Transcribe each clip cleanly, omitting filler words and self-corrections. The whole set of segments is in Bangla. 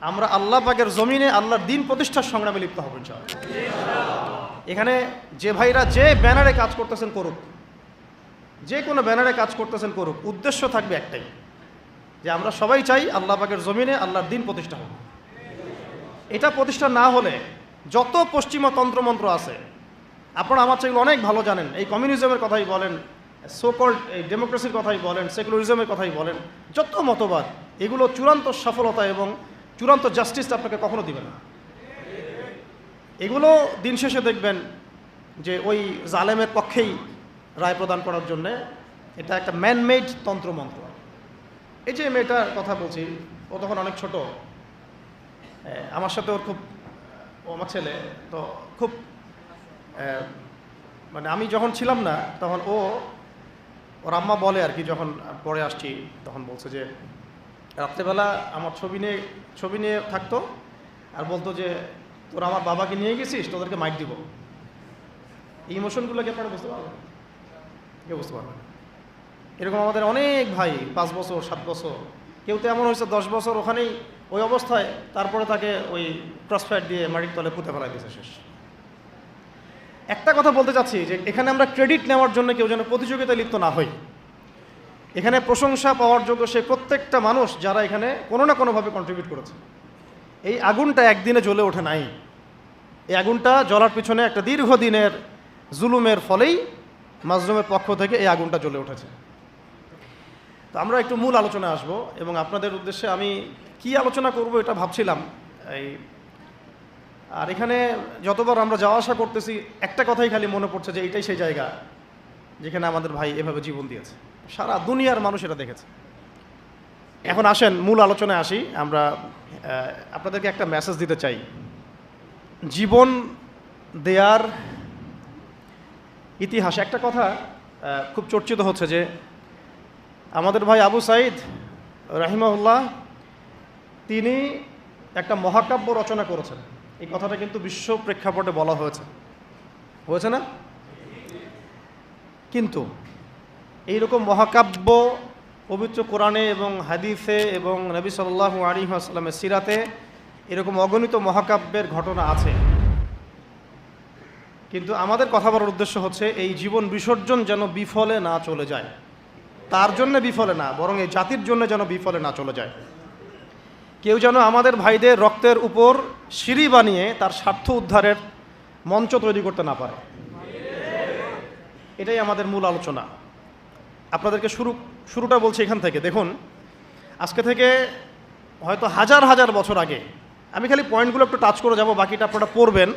আমরা আল্লাহ পাকের জমিনে আল্লাহর দিন প্রতিষ্ঠার সংগ্রামে লিপ্ত হব ইনশাআল্লাহ। এখানে যে ভাইরা যে ব্যানারে কাজ করতেছেন করুক, যে কোনো ব্যানারে কাজ করতেছেন করুক, উদ্দেশ্য থাকবে একটাই, যে আমরা সবাই চাই আল্লাহ পাকের জমিনে আল্লাহর দিন প্রতিষ্ঠা হোক। এটা প্রতিষ্ঠা না হলে যত পশ্চিমা তন্ত্রমন্ত্র আছে, আপনারা আমার চেয়ে অনেক ভালো জানেন, এই কমিউনিজমের কথাই বলেন, সোকল্ড এই ডেমোক্রেসির কথাই বলেন, সেকুলারিজমের কথাই বলেন, যত মতবাদ, এগুলো চূড়ান্ত সফলতা এবং চূড়ান্ত জাস্টিস আপনাকে কখনো দিবে না। এগুলো দিন শেষে দেখবেন যে ওই জালেমের পক্ষেই রায় প্রদান করার জন্যে এটা একটা ম্যানমেড তন্ত্রমন্ত্র। এই যে মেয়েটার কথা বলছি, ও তখন অনেক ছোট, আমার সাথে ওর খুব, ও আমার ছেলে তো খুব, মানে আমি যখন ছিলাম না তখন ওর আম্মা বলে আর কি, যখন পরে আসছি তখন বলছে যে রাত্রেবেলা আমার ছবি নিয়ে থাকতো আর বলতো যে তোরা আমার বাবাকে নিয়ে গেছিস, তোদেরকে মাইক দিব। এই ইমোশনগুলো কি আপনারা বুঝতে পারবেন? কেউ বুঝতে পারবেন? এরকম আমাদের অনেক ভাই 5 বছর 7 বছর, কেউ তো এমন হয়েছে 10 বছর ওখানেই ওই অবস্থায়, তারপরে তাকে ওই ক্রসফায়ার দিয়ে মাটির তলে পুঁতে ফেলাই দিয়েছে, শেষ। একটা কথা বলতে চাচ্ছি যে এখানে আমরা ক্রেডিট নেওয়ার জন্য কেউ যেন প্রতিযোগিতায় লিপ্ত না হই। এখানে প্রশংসা পাওয়ার যোগ্য সে প্রত্যেকটা মানুষ যারা এখানে কোনো না কোনোভাবে কন্ট্রিবিউট করেছে। এই আগুনটা একদিনে জ্বলে ওঠে নাই, এই আগুনটা জ্বলার পিছনে একটা দীর্ঘদিনের জুলুমের ফলেই মাজলুমের পক্ষ থেকে এই আগুনটা জ্বলে উঠেছে। তো আমরা একটু মূল আলোচনায় আসবো এবং আপনাদের উদ্দেশ্যে আমি কি আলোচনা করব এটা ভাবছিলাম। আর এখানে যতবার আমরা যাওয়া আসা করতেছি একটা কথাই খালি মনে পড়ছে যে এটাই সেই জায়গা যেখানে আমাদের ভাই এভাবে জীবন দিয়েছে, সারা দুনিয়ার মানুষ এটা দেখেছে। এখন আসেন মূল আলোচনায় আসি। আমরা আপনাদেরকে একটা মেসেজ দিতে চাই। জীবন দেয়ার ইতিহাস, একটা কথা খুব চর্চিত হচ্ছে যে আমাদের ভাই আবু সাঈদ রাহিমাহুল্লাহ তিনি একটা মহাকাব্য রচনা করেছেন। এই কথাটা কিন্তু বিশ্ব প্রেক্ষাপটে বলা হয়েছে না? কিন্তু এইরকম মহাকাব্য পবিত্র কোরআনে এবং হাদিসে এবং নবী সাল্লাল্লাহু আলাইহি ওয়াসাল্লামের সিরাতে এরকম অগণিত মহাকাব্যের ঘটনা আছে। কিন্তু আমাদের কথা বলার উদ্দেশ্য হচ্ছে এই জীবন বিসর্জন যেন বিফলে না চলে যায়, তার জন্য বিফলে না, বরং এই জাতির জন্য যেন বিফলে না চলে যায়। কেউ যেন আমাদের ভাইদের রক্তের উপর সিঁড়ি বানিয়ে তার স্বার্থ উদ্ধারের মঞ্চ তৈরি করতে না পারে। এটাই আমাদের মূল আলোচনা। আপনাদেরকে শুরুটা বলছি এখান থেকে। দেখুন, আজকে থেকে হয়তো হাজার হাজার বছর আগে, আমি খালি পয়েন্টগুলো একটু টাচ করে যাব, বাকিটা আপনারা পড়বেন,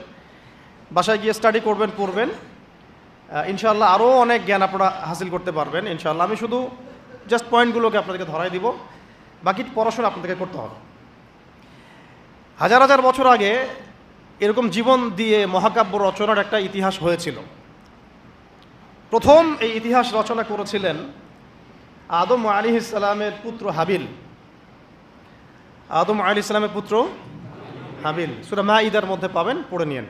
বাসায় গিয়ে স্টাডি পড়বেন ইনশাআল্লাহ আরও অনেক জ্ঞান আপনারা হাসিল করতে পারবেন ইনশাআল্লাহ। আমি শুধু জাস্ট পয়েন্টগুলোকে আপনাদেরকে ধরাই দিব, বাকি পড়াশোনা আপনাদেরকে করতে হবে। হাজার হাজার বছর আগে এরকম জীবন দিয়ে মহাকাব্য রচনার একটা ইতিহাস হয়েছিল। প্রথম এই ইতিহাস রচনা করেছিলেন আদম আলাইহিস সালামের পুত্র হাবিল। আদম আলাইহিস সালামের পুত্র হাবিল, সূরা মাঈদার মধ্যে পাবেন, পড়ে নিয়েন।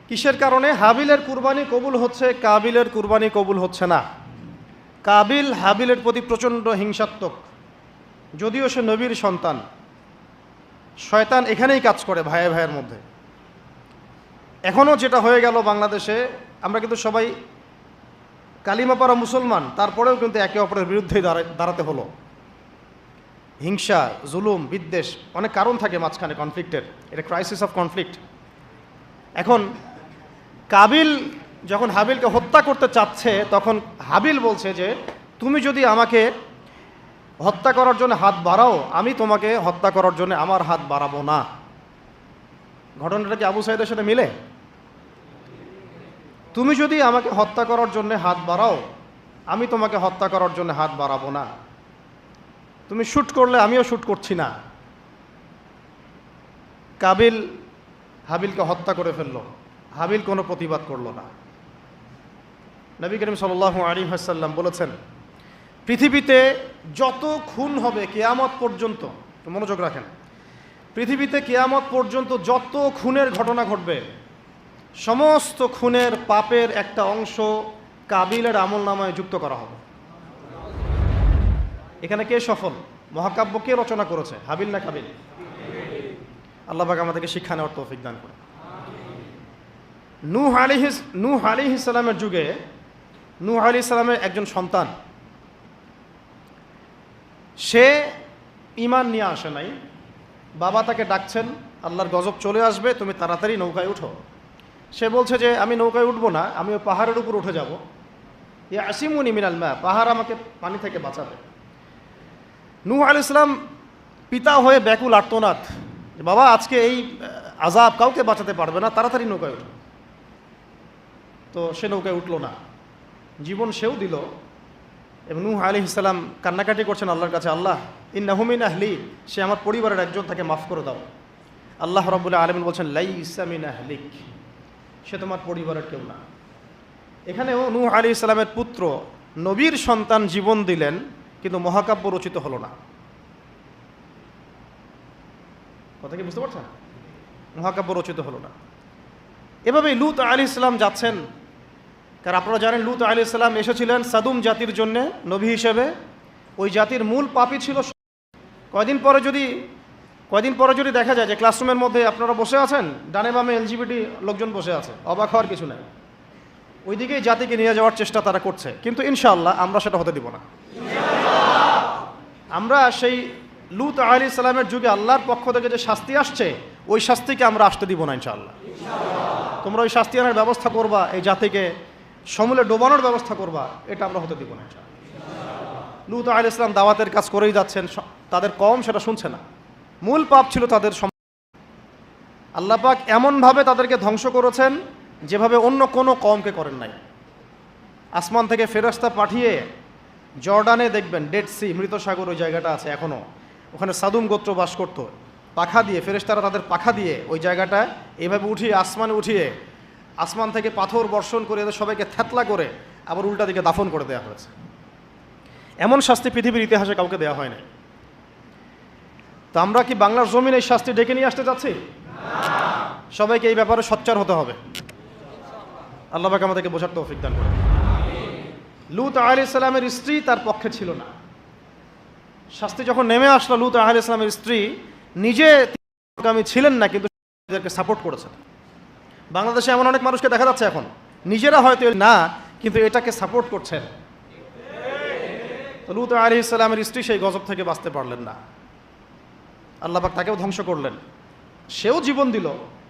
কিসের কারণে হাবিলের কুরবানি কবুল হচ্ছে, কাবিলের কুরবানি কবুল হচ্ছে না? কাবিল হাবিলের প্রতি প্রচণ্ড হিংসাত্মক, যদিও সে নবীর সন্তান। শয়তান এখানেই কাজ করে ভাইয়ে ভাইয়ের মধ্যে। এখনও যেটা হয়ে গেল বাংলাদেশে, আমরা কিন্তু সবাই কালিমা পড়া মুসলমান, তারপরেও কিন্তু একে অপরের বিরুদ্ধেই দাঁড়াতে হলো। হিংসা, জুলুম, বিদ্বেষ, অনেক কারণ থাকে মাঝখানে কনফ্লিক্টের, এটা ক্রাইসিস অফ কনফ্লিক্ট। এখন কাবিল যখন হাবিলকে হত্যা করতে চাচ্ছে, তখন হাবিল বলছে যে তুমি যদি আমাকে হত্যা করার জন্য হাত বাড়াও, আমি তোমাকে হত্যা করার জন্য আমার হাত বাড়াবো না। ঘটনাটা কি আবু সাঈদের সাথে মিলে? তুমি যদি আমাকে হত্যা করার জন্য হাত বাড়াও, আমি তোমাকে হত্যা করার জন্য হাত বাড়াবো না। তুমি শ্যুট করলে আমিও শ্যুট করছি না। কাবিল হাবিলকে হত্যা করে ফেলল, হাবিল কোনো প্রতিবাদ করল না। নবী করিম সাল্লাল্লাহু আলাইহি ওয়াসাল্লাম বলেছেন, পৃথিবীতে যত খুন হবে কিয়ামত পর্যন্ত, মনোযোগ রাখেন, পৃথিবীতে কিয়ামত পর্যন্ত যত খুনের ঘটনা ঘটবে, সমস্ত খুনের পাপের একটা অংশ কাবিলের আমলনামায় যুক্ত করা হবে। এখানে কে সফল? মহাকাব্য কে রচনা করেছে, হাবিল না কাবিল? আল্লাহ পাক আমাদেরকে শিক্ষা নেওয়ার তৌফিক দান করে। নূহ আলাইহিস সালামের যুগে নূহ আলাইহিস সালামের একজন সন্তান, সে ঈমান নিয়ে আসে নাই। বাবা তাকে ডাকছেন, আল্লাহর গজব চলে আসবে, তুমি তাড়াতাড়ি নৌকায় উঠো। সে বলছে যে আমি নৌকায় উঠবো না, আমি ওই পাহাড়ের উপর উঠে যাব। ইয়াসিমুনি মিনাল মা, পাহাড় আমাকে পানি থেকে বাঁচাবে। নূহ আলাইহিস সালাম পিতা হয়ে ব্যাকুল আর্তনাদ, বাবা আজকে এই আযাব কাউকে বাঁচাতে পারবে না, তাড়াতাড়ি নৌকায় উঠো। তো সে নৌকায় উঠলো না, জীবন সেও দিল। এবং নূহ আলাইহিস সালাম কান্নাকাটি করছেন আল্লাহর কাছে, আল্লাহ ইন্নাহু মিন আহলি, সে আমার পরিবারের একজন, তাকে মাফ করে দাও। আল্লাহ রাব্বুল আলামিন বলছেন লাইসা মিন আহলিক, সে তোমার পরিবারের কেউ না। এখানেও নূহ আলাইহিস সালামের পুত্র নবীর সন্তান জীবন দিলেন, কিন্তু মহাকাব্য রচিত হলো না। কথা কি বুঝতে পারছেন? মহাকাব্য রচিত হলো না। এভাবেই লূত আলাইহিস সালাম যাচ্ছেন, কারণ আপনারা জানেন লূত আলাইহিস সালাম এসেছিলেন সাদুম জাতির জন্য নবী হিসেবে। ওই জাতির মূল পাপী ছিল। কয়দিন পরে যদি দেখা যায় যে ক্লাসরুমের মধ্যে আপনারা বসে আছেন, ডানে বামে এলজিবিটি লোকজন বসে আছে, অবাক হওয়ার কিছু নেই। ওইদিকেই জাতিকে নিয়ে যাওয়ার চেষ্টা তারা করছে, কিন্তু ইনশাআল্লাহ আমরা সেটা হতে দিব না। আমরা সেই লূত আলাইহিস সালামের যুগে আল্লাহর পক্ষ থেকে যে শাস্তি আসছে, ওই শাস্তিকে আমরা আসতে দিব না ইনশাআল্লাহ। তোমরা ওই শাস্তি আনার ব্যবস্থা করবা, এই জাতিকে সমূলে ডোবানোর ব্যবস্থা করবা, এটা আমরা হতে দিব না ইনশাআল্লাহ। লূত আলাইহিস সালাম দাওয়াতের কাজ করেই যাচ্ছেন, তাদের কওম সেটা শুনছে না। মূল পাপ ছিল তাদের। আল্লাহ পাক এমনভাবে তাদেরকে ধ্বংস করেছেন যেভাবে অন্য কোনো কওমকে করেন নাই। আসমান থেকে ফেরেশতা পাঠিয়ে জর্ডানে দেখবেন ডেড সি, মৃত সাগর, ওই জায়গাটা আছে এখনও, ওখানে সাদুম গোত্র বাস করত। পাখা দিয়ে ফেরেশতারা তাদের পাখা দিয়ে ওই জায়গাটা এইভাবে উঠিয়ে আসমানে উঠিয়ে আসমান থেকে পাথর বর্ষণ করে এদের সবাইকে থ্যাতলা করে আবার উল্টা দিকে দাফন করে দেওয়া হয়েছে। এমন শাস্তি পৃথিবীর ইতিহাসে কাউকে দেওয়া হয় নাই। তো আমরা কি বাংলার জমিন এই শাস্তি ডেকে নিয়ে আসতে চাচ্ছি? সবাইকে এই ব্যাপারে সোচ্চার হতে হবে। আল্লাহ পাক আমাদেরকে বোঝার তৌফিক দান করে। লূত আলাইহিস সালামের স্ত্রী তার পক্ষে ছিল না। শাস্তি যখন নেমে আসলো, লূত আলাইহিস সালামের স্ত্রী নিজে আমি ছিলেন না, কিন্তু এদেরকে সাপোর্ট করেছেন। বাংলাদেশে এমন অনেক মানুষকে দেখা যাচ্ছে এখন, নিজেরা হয়তো না, কিন্তু এটাকে সাপোর্ট করছেন। তো লূত আলাইহিস সালামের স্ত্রী সেই গজব থেকে বাঁচতে পারলেন না। আল্লাহ পাক তাকেও ধ্বংস করলেন, সেও জীবন দিল।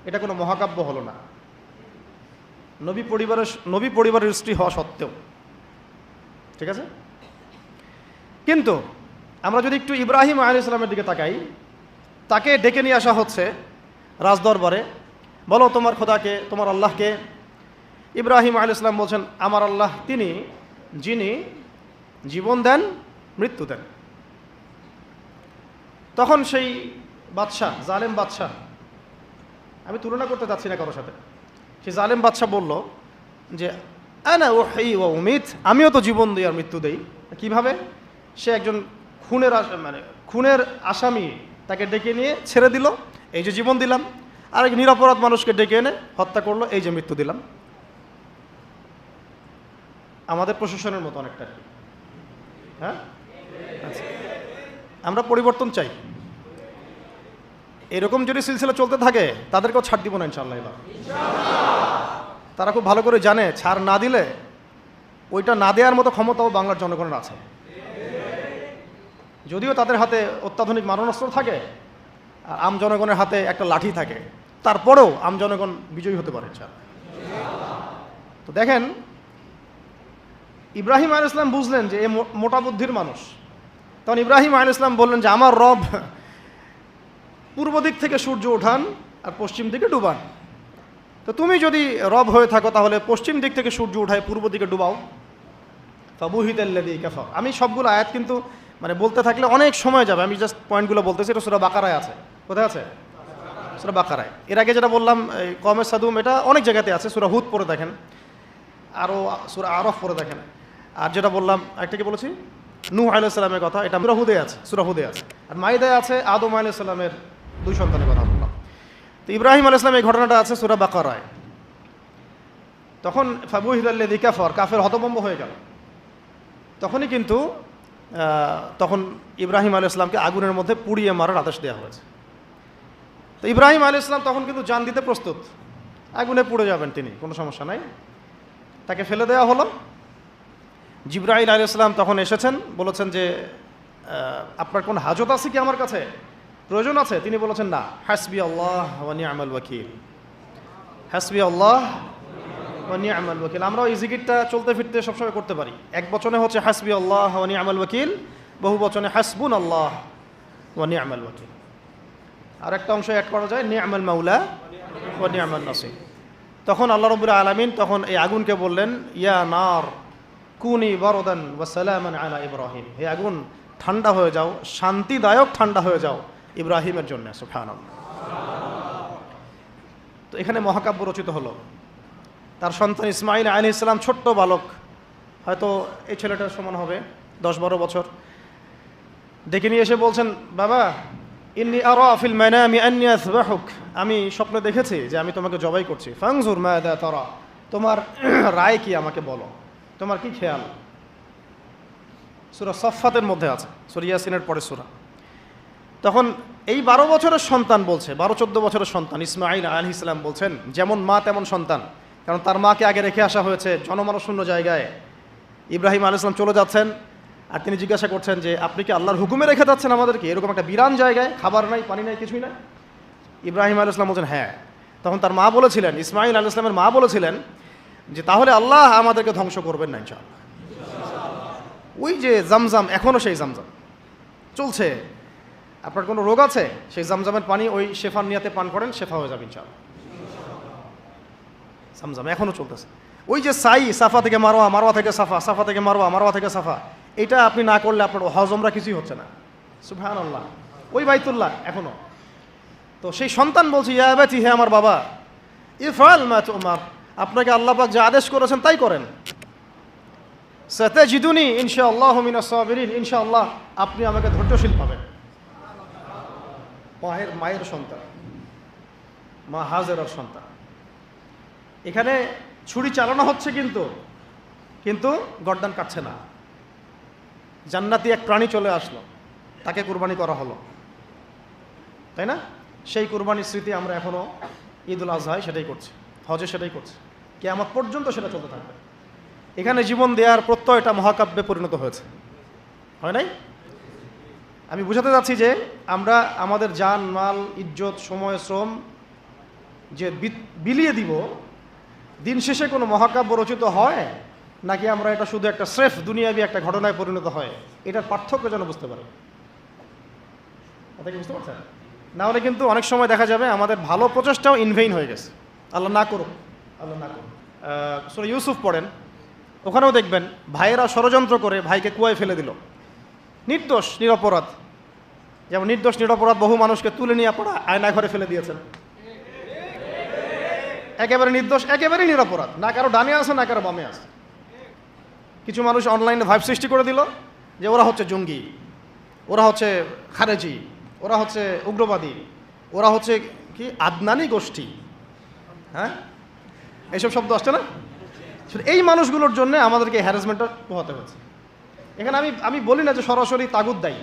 এটা কোনো মহাকাব্য হলো না, নবী পরিবারের স্ত্রী হওয়া সত্ত্বেও। ঠিক আছে? কিন্তু আমরা যদি একটু ইব্রাহিম আলাইহিস সালামের দিকে তাকাই, তাকে ডেকে নিয়ে আসা হচ্ছে রাজদরবারে, বলো তোমার খোদাকে, তোমার আল্লাহকে। ইব্রাহিম আলাইহিস সালাম বলছেন আমার আল্লাহ তিনি যিনি জীবন দেন, মৃত্যু দেন। তখন সেই বাদশাহ, জালেম বাদশাহ, আমি তুলনা করতে চাচ্ছি না কারোর সাথে, সেই জালেম বাদশাহ বলল যে আনা উহয়ি ওয়া উমীত, আমিও তো জীবন দিই আর মৃত্যু দেই। কিভাবে? সে একজন খুনের আসামি, তাকে ডেকে নিয়ে ছেড়ে দিল, এই যে জীবন দিলাম। আর এক নিরপরাধ মানুষকে ডেকে এনে হত্যা করলো, এই যে মৃত্যু দিলাম। আমাদের প্রশাসনের মতো অনেকটা। হ্যাঁ, আচ্ছা, আমরা পরিবর্তন চাই। এরকম যদি সিলসিলা চলতে থাকে তাদেরকেও ছাড় দিব না ইনশাআল্লাহ। এবার তারা খুব ভালো করে জানে ছাড় না দিলে ওইটা না দেওয়ার মতো ক্ষমতাও বাংলার জনগণের আছে। যদিও তাদের হাতে অত্যাধুনিক মারণাস্ত্র থাকে আর আম জনগণের হাতে একটা লাঠি থাকে, তারপরেও আম জনগণ বিজয়ী হতে পারে ইনশাআল্লাহ। তো দেখেন, ইব্রাহিম আলাইহিস সালাম বুঝলেন যে এ মোটা বুদ্ধির মানুষ। তখন ইব্রাহিম আলাইহিস সালাম বললেন যে আমার রব পূর্ব দিক থেকে সূর্য ওঠান আর পশ্চিম দিকে ডুবান। তো তুমি যদি রব হয়ে থাকো তাহলে পশ্চিম দিক থেকে সূর্য উঠায় পূর্ব দিকে ডুবাও। ফাবুহিতাল্লাযী কাফার। আমি সবগুলো আয়াত কিন্তু বলতে থাকলে অনেক সময় যাবে, আমি জাস্ট পয়েন্টগুলো বলতেছি। এটা সূরা বাকারায় আছে। কোথায় আছে? সূরা বাকারায়। এর আগে যেটা বললাম কওমে সাদুম, এটা অনেক জায়গাতে আছে। সূরা হুদ পড়ে দেখেন, আরও সূরা আরফ পড়ে দেখেন। আর যেটা বললাম একটা কি বলেছি, নূহ আলাইহিস সালামের কথা, এটা সূরা হুদে আছে, সূরা হুদে আছে। আর মাইদায় আছে আদম আলাইহিস সালামের দুই সন্তানের কথা বললাম। তো ইব্রাহিম আলাইহিস সালাম এই ঘটনাটা আছে সূরা বাকারায়। তখন ফাবুহিতাল্লাযী কাফার, কাফের হতভম্ব হয়ে গেল। তখনই কিন্তু তখন ইব্রাহিম আলাইহিস সালামকে আগুনের মধ্যে পুড়িয়ে মারার আদেশ দেওয়া হয়েছে। তো ইব্রাহিম আলাইহিস সালাম তখন কিন্তু জান দিতে প্রস্তুত, আগুনে পুড়ে যাবেন তিনি, কোনো সমস্যা নাই। তাকে ফেলে দেওয়া হলো। জিবরাইল আলাইহিস সালাম তখন এসেছেন, বলেছেন যে আপনার কোন হাজত আছে কি আমার কাছে, প্রয়োজন আছে? তিনি বলেছেন না, হাসবি আল্লাহ ওয়া নি'মাল ওয়াকিল, হাসবি আল্লাহ ওয়া নি'মাল ওয়াকিল। আমরাও এই জিকিরটা চলতে ফিরতে সবসময় করতে পারি। এক বচনে হচ্ছে হাসবি আল্লাহ ওয়া নি'মাল ওয়াকিল, বহু বচনে হাসবুন আল্লাহ ওয়া নি'মাল ওয়াকিল। আর একটা অংশ অ্যাড করা যায় নি'মাল মাওলা ওয়া নি'মান নাসির। তখন আল্লাহ রাব্বুল আলামিন তখন এই আগুনকে বললেন, ইয়া নার কুনি বারদান ওয়া সালামান আলা ইব্রাহিম, হে আগুন ঠান্ডা হয়ে যাও, শান্তিদায়ক ঠান্ডা হয়ে যাও ইব্রাহিমের জন্য। সুবহানাল্লাহ। তো এখানে মহাকাব্য রচিত হলো। তার সন্তান ইসমাঈল আলাইহিস সালাম ছোট্ট বালক, হয়তো এই ছেলেটার সমান হবে 10-12 বছর, ডেকে নিয়ে এসে বলছেন, বাবা ইন্নী আরা ফিল মানামি আন্নী আযবাহুক, আমি স্বপ্নে দেখেছি যে আমি তোমাকে জবাই করছি। ফানজুর মাযা তারা, তোমার রায় কি আমাকে বলো, তোমার কি খেয়াল? সূরা সাফফাতের মধ্যে আছে, সূরা ইয়াসিনের পরে সূরা। তখন এই 12 বছরের সন্তান বলছে, 12-14 বছরের সন্তান ইসমাঈল আলাইহিস সালাম বলছেন, যেমন মা তেমন সন্তান, কারণ তার মাকে আগে রেখে আসা হয়েছে জনমানশূন্য জায়গায়। ইব্রাহিম আলাইহিস সালাম চলে যাচ্ছেন, আর তিনি জিজ্ঞাসা করছেন যে আপনি কি আল্লাহর হুকুমে রেখে যাচ্ছেন আমাদেরকে এরকম একটা বিরান জায়গায়, খাবার নাই, পানি নাই, কিছুই নাই? ইব্রাহিম আলাইহিস সালাম বলছেন হ্যাঁ। তখন তার মা বলেছিলেন, ইসমাঈল আলাইহিস সালামের মা বলেছিলেন যে তাহলে আল্লাহ আমাদেরকে ধ্বংস করবেন না ইনশাআল্লাহ। ওই যে জামজাম, এখনও সেই জামজাম চলছে। আপনার কোনো রোগ আছে, সেই জামজামের পানি ওই শেফার নিয়াতে পান করেন, শেফা হয়ে যাবে ইনশাআল্লাহ। জামজাম এখনও চলতেছে। ওই যে সাই, সাফা থেকে মারওয়া, মারওয়া থেকে সাফা, সাফা থেকে মারওয়া, মারওয়া থেকে সাফা, এটা আপনি না করলে আপনার হজ উমরা কিছুই হচ্ছে না। সুবহানাল্লাহ। ওই বাইতুল্লাহ এখনো। তো সেই সন্তান বলছে, ইয়া আবাতি, হে আমার বাবা, ইফআল মা তুমার, আপনাকে আল্লাহ পাক যা আদেশ করেছেন তাই করেন। সাতাজিদুনি ইনশাআল্লাহু মিনাস সাবিরিন, ইনশাআল্লাহ আপনি আমাকে ধৈর্যশীল পাবেন। মায়ের সন্তান, মা হাজেরার সন্তান। এখানে ছুরি চালানো হচ্ছে, কিন্তু গর্দান কাটছে না। জান্নাতি এক প্রাণী চলে আসলো, তাকে কুরবানি করা হলো, তাই না? সেই কুরবানির স্মৃতি আমরা এখনো ঈদুল আজহায় সেটাই করছি, হজে সেটাই করছি, কিয়ামত পর্যন্ত সেটা চলতে থাকবে। এখানে জীবন দেওয়ার প্রত্যয়টা মহাকাব্যে পরিণত হয়েছে, হয় নাই? আমি বুঝাতে যাচ্ছি যে আমরা আমাদের জান, মাল, ইজ্জত, সময়, শ্রম যে বিলিয়ে দিব, দিন শেষে কোনো মহাকাব্য রচিত হয় নাকি আমরা এটা শুধু একটা স্রেফ দুনিয়াবি একটা ঘটনায় পরিণত হয়, এটার পার্থক্য যেন বুঝতে পারে। কথা কি বুঝতে পারছেন? না হলে কিন্তু অনেক সময় দেখা যাবে আমাদের ভালো প্রচেষ্টাও ইনভেইন হয়ে গেছে। আল্লাহ না করুক, আল্লাহ না করুক। সূরা ইউসুফ পড়েন, ওখানেও দেখবেন ভাইয়েরা ষড়যন্ত্র করে ভাইকে কুয়ায় ফেলে দিল, নির্দোষ নিরপরাধ। যেমন নির্দোষ নিরপরাধ বহু মানুষকে তুলে নিয়ে পড়া আয়না ঘরে ফেলে দিয়েছেন। একেবারে নির্দোষ, একেবারেই নিরপরাধ, না কারো ডানে আছে না কারো বামে আছে। কিছু মানুষ অনলাইনে ভাইব সৃষ্টি করে দিল যে ওরা হচ্ছে জঙ্গি, ওরা হচ্ছে খারেজি, ওরা হচ্ছে উগ্রবাদী, ওরা হচ্ছে কি আদনানি গোষ্ঠী, হ্যাঁ, এইসব শব্দ আসছে না? এই মানুষগুলোর জন্য আমাদেরকে হ্যারাসমেন্টটা পোহাতে হয়েছে। এখানে আমি বলি না যে সরাসরি তাগুত দায়ী,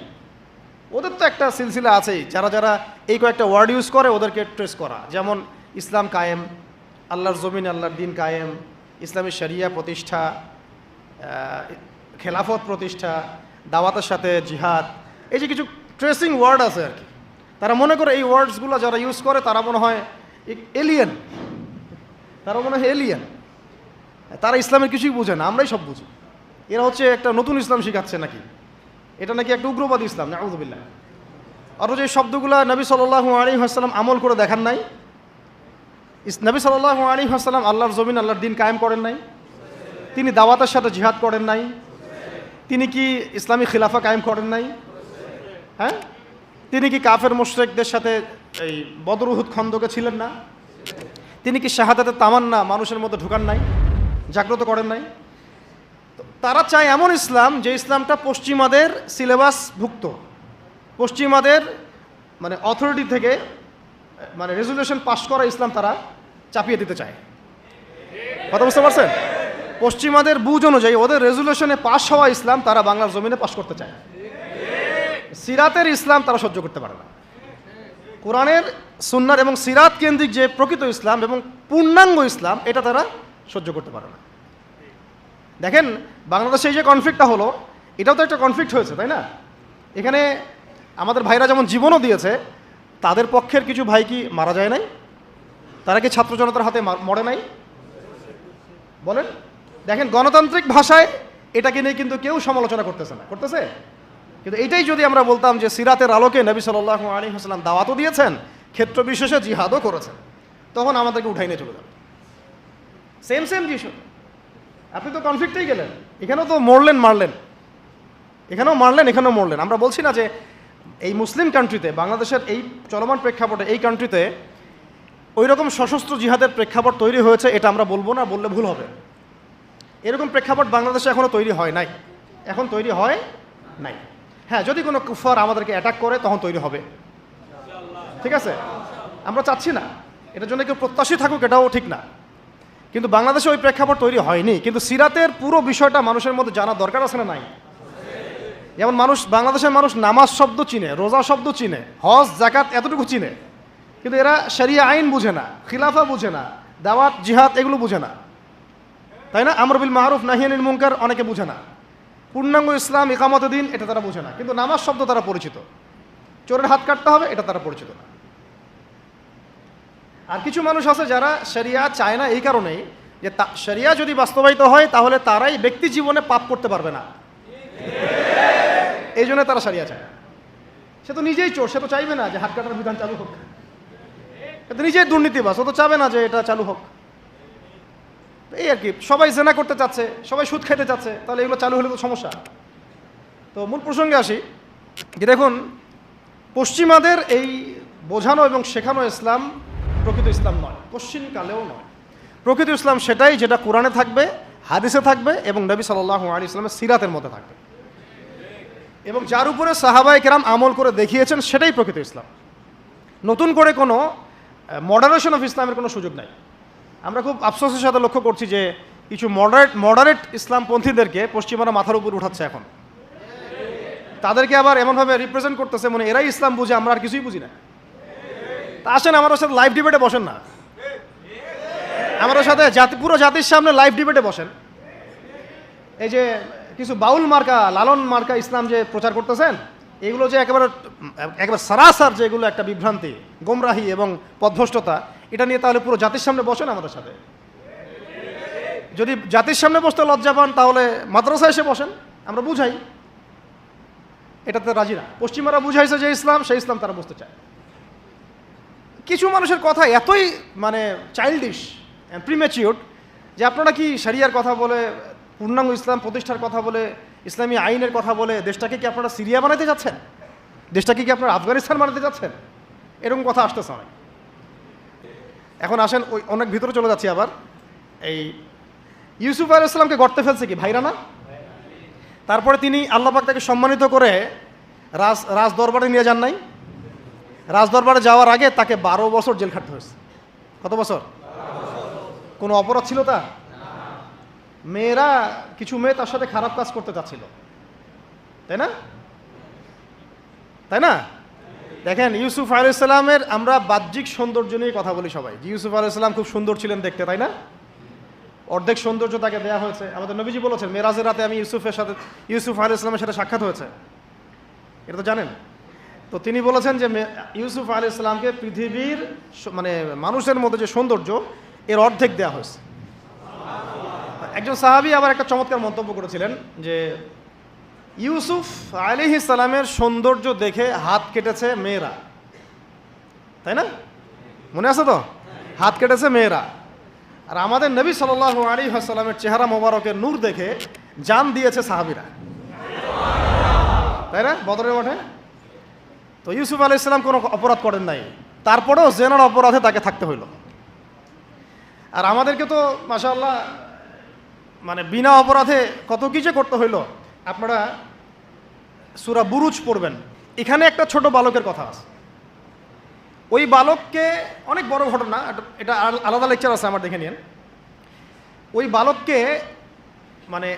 ওদের তো একটা সিলসিলা আছেই, যারা এই কয়েকটা ওয়ার্ড ইউজ করে ওদেরকে ট্রেস করা। যেমন ইসলাম কায়েম, আল্লাহর জমিন আল্লাহর দিন কায়েম, ইসলামী শরিয়া প্রতিষ্ঠা, খেলাফত প্রতিষ্ঠা, দাওয়াতের সাথে জিহাদ, এই যে কিছু ট্রেসিং ওয়ার্ড আছে আর কি। তারা মনে করে এই ওয়ার্ডসগুলো যারা ইউজ করে তারা মনে হয় এলিয়েন, তারা ইসলামের কিছুই বুঝে না, আমরাই সব বুঝি। এরা হচ্ছে একটা নতুন ইসলাম শিখাচ্ছে নাকি, এটা নাকি একটা উগ্রবাদী ইসলাম, নাউযুবিল্লাহ। আরও যে শব্দগুলো নবী সাল্লাল্লাহু আলাইহি ওয়াসাল্লাম আমল করে দেখান নাই, নবী সাল্লাল্লাহু আলাইহি ওয়াসাল্লাম আল্লাহর জমিন আল্লাহর দিন কায়েম করেন নাই, তিনি দাওয়াতের সাথে জিহাদ করেন নাই, তিনি কি ইসলামী খিলাফা কায়েম করেন নাই, হ্যাঁ, তিনি কি কাফের মুশরিকদের সাথে এই বদর উহুদ খন্দকে ছিলেন না, তিনি কি শাহাদাতের তামান্না মানুষের মধ্যে ঢুকান নাই, জাগ্রত করেন নাই? তারা চায় এমন ইসলাম যে ইসলামটা পশ্চিমাদের সিলেবাসভুক্ত, পশ্চিমাদের মানে অথরিটি থেকে মানে রেজুলেশন পাস করা ইসলাম তারা চাপিয়ে দিতে চায়। কথা বুঝতে পারছেন? পশ্চিমাদের বুঝ অনুযায়ী ওদের রেজুলেশনে পাশ হওয়া ইসলাম তারা বাংলার জমিনে পাশ করতে চায়। সিরাতের ইসলাম তারা সহ্য করতে পারে না। কোরআনের সুন্নার এবং সিরাত কেন্দ্রিক যে প্রকৃত ইসলাম এবং পূর্ণাঙ্গ ইসলাম এটা তারা সহ্য করতে পারে না। দেখেন বাংলাদেশে এই যে কনফ্লিক্টটা হলো, এটাও তো একটা কনফ্লিক্ট হয়েছে, তাই না? এখানে আমাদের ভাইরা যেমন জীবনও দিয়েছে, তাদের পক্ষের কিছু ভাই কি মারা যায় নাই? তারা কি ছাত্র জনতার হাতে মরে নাই? বলেন। দেখেন গণতান্ত্রিক ভাষায় এটাকে নিয়ে কিন্তু কেউ সমালোচনা করতেছে না, করতেছে? কিন্তু এইটাই যদি আমরা বলতাম যে সিরাতের আলোকে নবী সাল্লাল্লাহু আলাইহি ওয়াসাল্লাম দাওয়াতও দিয়েছেন, ক্ষেত্র বিশেষে জিহাদও করেছেন, তখন আমাদেরকে উঠাই নিয়ে চলে যাবে। সেম জিনিস। আপনি তো কনফ্লিক্টেই গেলেন, এখানেও তো মারলেন, এখানেও মরলেন। আমরা বলছি না যে এই মুসলিম কান্ট্রিতে, বাংলাদেশের এই চলমান প্রেক্ষাপটে, এই কান্ট্রিতে ওই রকম সশস্ত্র জিহাদের প্রেক্ষাপট তৈরি হয়েছে, এটা আমরা বলবো না, বললে ভুল হবে। এরকম প্রেক্ষাপট বাংলাদেশে এখনও তৈরি হয় নাই, হ্যাঁ, যদি কোনো কুফার আমাদেরকে অ্যাটাক করে তখন তৈরি হবে, ঠিক আছে? আমরা চাচ্ছি না এটার জন্য কেউ প্রত্যাশী থাকুক, এটাও ঠিক না, কিন্তু বাংলাদেশে ওই প্রেক্ষাপট তৈরি হয়নি। কিন্তু সিরাতের পুরো বিষয়টা মানুষের মধ্যে জানা দরকার আছে না নাই? যেমন বাংলাদেশের মানুষ নামাজ শব্দ চিনে, রোজা শব্দ চিনে, হজ জাকাত এতটুকু চিনে, কিন্তু এরা শরিয়া আইন বুঝে না, খিলাফা বুঝে না, দাওয়াত জিহাদ এগুলো বুঝে না, তাই না? আমর বিল মারুফ নাহি আনিল মুনকার অনেকে বুঝে না, পূর্ণাঙ্গ ইসলাম ইকামতে দিন এটা তারা বুঝে না, কিন্তু নামাজ শব্দ তারা পরিচিত, চোরের হাত কাটতে হবে এটা তারা পরিচিত না। আর কিছু মানুষ আছে যারা শরিয়া চায় না এই কারণেই যে শরিয়া যদি বাস্তবায়িত হয় তাহলে তারাই ব্যক্তি জীবনে পাপ করতে পারবে না, এই জন্য তারা শরিয়া চায়। সে তো নিজেই চোর, সে তো চাইবে না যে হাত কাটার বিধান চালু হোক, সে তো নিজেই দুর্নীতিবাজ, ও তো চাবে না যে এটা চালু হোক। এই আর কি, সবাই জেনা করতে চাচ্ছে, সবাই সুদ খেতে চাচ্ছে, তাহলে এগুলো চালু হলে তো সমস্যা। তো মূল প্রসঙ্গে আসি যে দেখুন, পশ্চিমাদের এই বোঝানো এবং শেখানো ইসলাম প্রকৃত ইসলাম নয়, পশ্চিমকালেও নয়। প্রকৃত ইসলাম সেটাই যেটা কোরআনে থাকবে, হাদিসে থাকবে এবং নবী সাল্লাল্লাহু আলাইহি ওয়াসাল্লামের সিরাতের মধ্যে থাকবে, এবং যার উপরে সাহাবায়ে কেরাম আমল করে দেখিয়েছেন সেটাই প্রকৃত ইসলাম। নতুন করে কোনো মডারেশন অফ ইসলামের কোনো সুযোগ নাই। আমরা খুব আফসোসের সাথে লক্ষ্য করছি যে কিছু মডারেট ইসলামপন্থীদেরকে পশ্চিমারা মাথার উপর উঠাচ্ছে এখন, তাদেরকে আবার এমনভাবে রিপ্রেজেন্ট করতেছে মনে এরাই ইসলাম বুঝে, আমরা আর কিছুই বুঝি না। তা আসেন আমার সাথে লাইভ ডিবেটে বসেন না, আমার সাথে পুরো জাতির সামনে লাইভ ডিবেটে বসেন। এই যে কিছু বাউল মার্কা, লালন মার্কা ইসলাম যে প্রচার করতেছেন, এগুলো যে একেবারে সারাসার যেগুলো একটা বিভ্রান্তি, গোমরাহি এবং পথভ্রষ্টতা, এটা নিয়ে তাহলে পুরো জাতির সামনে বসেন আমাদের সাথে। যদি জাতির সামনে বসতে লজ্জা পান তাহলে মাদ্রাসায় এসে বসেন, আমরা বুঝাই। এটাতে রাজি না। পশ্চিমারা বুঝাইছে যে ইসলাম, সেই ইসলাম তারা বুঝতে চায়। কিছু মানুষের কথা এতই মানে চাইল্ডিশ, প্রিম্যাচিওর, যে আপনারা কি শরিয়ার কথা বলে, পূর্ণাঙ্গ ইসলাম প্রতিষ্ঠার কথা বলে, ইসলামী আইনের কথা বলে দেশটাকে কি আপনারা সিরিয়া বানাতে যাচ্ছেন? দেশটাকে কি আপনারা আফগানিস্তান বানাতে যাচ্ছেন? এরকম কথা আসতেছে অনেক। এখন আসেন ওই অনেক ভিতরে চলে যাচ্ছি আবার। এই ইউসুফ আলাইহিস সালামকে গর্তে ফেলছে কি ভাইরা না? তারপরে তিনি আল্লাহ পাক তাকে সম্মানিত করে রাজ দরবারে নিয়ে যান নাই? রাজ দরবারে যাওয়ার আগে তাকে 12 বছর জেল খাটতে হয়েছে। কত বছর? কোনো অপরাধ ছিল তার? কিছু মেয়ে তার সাথে খারাপ কাজ করতে চাচ্ছিল, তাই না? দেখেন ইউসুফ আলাইহিস সালামের আমরা বাহ্যিক সৌন্দর্য নিয়ে কথা বলি সবাই, যে ইউসুফ আলাইহিস সালাম খুব সুন্দর ছিলেন দেখতে, তাই না? অর্ধেক সৌন্দর্য তাকে দেওয়া হয়েছে। আমাদের নবীজি বলেছেন মেরাজের রাতে আমি ইউসুফ আলাইহিস সালামের সাথে সাক্ষাৎ হয়েছে, এটা তো জানেন। তো তিনি বলেছেন যে ইউসুফ আলাইহিস সালামকে পৃথিবীর মানে মানুষের মধ্যে যে সৌন্দর্য এর অর্ধেক দেওয়া হয়েছে। একজন সাহাবী আবার একটা চমৎকার মন্তব্য করেছিলেন যে ইউসুফ আলাইহিস সালামের সৌন্দর্য দেখে হাত কেটেছে মেয়েরা, তাই না? মনে আছে তো? হাত কেটেছে মেয়েরা। আর আমাদের নবী সাল্লাল্লাহু আলাইহি ওয়াসাল্লামের চেহারা মোবারকের নূর দেখে জান দিয়েছে সাহাবীরা, তাই না? বদরের মাঠে। তো ইউসুফ আলাইহিস সালাম কোনো অপরাধ করেন নাই, তারপরেও জেনার অপরাধে তাকে থাকতে হইল। আর আমাদেরকে তো মাশাআল্লাহ মানে বিনা অপরাধে কত কিছু করতে হইল। আপনারা সূরা বুরুজ পড়বেন, এখানে একটা ছোট বালকের কথা আছে। ওই বালককে, অনেক বড় ঘটনা, এটা আলাদা লেকচার আছে আমার, দেখে নিন। ওই বালককে মানে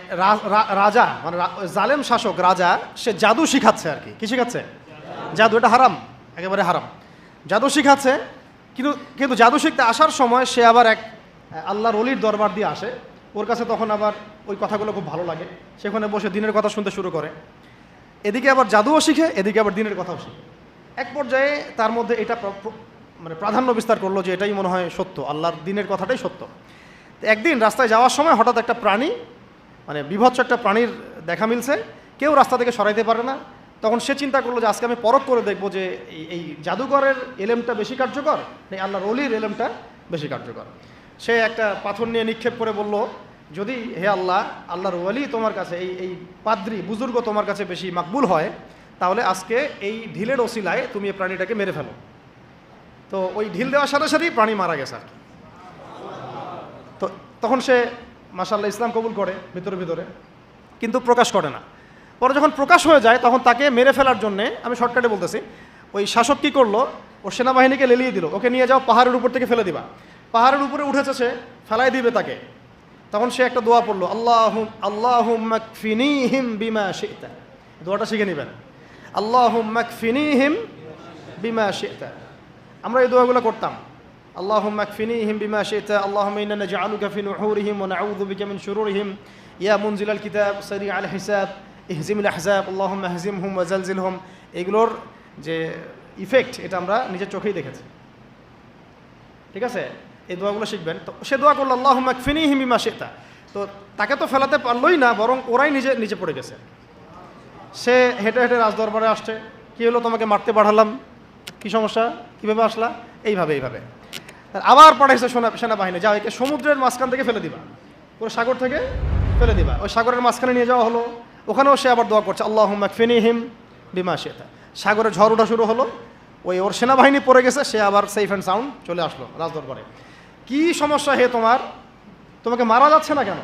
রাজা মানে জালেম শাসক রাজা, সে জাদু শিখাচ্ছে আর কি শিখাচ্ছে? জাদু। এটা হারাম, একেবারে হারাম। জাদু শিখাচ্ছে, কিন্তু জাদু শিখতে আসার সময় সে আবার এক আল্লাহর ওলির দরবার দিয়ে আসে। ওর কাছে তখন আবার ওই কথাগুলো খুব ভালো লাগে, সেখানে বসে দিনের কথা শুনতে শুরু করে। এদিকে আবার জাদুও শিখে, এদিকে আবার দিনের কথাও শিখে। এক পর্যায়ে তার মধ্যে এটা মানে প্রাধান্য বিস্তার করলো যে এটাই মনে হয় সত্য, আল্লাহর দিনের কথাটাই সত্য। একদিন রাস্তায় যাওয়ার সময় হঠাৎ একটা প্রাণী, মানে বিভৎস একটা প্রাণীর দেখা মিলছে, কেউ রাস্তা থেকে সরাইতে পারে না। তখন সে চিন্তা করলো যে আজকে আমি পরখ করে দেখবো যে এই জাদুঘরের এলেমটা বেশি কার্যকর নাকি আল্লাহর ওলির এলেমটা বেশি কার্যকর। সে একটা পাথর নিয়ে নিক্ষেপ করে বলল, যদি হে আল্লাহ, আল্লাহর ওলি তোমার কাছে, এই পাদ্রী বুজুর্গ তোমার কাছে বেশি মাকবুল হয়, তাহলে আজকে এই ঢিলের ওসিলায় তুমি এই প্রাণীটাকে মেরে ফেলো। তো ওই ঢিল দেওয়ার সাথে সাথেই প্রাণী মারা গেছে আর কি। তো তখন সে মাশাআল্লাহ ইসলাম কবুল করে ভিতরে, কিন্তু প্রকাশ করে না। পরে যখন প্রকাশ হয়ে যায় তখন তাকে মেরে ফেলার জন্যে, আমি শর্টকাটে বলতেছি, ওই শাসক কী করলো, ওর সেনাবাহিনীকে লেলিয়ে দিল, ওকে নিয়ে যাও পাহাড়ের উপর থেকে ফেলে দিবা। পাহাড়ের উপরে উঠেছে, সে ফেলাই দিবে তাকে। তখন সে একটা দোয়া পড়লো, আল্লাহুম্মা কফিনিহিম বিমা শি'তা। দোয়াটা শিখে নেবেন, আল্লাহুম্মা কফিনিহিম বিমা শি'তা। আমরা এই দোয়াগুলো করতাম, আল্লাহুম্মা কফিনিহিম বিমা শি'তা, আল্লাহুম্মা ইন্না নাজআলুকা ফি নুহুরিহিম ওয়া নাউযু বিকা মিন শুরুরিহিম, ইয়া মুনজিলাল কিতাব সারিআল হিসাব ইহজিমিল আহজাব, আল্লাহুম্মা হজিমহুম ওয়া জালজিলহুম। এগুলোর যে ইফেক্ট এটা আমরা নিজের চোখেই দেখেছি। ঠিক আছে, এই দোয়াগুলো শিখবেন। তো সে দোয়া করলো আল্লাহুম্মা কফিনিহিম বিমা শি'তা। তো তাকে তো ফেলাতে পারলোই না, বরং ওরাই নিচে পড়ে গেছে। সে হেঁটে হেঁটে রাজদরবারে আসছে, কী হলো, তোমাকে মারতে পাঠালাম, কী সমস্যা, কীভাবে আসলা? এইভাবে। আবার পাঠাইছে সেনাবাহিনী, যাও একে সমুদ্রের মাঝখান থেকে ফেলে দিবা, পুরো সাগর থেকে ফেলে দিবা। ওই সাগরের মাঝখানে নিয়ে যাওয়া হলো, ওখানেও সে আবার দোয়া করছে আল্লাহুম্মা কফিনিহিম বিমা শি'তা। সাগরে ঝড় ওঠা শুরু হলো, ওর সেনাবাহিনী পড়ে গেছে, সে আবার সেফ অ্যান্ড সাউন্ড চলে আসলো রাজদরবারে। কি সমস্যা হে তোমার, তোমাকে মারা যাচ্ছে না কেন?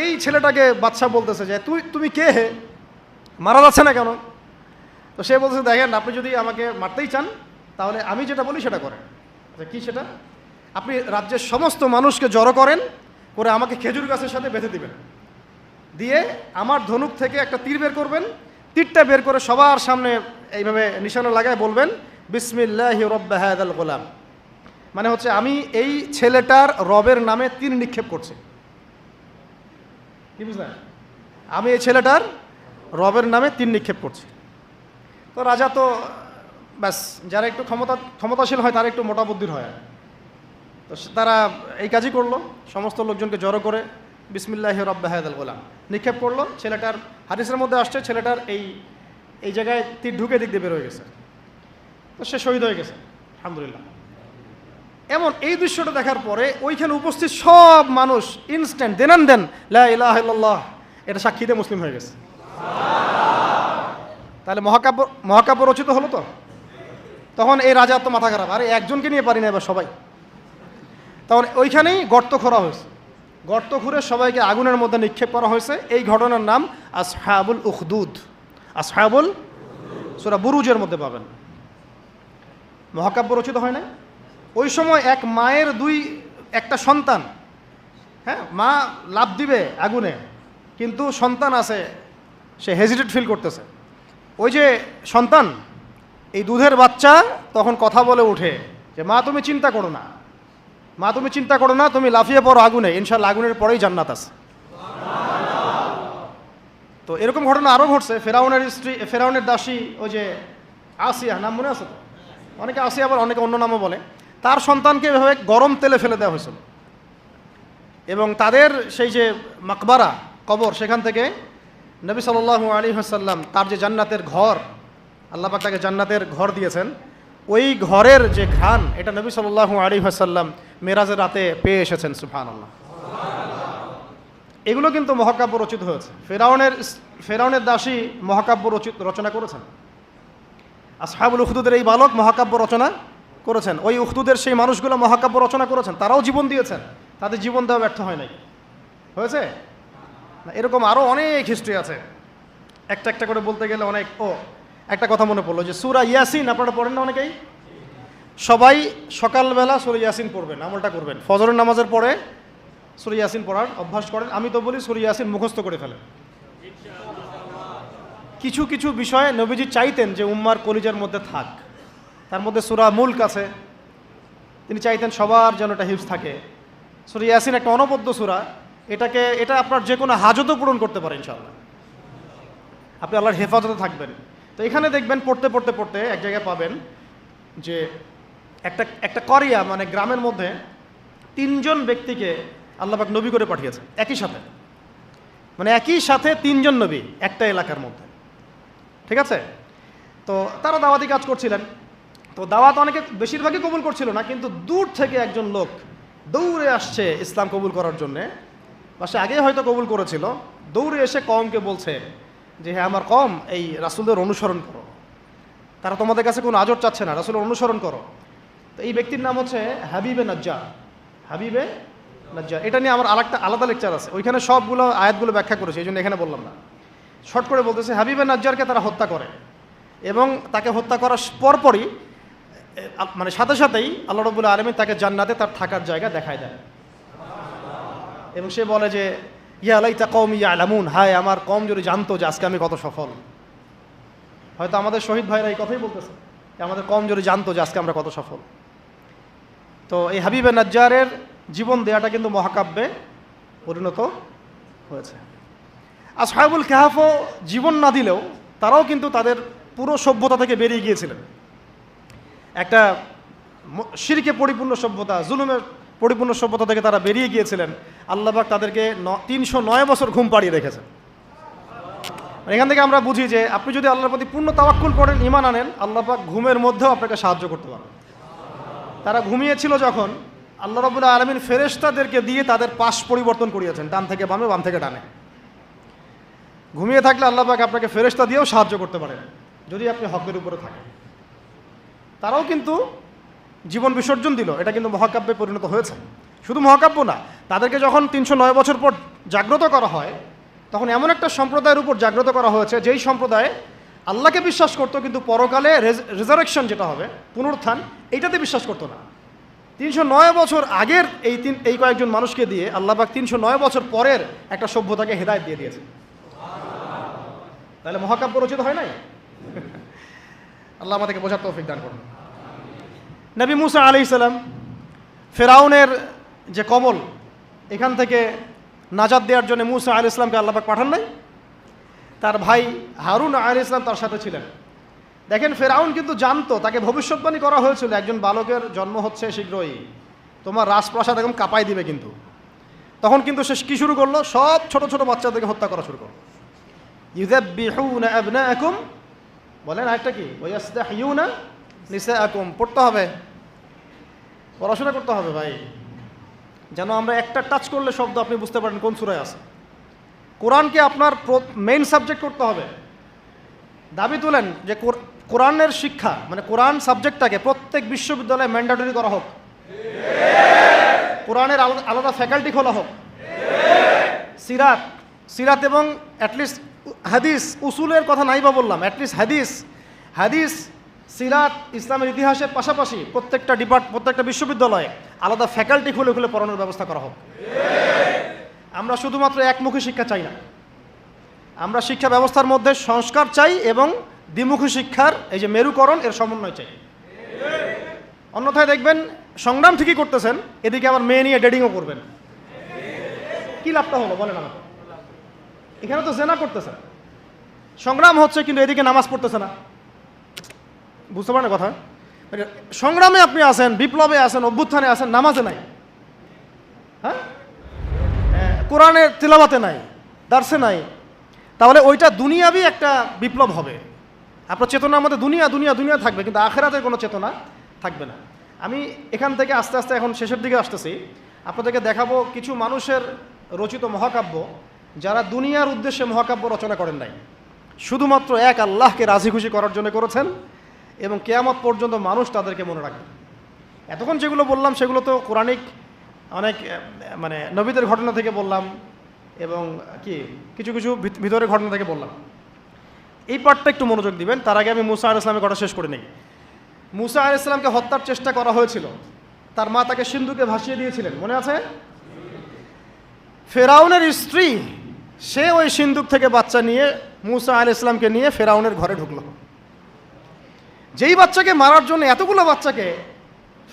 এই ছেলেটাকে বাদশা বলতেছে যে তুমি কে হে, মারা যাচ্ছে না কেন? তো সে বলতেছে, দেখেন, আপনি যদি আমাকে মারতেই চান তাহলে আমি যেটা বলি সেটা করেন। আচ্ছা, কী সেটা? আপনি রাজ্যের সমস্ত মানুষকে জড়ো করেন, করে আমাকে খেজুর গাছের সাথে বেঁধে দিবেন, দিয়ে আমার ধনুক থেকে একটা তীর বের করবেন, তীরটা বের করে সবার সামনে এইভাবে নিশানা লাগায় বলবেন বিসমিল্লাহি রব্বি হাযাল গোলাম। মানে হচ্ছে আমি এই ছেলেটার রবের নামে তীর নিক্ষেপ করছি। কি বুঝলেন? আমি এই ছেলেটার রবের নামে তীর নিক্ষেপ করছি। তো রাজা তো ব্যাস, যারা একটু ক্ষমতাশীল হয় তারা একটু মোটা বুদ্ধির হয়, তো তারা এই কাজই করলো, সমস্ত লোকজনকে জড়ো করে বিসমিল্লাহি রব্বি হাযাল গোলাম নিক্ষেপ করলো। ছেলেটার হাদিসের মধ্যে আসছে, ছেলেটার এই জায়গায় তীর ঢুকে দিক দিয়ে বের হয়ে গেছে, তো সে শহীদ হয়ে গেছে আলহামদুলিল্লাহ। এমন এই দৃশ্যটা দেখার পরে ওইখানে উপস্থিত সব মানুষ ইনস্ট্যান্ট দেন লা ইলাহা ইল্লাল্লাহ এটা সাক্ষী দিয়ে মুসলিম হয়ে গেছে। তাহলে মহাকাব্য রচিত হলো। তো তখন এই রাজার তো মাথা খারাপ, আরে একজনকে নিয়ে পারি না এবার সবাই। তখন ওইখানেই গর্ত খোঁড়া হয়েছে, গর্ত খুঁড়ে সবাইকে আগুনের মধ্যে নিক্ষেপ করা হয়েছে। এই ঘটনার নাম আসহাবুল উখদুদ। আসহাবুল, সূরা বুরুজের মধ্যে পাবেন। মহাকাব্য রচিত হয় না? ওই সময় এক মায়ের একটা সন্তান, হ্যাঁ, মা লাফ দিবে আগুনে, কিন্তু সন্তান আছে, সে হেজিটেট ফিল করতেছে। ওই যে সন্তান, এই দুধের বাচ্চা তখন কথা বলে উঠে যে মা তুমি চিন্তা করো না, মা তুমি চিন্তা করো না, তুমি লাফিয়ে পড়ো আগুনে, ইনশাআল্লাহ আগুনের পরেই জান্নাত আছে। তো এরকম ঘটনা আরও ঘটছে। ফেরাউনের দাসী, ওই যে আসিয়া, নাম মনে আছে তো? অনেকে আসিয়া আবার অনেকে অন্য নামও বলে। তার সন্তানকে এভাবে গরম তেলে ফেলে দেওয়া হয়েছিল, এবং তাদের সেই যে মাকবারা, কবর, সেখান থেকে নবী সাল্লাল্লাহু আলাইহি ওয়াসাল্লাম তার যে জান্নাতের ঘর, আল্লাহ পাক তাকে জান্নাতের ঘর দিয়েছেন, ওই ঘরের যে ঘ্রাণ, এটা নবী সাল্লাল্লাহু আলাইহি ওয়াসাল্লাম মেরাজের রাতে পেয়ে এসেছেন। সুবহানাল্লাহ। এগুলো কিন্তু মহাকাব্য রচিত হয়েছে। ফেরাউনের দাসী মহাকাব্য রচনা করেছেন। আসহাবুল উখদুদের এই বালক মহাকাব্য রচনা করেছেন। ওই উখদুদের সেই মানুষগুলো মহাকাব্য রচনা করেছেন, তারাও জীবন দিয়েছেন, তাদের জীবন দেওয়া ব্যর্থ হয় নাই। হয়েছে না? এরকম আরও অনেক হিস্ট্রি আছে, একটা করে বলতে গেলে অনেক। একটা কথা মনে পড়লো যে সূরা ইয়াসিন আপনারা পড়েন না অনেকেই? সবাই সকালবেলা সূরা ইয়াসিন পড়বেন, আমলটা করবেন। ফজরের নামাজের পরে সূরা ইয়াসিন পড়ার অভ্যাস করেন। আমি তো বলি সূরা ইয়াসিন মুখস্থ করে ফেলেন। কিছু কিছু বিষয়ে নবীজি চাইতেন যে উম্মার কলিজার মধ্যে থাক। তার মধ্যে সূরা মুলক আছে, তিনি চাইতেন সবার যেন এটা হিফজ থাকে। সূরা ইয়াসিন একটা অনবদ্য সূরা, এটা আপনার যে কোনো হাজতও পূরণ করতে পারে ইনশাআল্লাহ। আপনি আল্লাহর হেফাজতে থাকবেন। তো এখানে দেখবেন পড়তে পড়তে পড়তে এক জায়গায় পাবেন যে একটা করিয়া মানে গ্রামের মধ্যে 3 জন ব্যক্তিকে আল্লাহ পাক নবী করে পাঠিয়েছে একই সাথে, মানে একই সাথে 3 জন নবী একটা এলাকার মধ্যে, ঠিক আছে। তো তারা দাওয়াতি কাজ করছিলেন। তো দাওয়াত অনেকে বেশিরভাগই কবুল করছিল না, কিন্তু দূর থেকে একজন লোক দৌড়ে আসছে ইসলাম কবুল করার জন্যে। পাশে আগে হয়তো কবুল করেছিল, দৌড়ে এসে কওমকে বলছে যে হ্যাঁ আমার কওম এই রাসূলের অনুসরণ করো, তারা তোমাদের কাছে কোনো আজর চাচ্ছে না, রাসূলের অনুসরণ করো। তো এই ব্যক্তির নাম হচ্ছে হাবিবে নাজ্জার। হাবিবে নাজ্জার, এটা নিয়ে আমার আলাদা লেকচার আছে, ওইখানে সবগুলো আয়াতগুলো ব্যাখ্যা করেছে, এই জন্য এখানে বললাম না। শর্ট করে বলতেছে, হাবিবে নাজ্জারকে তারা হত্যা করে এবং তাকে হত্যা করার পরপরই মানে সাথে সাথেই আল্লাহ রাব্বুল আলামিন তাকে জান্নাতে তার থাকার জায়গা দেখায় দেয় এবং সে বলে যে ইয়া লাইতা কওমি ইয়ালামুন, হায় আমার কওম যদি জানতো যে আজকে আমি কত সফল। হয়তো আমাদের শহীদ ভাইরা এই কথাই বলতেছে যে আমাদের কওম যদি জানতো যে আজকে আমরা কত সফল। তো এই হাবিবে নাজ্জারের জীবন দেয়াটা কিন্তু মহাকাব্যে পরিণত হয়েছে। আসহাবুল কাহফও জীবন না দিলেও তারাও কিন্তু তাদের পুরো সভ্যতা থেকে বেরিয়ে গিয়েছিলেন। একটা শিরকে পরিপূর্ণ সভ্যতা, জুলুমের পরিপূর্ণ সভ্যতা থেকে তারা বেরিয়ে গিয়েছিলেন। আল্লাহ পাক তাদেরকে 309 বছর ঘুম পাড়িয়ে রেখেছেন। এখান থেকে আমরা বুঝি যে আপনি যদি আল্লাহর প্রতি পূর্ণ তাওয়াক্কুল করেন, ঈমান আনেন, আল্লাহ পাক ঘুমের মধ্যেও আপনাকে সাহায্য করতে পারেন। তারা ঘুমিয়েছিল যখন, আল্লাহ রাব্বুল আলামিন ফেরেশতাদেরকে দিয়ে তাদের পাশ পরিবর্তন করিয়েছেন, ডান থেকে বামে, বাম থেকে ডানে। ঘুমিয়ে থাকলে আল্লাহ পাক আপনাকে ফেরেশতা দিয়েও সাহায্য করতে পারেন যদি আপনি হকের উপরে থাকেন। তারাও কিন্তু জীবন বিসর্জন দিল, এটা কিন্তু মহাকাব্যে পরিণত হয়েছে। শুধু মহাকাব্য না, তাদেরকে যখন 309 বছর পর জাগ্রত করা হয়, তখন এমন একটা সম্প্রদায়ের উপর জাগ্রত করা হয়েছে যেই সম্প্রদায় আল্লাহকে বিশ্বাস করতো, কিন্তু পরকালে রেজারেকশন যেটা হবে, পুনরুত্থান, এইটাতে বিশ্বাস করতো না। 309 বছর আগের এই কয়েকজন মানুষকে দিয়ে আল্লাহ পাক 309 বছর পরের একটা সভ্যতাকে হেদায়েত দিয়ে দিয়েছে। তাহলে মহাকাব্য রচিত হয় নাই? আল্লাহ আমাদেরকে বোঝার তৌফিক দান করুন। নবী মুসা আলাইহিস সালাম ফেরাউনের যে কবল, এখান থেকে নাজাত দেওয়ার জন্য মুসা আলাইহিস সালামকে আল্লাহ পাক পাঠান নাই? তার ভাই হারুন আলাইহিস সালাম তার সাথে ছিলেন। দেখেন, ফেরাউন কিন্তু জানতো, তাকে ভবিষ্যৎবাণী করা হয়েছিল একজন বালকের জন্ম হচ্ছে শীঘ্রই, তোমার রাজপ্রাসাদ একদম কাঁপাই দিবে। কিন্তু তখন কিন্তু সে কি শুরু করলো? সব ছোট ছোট বাচ্চাদেরকে হত্যা করা শুরু করলো। ইউযাব্বিহুনা আবনাআকুম, বলেন আরেকটা কি? ওয়াইয়াসতাহইয়ুনা নিসাআকুম। পড়তে হবে, পড়াশোনা করতে হবে ভাই, যেন আমরা একটা টাচ করলে শব্দ আপনি বুঝতে পারেন কোন সূরায় আছে। কোরআনকে আপনার মেইন সাবজেক্ট করতে হবে। দাবি তোলেন যে কোরআনের শিক্ষা মানে কোরআন সাবজেক্টটাকে প্রত্যেক বিশ্ববিদ্যালয়ে ম্যান্ডেটরি করা হোক, কোরআনের আলাদা ফ্যাকাল্টি খোলা হোক। সিরাত এবং অ্যাটলিস্ট হাদিস, উসুলের কথা নাই বা বললাম, অ্যাটলিস্ট হাদিস সিরাত ইসলামের ইতিহাসের পাশাপাশি প্রত্যেকটা বিশ্ববিদ্যালয়ে আলাদা ফ্যাকাল্টি খুলে খুলে পড়ানোর ব্যবস্থা করা হোক। আমরা শুধুমাত্র একমুখী শিক্ষা চাই না, আমরা শিক্ষা ব্যবস্থার মধ্যে সংস্কার চাই এবং দ্বিমুখী শিক্ষার এই যে মেরুকরণ, এর সমন্বয় চাই। অন্যথায় দেখবেন সংগ্রাম ঠিকই করতেছেন, এদিকে আবার মেয়ে নিয়ে ডেটিংও করবেন, কি লাভটা হলো বলেন আমাকে? এখানে তো জেনা করতেছেন, সংগ্রাম হচ্ছে কিন্তু এদিকে নামাজ পড়তেছে না। বুঝতে পারেন কথা? সংগ্রামে আপনি আছেন, বিপ্লবে আছেন, অভ্যুত্থানে আছেন, নামাজে নাই, হ্যাঁ, কোরআনের তিলাওয়াতে নাই, দার্সে নাই। তাহলে ওইটা দুনিয়াবি একটা বিপ্লব হবে। আপনার চেতনা আমাদের দুনিয়া দুনিয়া দুনিয়া থাকবে, কিন্তু আখেরাতের কোনো চেতনা থাকবে না। আমি এখান থেকে আস্তে আস্তে এখন শেষের দিকে আসতেছি, আপনাদেরকে দেখাবো কিছু মানুষের রচিত মহাকাব্য যারা দুনিয়ার উদ্দেশ্যে মহাকাব্য রচনা করেন নাই, শুধুমাত্র এক আল্লাহকে রাজি খুশি করার জন্য করেছেন এবং কিয়ামত পর্যন্ত মানুষ তাদেরকে মনে রাখবে। এতক্ষণ যেগুলো বললাম সেগুলো তো কোরআনিক অনেক মানে নবীদের ঘটনা থেকে বললাম এবং কিছু ভিতরের ঘটনা থেকে বললাম। এই পার্টটা একটু মনোযোগ দিবেন। তার আগে আমি মুসা আলাইহিস সালামের কথা শেষ করে নিই। মুসা আলাইহিস সালামকে হত্যার চেষ্টা করা হয়েছিল, তার মা তাকে সিন্ধুকে ভাসিয়ে দিয়েছিলেন, মনে আছে? ফেরাউনের স্ত্রী সে ওই সিন্দুক থেকে বাচ্চা নিয়ে মুসা আলাইহিস সালামকে নিয়ে ফেরাউনের ঘরে ঢুকলো। যেই বাচ্চাকে মারার জন্য এতগুলো বাচ্চাকে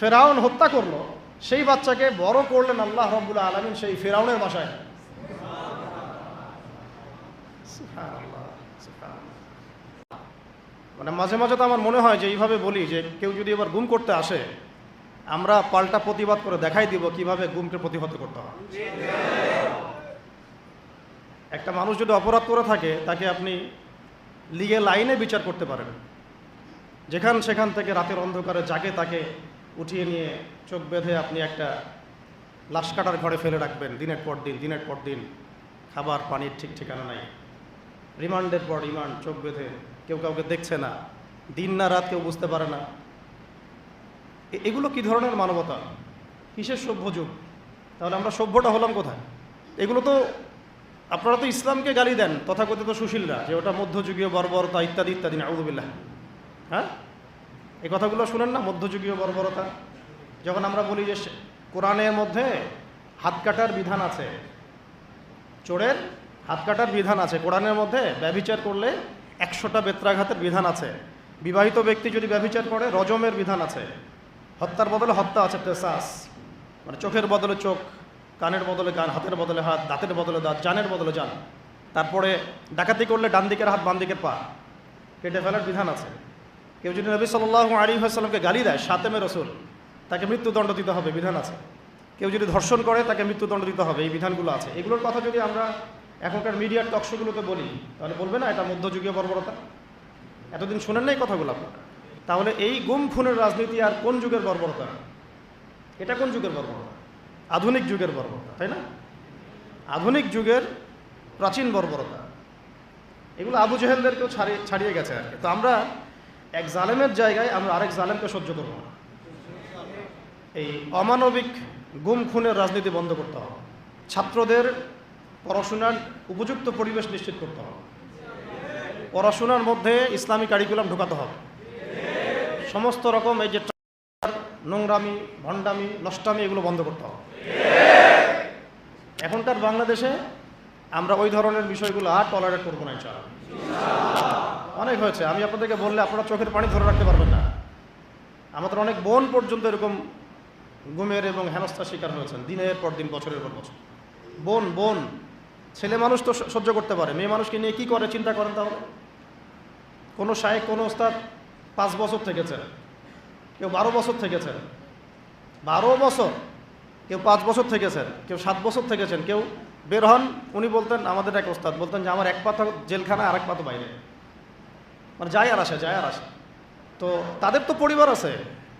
ফেরাউন হত্যা করলো, সেই বাচ্চাকে বড় করলেন আল্লাহ রাব্বুল আলামিন সেই ফেরাউনের বাসায়। মানে মাঝে মাঝে তো আমার মনে হয় যে এইভাবে বলি যে কেউ যদি এবার গুম করতে আসে, আমরা পাল্টা প্রতিবাদ করে দেখাই দিব কিভাবে গুমকে প্রতিহত করতে হয়। একটা মানুষ যদি অপরাধ করে থাকে তাকে আপনি লিগ্যাল আইনে বিচার করতে পারেন। যেখান সেখান থেকে রাতের অন্ধকারে যাকে তাকে উঠিয়ে নিয়ে চোখ বেঁধে আপনি একটা লাশ কাটার ঘরে ফেলে রাখবেন দিনের পর দিন, খাবার পানির ঠিক ঠিকানা নাই, রিমান্ডের পর রিমান্ড, চোখ বেঁধে, কেউ কাউকে দেখছে না, দিন না রাত কেউ বুঝতে পারে না। এগুলো কি ধরনের মানবতা? কিসের সভ্য যুগ? তাহলে আমরা সভ্যটা হলাম কোথায়? এগুলো তো আপনারা তো ইসলামকে গালি দেন তথাকথিত সুশীলরা, যে ওটা মধ্যযুগীয় বর্বরতা ইত্যাদি ইত্যাদি, নাউযুবিল্লাহ। হ্যাঁ, এই কথাগুলো শুনেন না, মধ্যযুগীয় বর্বরতা। যখন আমরা বলি যে কোরআনের মধ্যে হাত কাটার বিধান আছে, চোরের হাত কাটার বিধান আছে, কোরআনের মধ্যে ব্যভিচার করলে 100টা বেত্রাঘাতের বিধান আছে, বিবাহিত ব্যক্তি যদি ব্যভিচার করে রজমের বিধান আছে, হত্যার বদলে হত্যা আছে, কিসাস, মানে চোখের বদলে চোখ, কানের বদলে কান, হাতের বদলে হাত, দাঁতের বদলে দাঁত, জানের বদলে জান। তারপরে ডাকাতি করলে ডান দিকের হাত বাম দিকের পা কেটে ফেলার বিধান আছে। কেউ যদি নবী সাল্লাল্লাহু আলাইহি ওয়াসাল্লামকে গালি দেয়, শাতেমে রসুল, তাকে মৃত্যুদণ্ড দিতে হবে, বিধান আছে। কেউ যদি ধর্ষণ করে তাকে মৃত্যুদণ্ড দিতে হবে, এই বিধানগুলো আছে। এগুলোর কথা যদি আমরা এখনকার মিডিয়ার টকশোগুলোতে বলি, তাহলে বলবে না এটা মধ্যযুগীয় বর্বরতা? এতদিন শোনেন না এই কথাগুলো আপনারা? তাহলে এই গুম খুনের রাজনীতি আর কোন যুগের বর্বরতা? এটা কোন যুগের বর্বরতা? আধুনিক যুগের বর্বরতা, তাই না? আধুনিক যুগের প্রাচীন বর্বরতা। এগুলো আবু জেহেলদেরকেও ছাড়িয়ে গেছে আর কি। তো আমরা এক জালেমের জায়গায় আমরা আরেক জালেমকে সহ্য করব না। এই অমানবিক গুম খুনের রাজনীতি বন্ধ করতে হবে। ছাত্রদের পড়াশোনার উপযুক্ত পরিবেশ নিশ্চিত করতে হবে। পড়াশোনার মধ্যে ইসলামী কারিকুলাম ঢোকাতে হবে। সমস্ত রকম এই যে নোংরামি, ভণ্ডামি, নষ্টামি, এগুলো বন্ধ করতে হবে। এখনকার বাংলাদেশে আমরা ওই ধরনের বিষয়গুলো আর টলারেট করবো না ইনশাআল্লাহ। অনেক হয়েছে, আমি আপনাদেরকে বললে আপনারা চোখের পানি ধরে রাখতে পারবেন না। আমাদের অনেক বোন পর্যন্ত এরকম গুমের এবং হেনস্থার শিকার হয়েছেন দিনের পর দিন, বছরের পর বছর। বোন ছেলে মানুষ তো সহ্য করতে পারে, মেয়ে মানুষকে নিয়ে কি করে চিন্তা করেন তাহলে। কোনো শায়েখ, কোনো ওস্তাদ 5 বছর থেকেছেন, কেউ 12 বছর থেকেছেন, 12 বছর, কেউ 5 বছর থেকেছেন, কেউ 7 বছর থেকেছেন। কেউ বের হন, উনি বলতেন, আমাদের এক ওস্তাদ বলতেন যে আমার এক পা তো জেলখানা আর এক পা তো বাইরে, মানে যায় আর আসে। তো তাদের তো পরিবার আছে,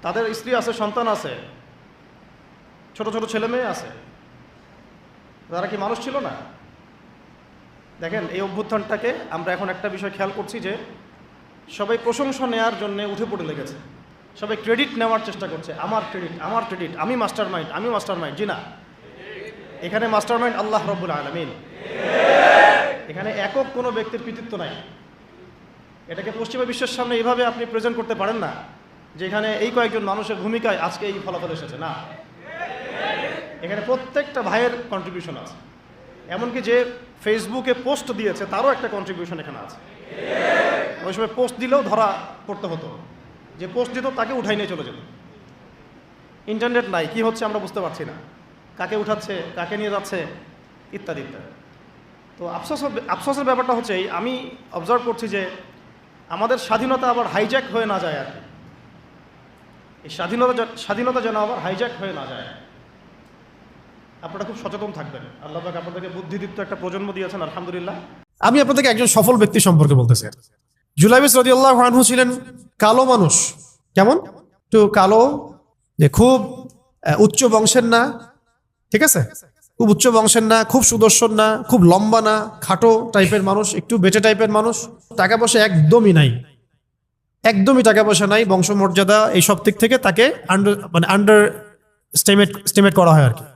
তাদের স্ত্রী আছে, সন্তান আছে, ছোট ছোট ছেলে মেয়ে আছে, তারা কি মানুষ ছিল না? দেখেন, এই অভ্যুত্থানটাকে আমরা এখন একটা বিষয় খেয়াল করছি যে সবাই প্রশংসা নেওয়ার জন্য উঠে পড়ে লেগেছে, সবাই ক্রেডিট নেওয়ার চেষ্টা করছে। আমার ক্রেডিট, আমি মাস্টার মাইন্ড। জি না, এখানে মাস্টার মাইন্ড আল্লাহ রাব্বুল আলামিন। এখানে একক কোনো ব্যক্তির কৃতিত্ব নাই। এটাকে পশ্চিমা বিশ্বের সামনে এইভাবে আপনি প্রেজেন্ট করতে পারেন না যে এখানে এই কয়েকজন মানুষের ভূমিকায় আজকে এই ফলাফল এসেছে, না। এখানে প্রত্যেকটা ভাইয়ের কন্ট্রিবিউশন আছে। এমনকি যে ফেসবুকে পোস্ট দিয়েছে তারও একটা কন্ট্রিবিউশন এখানে আছে। ওই সময় পোস্ট দিলেও ধরা পড়তে হতো, যে পোস্ট দিত তাকে উঠাই নিয়ে চলে যেত। ইন্টারনেট নাই, কি হচ্ছে আমরা বুঝতে পারছি না, কাকে উঠাচ্ছে, কাকে নিয়ে যাচ্ছে, ইত্যাদি ইত্যাদি। তো আফসোসের ব্যাপারটা হচ্ছে আমি অবজার্ভ করছি যে আমাদের স্বাধীনতা আবার হাইজ্যাক হয়ে না যায় আর কি। এই স্বাধীনতা যেন আবার হাইজ্যাক হয়ে না যায়। আপনারা খুব সচেতন থাকবেন। আল্লাহ পাক আপনাদেরকে বুদ্ধিদীপ্ত একটা প্রজন্ম দিয়েছেন, আলহামদুলিল্লাহ। আমি আপনাদেরকে একজন সফল ব্যক্তি সম্পর্কে বলতেছি। জুলাইবিস রাদিয়াল্লাহু আনহু ছিলেন কালো মানুষ। কেমন? একটু কালো, যে খুব উচ্চ বংশের না, ঠিক আছে, খুব উচ্চ বংশের না, খুব সুদর্শন না, খুব লম্বা না, খাটো টাইপের মানুষ, একটু বেটে টাইপের মানুষ। টাকা পয়সা একদমই নাই, একদমই টাকা পয়সা নাই, বংশমর্যাদা এই সব দিক থেকে তাকে আন্ডার স্টিমেট করা হয় আর কি।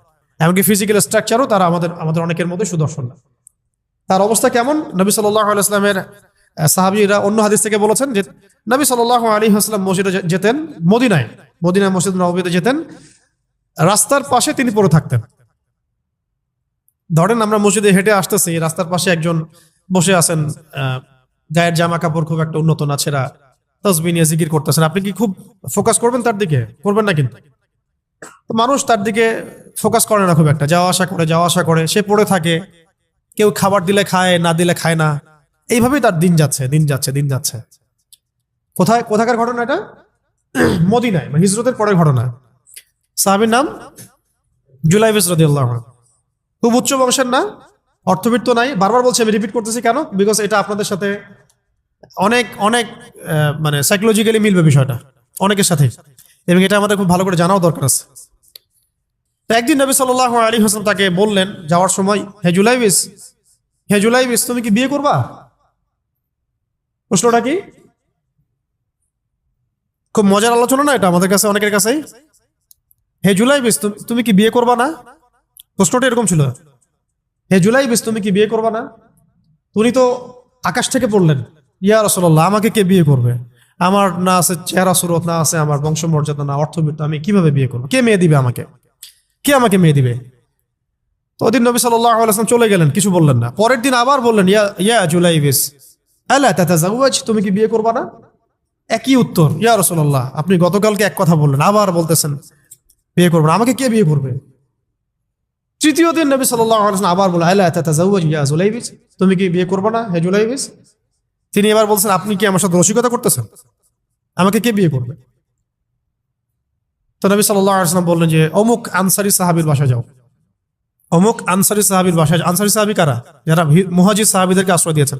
এমনকি ফিজিক্যাল স্ট্রাকচারও তারা আমাদের অনেকের মধ্যে সুদর্শন না। তার অবস্থা কেমন? নবী সাল্লাল্লাহু আলাইহি ওয়াসাল্লামের সাহাবীরা অন্য হাদিস থেকে বলেছেন যে নবী সাল্লাল্লাহু আলাইহি ওয়াসাল্লাম মসজিদে যেতেন, মদিনায় মসজিদ নববীতে যেতেন, রাস্তার পাশে তিনি পড়ে থাকতেন। ধরেন আমরা মসজিদে হেঁটে আসতেছি, রাস্তার পাশে একজন বসে আছেন, গায়ের জামা কাপড় খুব একটা উন্নত না, ছেঁড়া, তসবিহ নিয়ে জিকির করতেছেন, আপনি কি খুব ফোকাস করবেন তার দিকে? করবেন না কিন্তু। তো মানুষ তার দিকে ফোকাস করে না খুব একটা, যাওয়া আসা করে, সে পড়ে থাকে, কেউ খাবার দিলে খায়, না দিলে খায় না, এইভাবেই তার দিন যাচ্ছে। কোথাকার ঘটনা এটা? মদিনায়, মানে হিজরতের পরের ঘটনা। সাহাবীর নাম জুলাইবিস রাদিয়াল্লাহু আনহু। খুব উচ্চ বংশের না, অর্থবিদ তো নাই। বারবার বলছি, আমি রিপিট করতেছি কেন? বিকজ এটা আপনাদের সাথে অনেক অনেক মানে সাইকোলজিক্যালি মিলবে বিষয়টা অনেকের সাথে, এবং এটা আমাদের খুব ভালো করে জানাও দরকার আছে। তো একদিন নবী সাল্লাল্লাহু আলাইহি ওয়াসাল্লাম তাকে বললেন যাওয়ার সময়, হে জুলাইবিস, তুমি কি বিয়ে করবা? প্রশ্নটা কি? খুব মজার আলোচনা না এটা আমাদের কাছে, অনেকের কাছেই। হে জুলাইবিস, তুমি কি বিয়ে করবা না? প্রশ্নটা এরকম ছিল, হে জুলাইবিস, তুমি কি বিয়ে করবা না? উনি তো আকাশ থেকে পড়লেন, ইয়া রাসূলুল্লাহ, আমাকে কে বিয়ে করবে? আমার না আছে চেহারা সুরত, না আছে আমার বংশমর্যাদা, না অর্থবিত্ত, আমি কিভাবে বিয়ে করবো? কে মেয়ে দিবে আমাকে? কে আমাকে মেয়ে দিবে? তো ওদিন নবী সাল্লাল্লাহু আলাইহি ওয়াসাল্লাম চলে গেলেন, কিছু বললেন না। পরের দিন আবার বললেন, ইয়া জুলাইবিস, আলা তাতাজাওয়াজ, তুমি কি বিয়ে করবা না? একই উত্তর, ইয়া রাসূলুল্লাহ, আপনি গতকালকে এক কথা বললেন, আবার বলতেছেন বিয়ে করবেন, আমাকে কে বিয়ে করবে? তৃতীয় দিন নবী সাল্লাল্লাহু আলাইহি ওয়াসাল্লাম আবার বললেন, আলা তাতাজাওয়াজ ইয়া জুলাইবিস, তুমি কি বিয়ে করবে না হে জুলাইবিস? তিনি এবার বলছেন, আপনি কি আমার সাথে রসিকতা করতেছেন? আমাকে কে বিয়ে করবে? তো নবী সাল্লাল্লাহু আলাইহি ওয়াসাল্লাম বললেন যে অমুক আনসারী সাহাবীর বাসায় যাও। অমুক আনসারী সাহাবীর বাসায়, আনসারী সাহাবী কারা? যারা মুহাজির সাহাবীদেরকে আশ্রয় দিয়েছেন।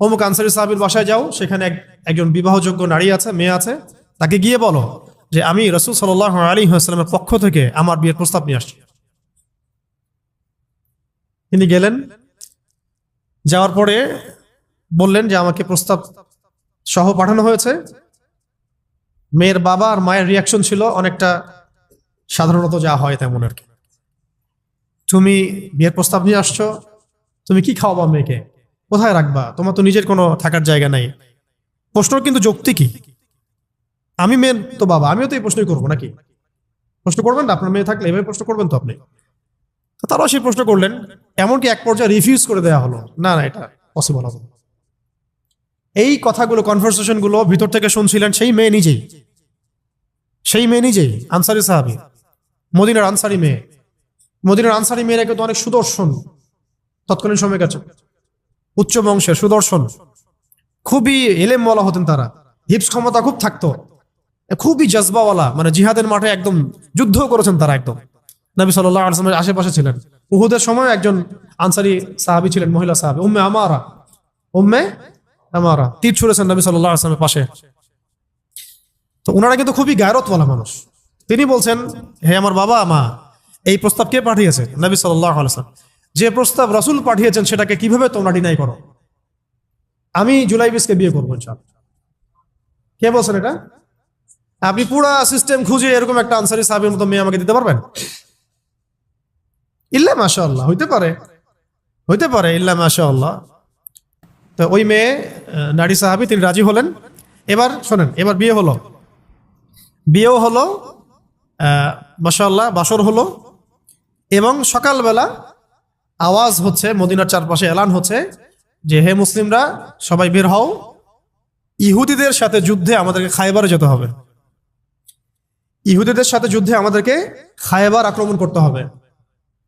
অমুক আনসারী সাহাবীর বাসায় যাও, সেখানে একজন বিবাহযোগ্য নারী আছে, মেয়ে আছে, তাকে গিয়ে বলো যে আমি রাসূল সাল্লাল্লাহু আলাইহি ওয়াসাল্লামের পক্ষ থেকে আমার বিয়ের প্রস্তাব নিয়ে আসছি। তিনি গেলেন, যাওয়ার পরে বললেন যে আমাকে প্রস্তাব সহ পাঠানো হয়েছে। মেয়ের বাবা আর মায়ের রিয়াকশন ছিল অনেকটা সাধারণত যা হয় তেমন আর কি। তুমি বিয়ের প্রস্তাব নিয়ে আসছো, তুমি কি খাওয়াবা মেয়েকে? কোথায় রাখবা? তোমার তো নিজের কোনো থাকার জায়গা নাই। প্রশ্ন কিন্তু যৌক্তিক কি? আমি মেয়ের তো বাবা, আমিও তো এই প্রশ্নই করবো নাকি? প্রশ্ন করবেন না? আপনার মেয়ে থাকলে এভাবে প্রশ্ন করবেন তো আপনি। তো তারাও সেই প্রশ্ন করলেন, এমনকি এক পর্যায়ে রিফিউজ করে দেওয়া হলো, না না, এটা পসিবল হবে না। এই কথাগুলো, কনভারসেশন গুলো ভিতর থেকে শুনছিলেন সেই মেয়ে নিজেই, আনসারী সাহাবী, মদিনার আনসারী মেয়ে। মদিনার আনসারী মেয়েরা কিন্তু অনেক সুদর্শন, তৎকালীন সময় কাছে উচ্চ বংশের সুদর্শন, খুবই এলেম বলা হতেন তারা, হিপস ক্ষমতা খুব থাকতো, খুবই জজবাওয়ালা, মানে জিহাদের মাঠে একদম যুদ্ধ করেছেন তারা একদম। নবী সাল্লাল্লাহু আলাইহি ওয়াসাল্লামের আশেপাশে ছিলেন। উহুদের সময় একজন আনসারী সাহাবী ছিলেন, মহিলা সাহাবী, উম্মে আমারা তীর ছুঁড়েছেন নবী সাল্লাল্লাহু আলাইহি ওয়াসাল্লামের পাশে। তো ওনারা কিন্তু খুবই গায়রতওয়ালা মানুষ। তিনি বলছেন, হে আমার বাবা মা, এই প্রস্তাব কে পাঠিয়েছে? নবী সাল্লাল্লাহু আলাইহি ওয়াসাল্লাম। যে প্রস্তাব রাসূল পাঠিয়েছেন সেটাকে কিভাবে তোমরা ডিনাই করো? আমি জুলাইবিসকে বিয়ে করবো ইনশাআল্লাহ। কে বলছেন এটা? আপনি পুরা সিস্টেম খুঁজে এরকম একটা আনসারী সাহাবীর মতো মেয়ে আমাকে দিতে পারবেন? ইল্লা মাশাআল্লাহ, হইতে পারে ইল্লা মাশাআল্লাহ। তো ওই মেয়ে নারী সাহাবী, তিনি রাজি হলেন। এবার শোনেন, এবার বিয়েও হলো, মাশাআল্লাহ, বাসর হলো, এবং সকালবেলা আওয়াজ হচ্ছে, মদিনার চারপাশে এলান হচ্ছে যে হে মুসলিমরা সবাই বের হও, ইহুদিদের সাথে যুদ্ধে আমাদেরকে খায়বারে যেতে হবে। ইহুদিদের সাথে যুদ্ধে আমাদেরকে খায়বার আক্রমণ করতে হবে।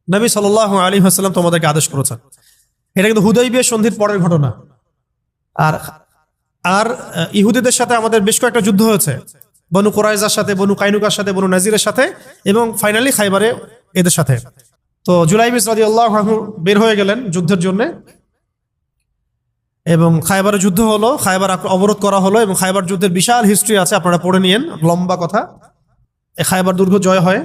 নবী সাল্লাল্লাহু আলাইহি ওয়াসাল্লাম তোমাদেরকে আদেশ করেছেন। এটা কিন্তু হুদাইবিয়া সন্ধির পরের ঘটনা। আর আর ইহুদিদের সাথে আমাদের বেশ কয়েকটা যুদ্ধ হয়েছে, বনু কুরাইজার সাথে, বনু কাইনুকার সাথে, বনু নাজিরের সাথে, এবং ফাইনালি খায়বারে এদের সাথে। তো জুলাইবিস রাদিয়াল্লাহু আনহু বের হয়ে গেলেন যুদ্ধের জন্য, এবং খায়বারে যুদ্ধ হলো, খায়বার অবরোধ করা হলো, এবং খায়বার যুদ্ধের বিশাল হিস্ট্রি আছে, আপনারা পড়ে নিয়েন, লম্বা কথা। এই খায়বার দুর্গ জয় হয়,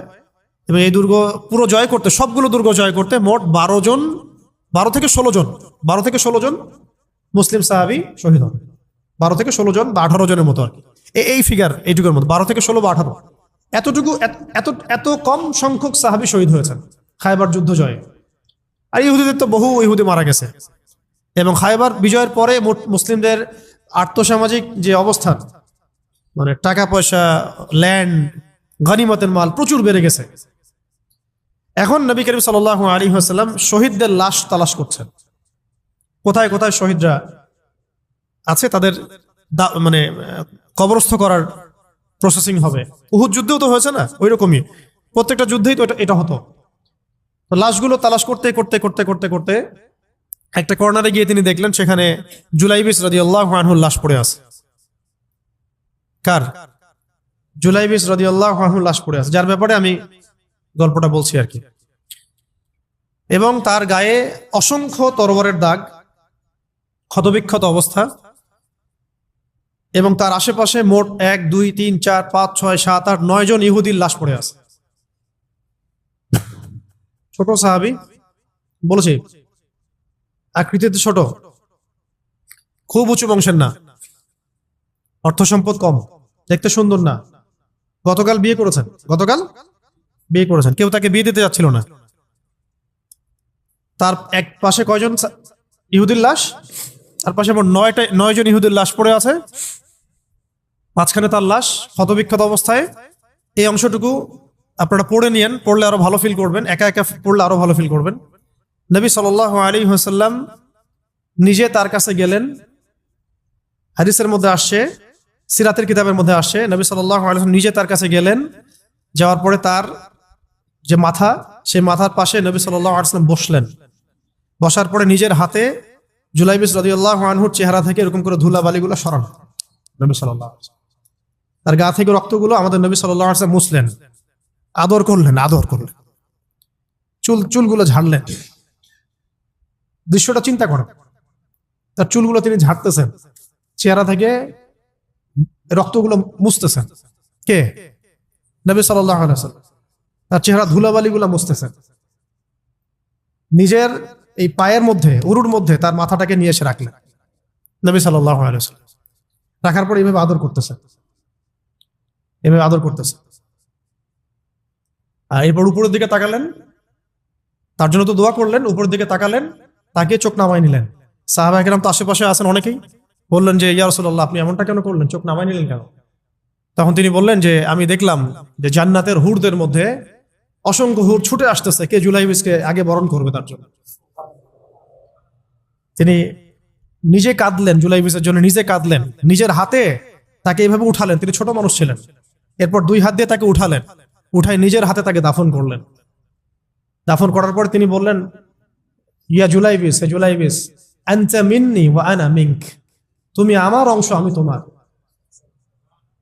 এবং এই দুর্গ পুরো জয় করতে, সবগুলো দুর্গ জয় করতে মোট 12 থেকে 16 জন মুসলিম সাহাবী শহীদ হন। 12 থেকে 16 জন বা 18 জনের মতো আর কি, এই ফিগার, এইটুকুর মতো 12 থেকে 16 বা 18, এতটুকু, এত কম সংখ্যক সাহাবী শহীদ হয়েছেন খায়বার যুদ্ধ জয়ে। আর ইহুদিদের তো বহু ইহুদি মারা গেছে। এবং খায়বার বিজয়ের পরে মুসলিমদের আর্থসামাজিক যে অবস্থান, মানে টাকা পয়সা, ল্যান্ড, গনিমতের মাল প্রচুর বেড়ে গেছে। এখন নবী করিম সাল্লাল্লাহু আলাইহি ওয়াসাল্লাম শহীদদের লাশ তালাশ করছেন, কোথায় কোথায় শহীদরা আছে, তাদের মানে কবরস্থ করার প্রসেসিং হবে। উহুদ যুদ্ধেও তো হয়েছে না, ওই রকমই প্রত্যেকটা যুদ্ধেই তো এটা হতো। তো লাশগুলো তালাশ করতে করতে করতে করতে করতে একটা কর্নারে গিয়ে তিনি দেখলেন সেখানে জুলাইবিস রাদিয়াল্লাহু আনহুর লাশ পড়ে আছে। কার? জুলাইবিস রাদিয়াল্লাহু আনহুর লাশ পড়ে আছে, যার ব্যাপারে আমি গল্পটা বলছি আর কি। এবং তার গায়ে অসংখ্য তরবারের দাগ, ক্ষতবিক্ষত অবস্থা, এবং তার আশেপাশে মোট 1 2 3 4 5 6 7 8 9 জন ইহুদির লাশ পড়ে আছে। ছোট সাহাবী, বলেছি আকৃতিতে ছোট, খুব উঁচু বংশের না, অর্থ সম্পদ কম, দেখতে সুন্দর না। গতকাল বিয়ে করেছেন, কেউ তাকে বিয়ে দিতে যাচ্ছিল না। তার এক পাশে কয়জন ইহুদির লাশ? তার পাশে মোট 9 জন ইহুদির লাশ পড়ে আছে, মাঝখানে তার লাশ ক্ষতবিক্ষত অবস্থায়। এই অংশটুকু আপনারা পড়ে নিয়েন, পড়লে আরো ভালো ফিল করবেন, একা একা পড়লে আরো ভালো ফিল করবেন। নবী সাল্লাল্লাহু আলাইহি ওয়াসাল্লাম নিজে তার কাছে গেলেন। হাদিসের মধ্যে আসছে, সিরাতের কিতাবের মধ্যে আসছে, নবী সাল্লাল্লাহু আলাইহি ওয়াসাল্লাম নিজে তার কাছে গেলেন। যাওয়ার পরে তার যে মাথা, সেই মাথার পাশে নবী সাল্লাল্লাহু আলাইহি ওয়াসাল্লাম বসলেন। বসার পরে নিজের হাতে জুলাইবিস রাদিয়াল্লাহু আনহুর চেহারা থেকে এরকম করে ধুলাবালিগুলো সরান নবী সাল্লাল্লাহু আলাইহি ওয়াসাল্লাম। তার গা থেকে রক্তগুলো আমাদের নবী সাল্লাল্লাহু আলাইহি ওয়াসাল্লাম মুছলেন, আদর করলেন। চুলগুলো ঝাড়লেন। দৃশ্যটা চিন্তা করেন, তার চুলগুলো তিনি ঝাড়তেছেন, চেহারা থেকে রক্তগুলো মুছতেছেন। কে? নবী সাল্লাল্লাহু আলাইহি ওয়াসাল্লাম। তার চেহারা ধুলাবালিগুলো মুছতেছেন। নিজের এই পায়ের মধ্যে, উরুর মধ্যে তার মাথাটাকে নিয়ে এসে রাখলেন নবী সাল্লাল্লাহু আলাইহি ওয়াসাল্লাম। রাখার পর এইভাবে আদর করতেছেন। আর এরপর উপরের দিকে তাকালেন, তার জন্য তো দোয়া করলেন, উপরের দিকে তাকালেন, তাকে চোখ নামায় নিলেন। সাহাবায়ে কেরাম তো আশেপাশে আছেন অনেকেই, বললেন যে ইয়া রাসূলুল্লাহ, আপনি এমনটা কেন করলেন, চোখ নামায় নিলেন কেন? তখন তিনি বললেন যে আমি দেখলাম যে জান্নাতের হুরদের মধ্যে অসংখ্য হুর ছুটে আসতেছে, কে জুলাইবিসকে আগে বরণ করবে তার জন্য। তিনি নিজে কাঁদলেন, জুলাইবিসের জন্য নিজে কাঁদলেন, নিজের হাতে তাকে এইভাবে উঠালেন। তিনি ছোট মানুষ ছিলেন। এরপর 2 হাত দিয়ে তাকে উঠালেন, উঠাই নিজের হাতে তাকে দাফন করলেন। দাফন করার পর তিনি বললেন, ইয়া জুলাইবিস, হে জুলাইবিস, আনতা মিন্নি ওয়া আনা মিনক, তুমি আমার অংশ, আমি তোমার।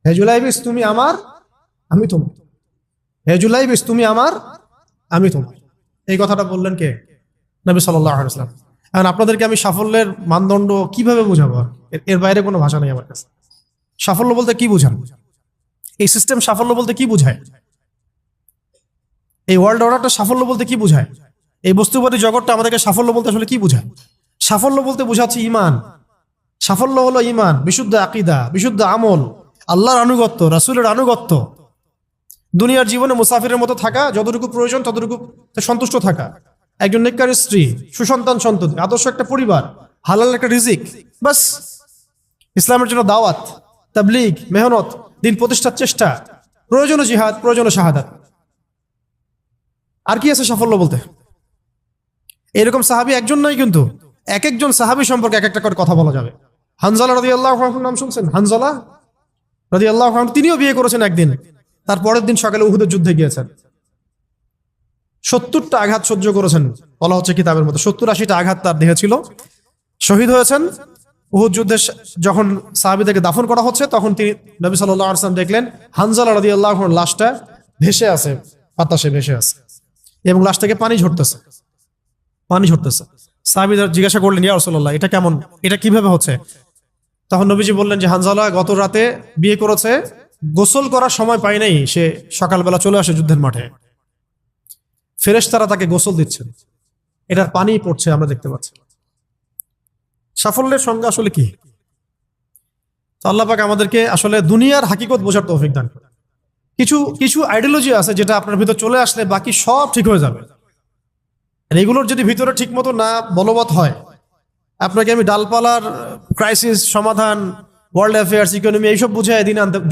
হে জুলাইবিস, তুমি আমার, আমি তোমার। হে জুলাইবিস, তুমি আমার, আমি তোমার। এই কথাটা বললেন কে? নবী সাল্লাল্লাহু আলাইহি ওয়াসাল্লাম। এখন আপনাদেরকে আমি সাফল্যের মানদণ্ড কিভাবে বোঝাবো? এর বাইরে কোনো ভাষা নেই আমার কাছে। সাফল্য বলতে কি বোঝান? এই সিস্টেম সাফল্য বলতে কি বোঝায়? এই ওয়ার্ল্ড অর্ডারটা সাফল্য বলতে কি বোঝায়? এই বস্তুবাদী জগৎটা আমাদেরকে সাফল্য বলতে আসলে কি বোঝায়? সাফল্য বলতে বোঝাচ্ছে ইমান। সাফল্য হলো ইমান, বিশুদ্ধ আকীদা, বিশুদ্ধ আমল, আল্লাহর আনুগত্য, রাসূলের আনুগত্য, দুনিয়ার জীবনে মুসাফিরের মতো থাকা, যতটুকু প্রয়োজন ততটুকু সন্তুষ্ট থাকা, একজন নেককার স্ত্রী, সুসন্তান সন্ততি, আদর্শ একটা পরিবার, হালাল একটা রিজিক, বাস। ইসলামের জন্য দাওয়াত, তাবলীগ, মেহনত, দিন প্রতিষ্ঠার চেষ্টা, প্রয়োজনীয় জিহাদ, প্রয়োজনীয় শাহাদাত। আর কি আছে সাফল্য বলতে? এরকম সাহাবী একজন নয়, কিন্তু এক একজন সাহাবী সম্পর্কে এক একটা করে কথা বলা যাবে। হানজালা রাদিয়াল্লাহু আনহুর নাম শুনছেন? হানজালা রাদিয়াল্লাহু আনহু, তিনিও বিয়ে করেছেন একদিন। তার পরের দিন সকালে উহুদের যুদ্ধে গিয়েছেন। 70টা আঘাত সহ্য করেছেন, বলা হচ্ছে কিতাবের মধ্যে 70-80টা আঘাত তার দেহে ছিল। শহীদ হয়েছেন। উহুদ যুদ্ধে যখন সাহাবীদেরকে দাফন করা হচ্ছে, তখন তিনি নবী সাল্লাল্লাহু আলাইহি ওয়াসাল্লাম দেখলেন হানজালা রাদিয়াল্লাহু আনহুর লাশটা ভেসে আছে, বাতাসে ভেসে আছে, এবং লাশ থেকে পানি ঝরতেছে। সাহাবীরা জিজ্ঞাসা করলেন, ইয়া রাসূলুল্লাহ, এটা কেমন, এটা কিভাবে হচ্ছে? তখন নবীজি বললেন যে হানজালা গত রাতে বিয়ে করেছে, গোসল করার সময় পায় নাই, সে সকালবেলা চলে আসে যুদ্ধের মাঠে। ফেরেশতারা তাকে গোসল দিচ্ছেন, এটার পানি পড়ছে, আমরা দেখতে পাচ্ছি। সাফল্যের সংজ্ঞা আসলে কি? তো আল্লাহ পাক আমাদেরকে আসলে দুনিয়ার হাকিকত বোঝার তৌফিক দান করেন। কিছু আইডিওলজি আছে যেটা আপনার ভিতর চলে আসলে বাকি সব ঠিক হয়ে যাবে। এগুলোর যদি ভিতরে ঠিক মতো না বলবৎ হয়, আপনাকে আমি ডালপালার ক্রাইসিস সমাধান, ওয়ার্ল্ড অ্যাফেয়ার্স, ইকোনমি এইসব বুঝে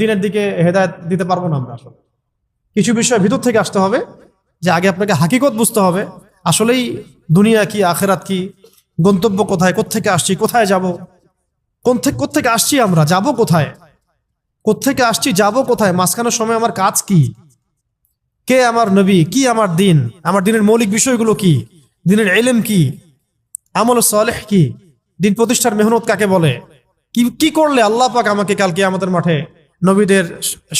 দিনের দিকে হেদায়েত দিতে পারবো না আমরা। আসলে কিছু বিষয় ভিতর থেকে আসতে হবে, যে আগে আপনাকে হাকিকত বুঝতে হবে, আসলেই দুনিয়া কি, আখেরাত কি, গন্তব্য কোথায়, কোত্থেকে আসছি, কোথায় যাব, কোত্থেকে আসছি, আমরা যাব কোথায়, কোত্থেকে আসছি, যাব কোথায়, মাঝখানের সময় আমার কাজ কি, কে আমার নবী, কি আমার দিন, আমার দিনের মৌলিক বিষয়গুলো কি, দিনের ইলম কি, আমল সালেহ কি, দিন প্রতিষ্ঠার মেহনত কাকে বলে, কি কি করলে আল্লাহ পাক আমাকে কালকে আমাদের মাঠে নবীদের,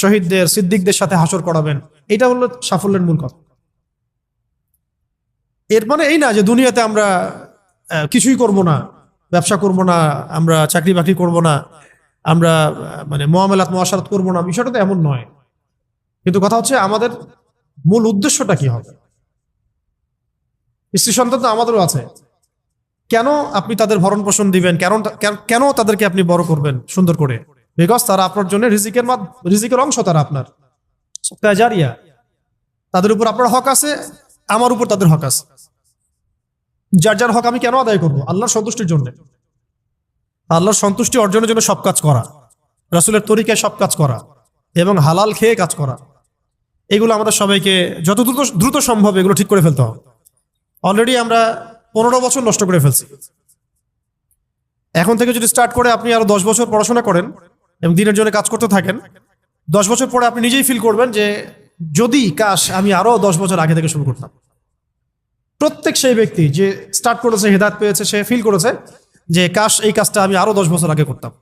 শহীদদের, সিদ্দিকদের সাথে হাসর করাবেন। এটা হলো সাফল্যের মূল কথা। এর মানে এই না যে দুনিয়াতে আমরা কিছুই করব না, ব্যবসা করব না, আমরা চাকরি বাকরি করব না, আমরা মানে মুআমালাত মুআশারাত করব না, বিষয়টা তো এমন নয়। কিন্তু কথা হচ্ছে আমাদের মূল উদ্দেশ্যটা কি হবে। স্ত্রী সন্তান তো আমাদেরও আছে, কেন আপনি তাদের ভরণ পোষণ দিবেন, কেন তাদেরকে আপনি বড় করবেন সুন্দর করে? বিকজ তারা আপনার জন্য রিজিকের অংশ, তারা আপনার জারিয়া, তাদের উপর আপনার হক আছে, আমার উপর তাদের হক আছে। যার যার হক আমি কেন আদায় করবো? আল্লাহর সন্তুষ্টির জন্য, আল্লাহর সন্তুষ্টি অর্জনের জন্য সব কাজ করা, রাসূলের তরিকায় সব কাজ করা এবং হালাল খেয়ে কাজ করা, এগুলো আমাদের সবাইকে যত দ্রুত সম্ভব এগুলো ঠিক করে ফেলতে হবে। অলরেডি আমরা 15 বছর নষ্ট করে ফেলছি। এখন থেকে যদি স্টার্ট করে আপনি আরো 10 বছর পড়াশোনা করেন এবং দিনের জন্য কাজ করতে থাকেন, 10 বছর পরে আপনি নিজেই ফিল করবেন যে যদি কাশ আমি আরো 10 বছর আগে থেকে শুরু করতাম। প্রত্যেক সেই ব্যক্তি যে স্টার্ট করেছে, হেদায়েত পেয়েছে, সে ফিল করেছে যে কাশ এই কাজটা আমি আরো 10 বছর আগে করতাম।